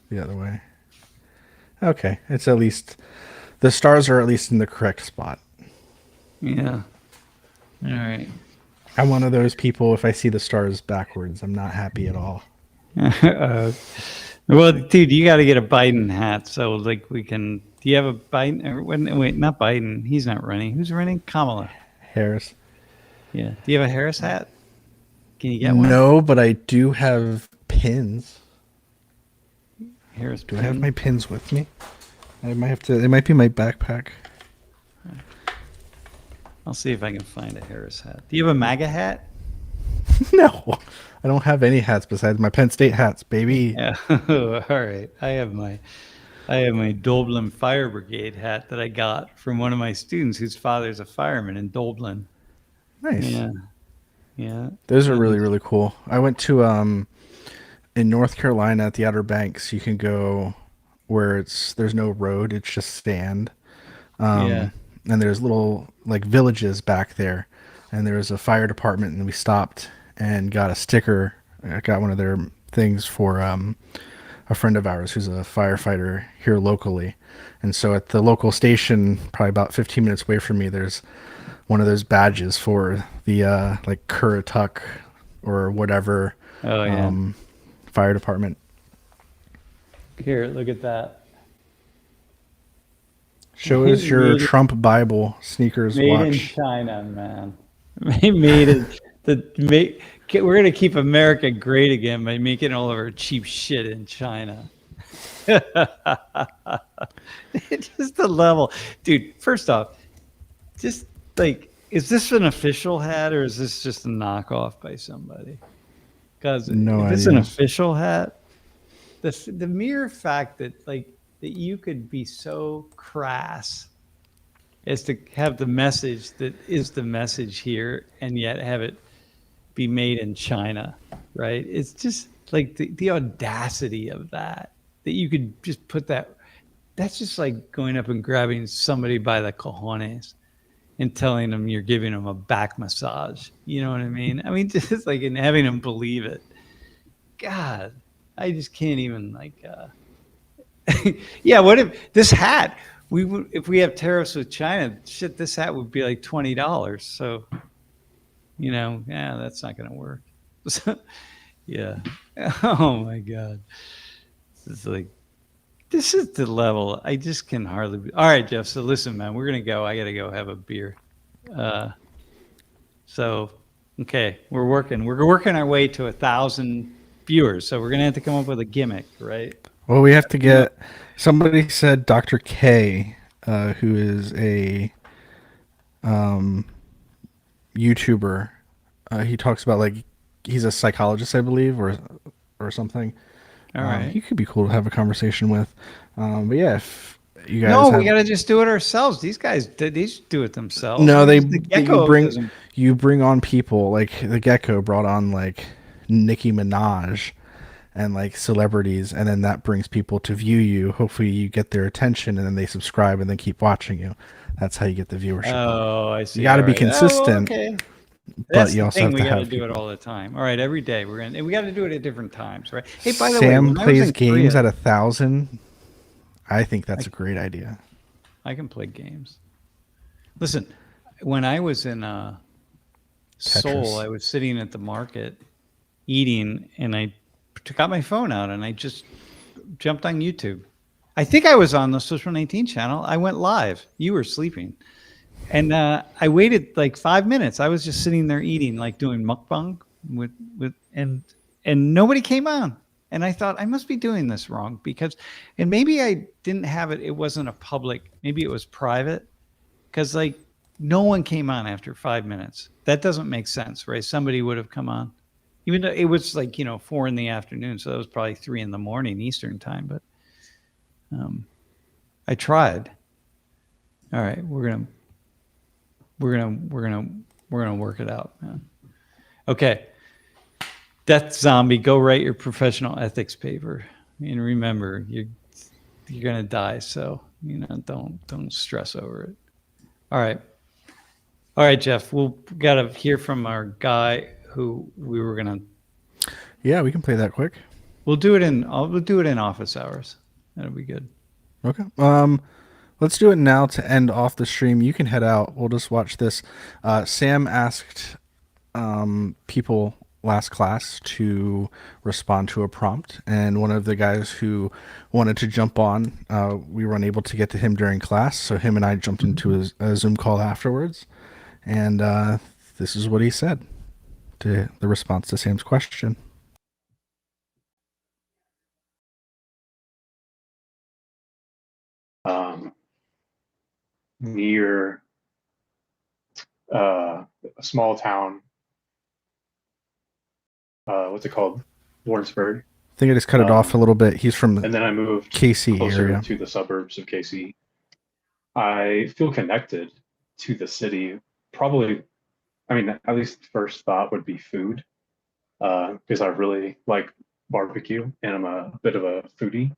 The other way. Okay, it's at least the stars are at least in the correct spot. Yeah. All right. I'm one of those people. If I see the stars backwards, I'm not happy at all. Well, dude, you got to get a Biden hat. So, like, we can. Do you have a Biden? Wait, not Biden. He's not running. Who's running? Kamala Harris. Yeah. Do you have a Harris hat? Can you get one? No, but I do have pins. Harris. Do I have my pins with me? I might have to. It might be my backpack. I'll see if I can find a Harris hat. Do you have a MAGA hat? No, I don't have any hats besides my Penn State hats, baby. Yeah. All right. I have my Dublin Fire Brigade hat that I got from one of my students whose father's a fireman in Dublin. Nice. Yeah. Yeah. Those are really, really cool. I went to in North Carolina at the Outer Banks. You can go where there's no road, it's just sand. Yeah. And there's little like villages back there, and there was a fire department, and we stopped and got a sticker. I got one of their things for a friend of ours who's a firefighter here locally. And so at the local station, probably about 15 minutes away from me, there's one of those badges for the like Currituck or whatever fire department. Here, look at that. Show us your Trump Bible sneakers made watch. Made in China, man. Made in we're gonna keep America great again by making all of our cheap shit in China. Just the level, dude. First off, just like, is this an official hat or is this just a knockoff by somebody? Because if it's an official hat, the mere fact that that you could be so crass as to have the message that is the message here and yet have it be made in China, right? It's just like the audacity of that you could just put that that's just like going up and grabbing somebody by the cojones and telling them you're giving them a back massage. You know what I mean? I mean, just like and having them believe it. God, I just can't even like. Yeah, what if this hat? If we have tariffs with China, shit, this hat would be like $20. So, yeah, that's not going to work. Yeah. Oh my God. It's like. This is the level. I just can hardly. All right, Jeff. So listen, man, we're gonna go. I gotta go have a beer. Okay, we're working. We're working our way to 1,000 viewers. So we're gonna have to come up with a gimmick, right? Well, we have to get. Somebody said Dr. K, who is a YouTuber. He talks about like he's a psychologist, I believe, or something. All right. He could be cool to have a conversation with. But yeah, if you guys we got to just do it ourselves. These guys, they just do it themselves. No, The you bring on people like the Gecko brought on like Nicki Minaj and like celebrities, and then that brings people to view you. Hopefully you get their attention and then they subscribe and then keep watching you. That's how you get the viewership. Oh, I see. You got to be consistent. Okay. But That's you the also thing. have We to got to have do it people. all the time. All right, every day we got to do it at different times, right? Hey, by the way, Sam when I was plays in games Korea- at 1,000. I think that's a great idea. I can play games. Listen, when I was in Seoul, Tetris. I was sitting at the market eating, and I took out my phone out and I just jumped on YouTube. I think I was on the Social 19 channel. I went live. You were sleeping. And I waited like 5 minutes. I was just sitting there eating, like doing mukbang and nobody came on. And I thought I must be doing this wrong and maybe I didn't have it. It wasn't a public, maybe it was private because like no one came on after 5 minutes. That doesn't make sense, right? Somebody would have come on, even though it was like, 4 p.m. So that was probably 3 a.m. Eastern time. But I tried. All right, we're gonna work it out, man. Okay. Death Zombie, go write your professional ethics paper. And remember, you're gonna die, so don't stress over it. All right, Jeff. We gotta hear from our guy who we were gonna. Yeah, we can play that quick. We'll do it in office hours. That'll be good. Okay. Let's do it now to end off the stream. You can head out. We'll just watch this. Sam asked people last class to respond to a prompt, and one of the guys who wanted to jump on, we were unable to get to him during class, so him and I jumped into a Zoom call afterwards, and this is what he said to the response to Sam's question. Near a small town. What's it called? Lawrenceburg. I think I just cut it off a little bit. He's from and then I moved KC closer area to the suburbs of KC. I feel connected to the city. Probably, I mean, at least first thought would be food, because I really like barbecue and I'm a bit of a foodie.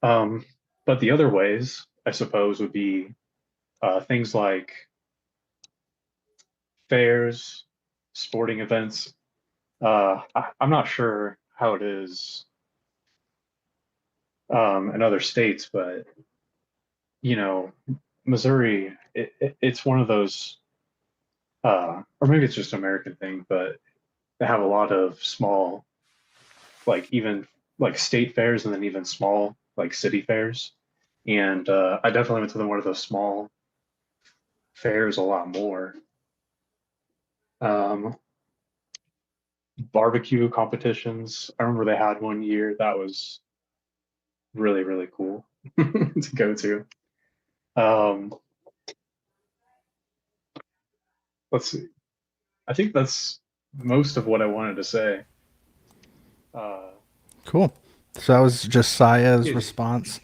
But the other ways, I suppose, would be things like fairs, sporting events. I'm not sure how it is in other states, but Missouri, it's one of those, or maybe it's just an American thing, but they have a lot of small, like even like state fairs and then even small like city fairs. And I definitely went to one of those small fairs a lot more. Barbecue competitions. I remember they had one year that was really, really cool to go to. Let's see. I think that's most of what I wanted to say. Cool. So that was Josiah's response.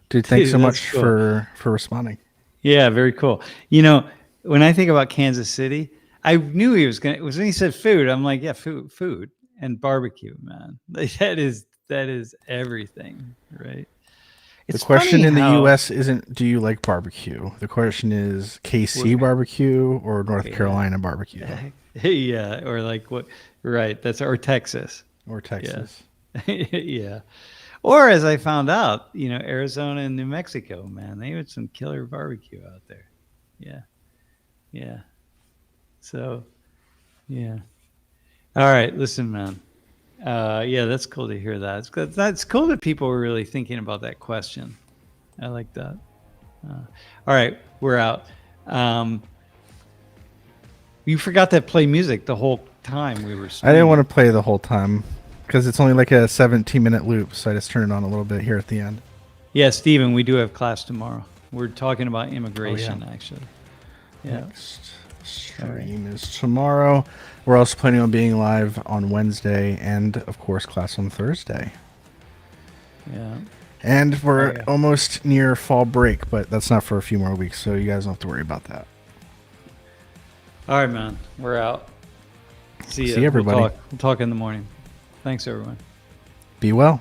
Dude, thanks so much cool. for responding. Yeah, very cool. When I think about Kansas City, I knew he was when he said food, I'm like, yeah, food and barbecue, man. Like, that is everything, right? The It's question funny in the how- U.S. isn't, do you like barbecue? The question is KC barbecue or North Carolina barbecue? Yeah, or like what? Right, that's or Texas. Or Texas. Yeah. Or as I found out, Arizona and New Mexico, man, they had some killer barbecue out there. Yeah. Yeah. So, yeah. All right, listen, man. Yeah, that's cool to hear that. It's good. That's cool that people were really thinking about that question. I like that. All right, we're out. You forgot to play music the whole time we were I streaming. didn't want to play the whole time because it's only like a 17-minute loop, so I just turned it on a little bit here at the end. Yeah, Steven, we do have class tomorrow. We're talking about immigration, actually. Yeah. Next stream is tomorrow. We're also planning on being live on Wednesday and, of course, class on Thursday. Yeah. And we're almost near fall break, but that's not for a few more weeks, so you guys don't have to worry about that. All right, man. We're out. See you. See everybody. We'll talk in the morning. Thanks, everyone. Be well.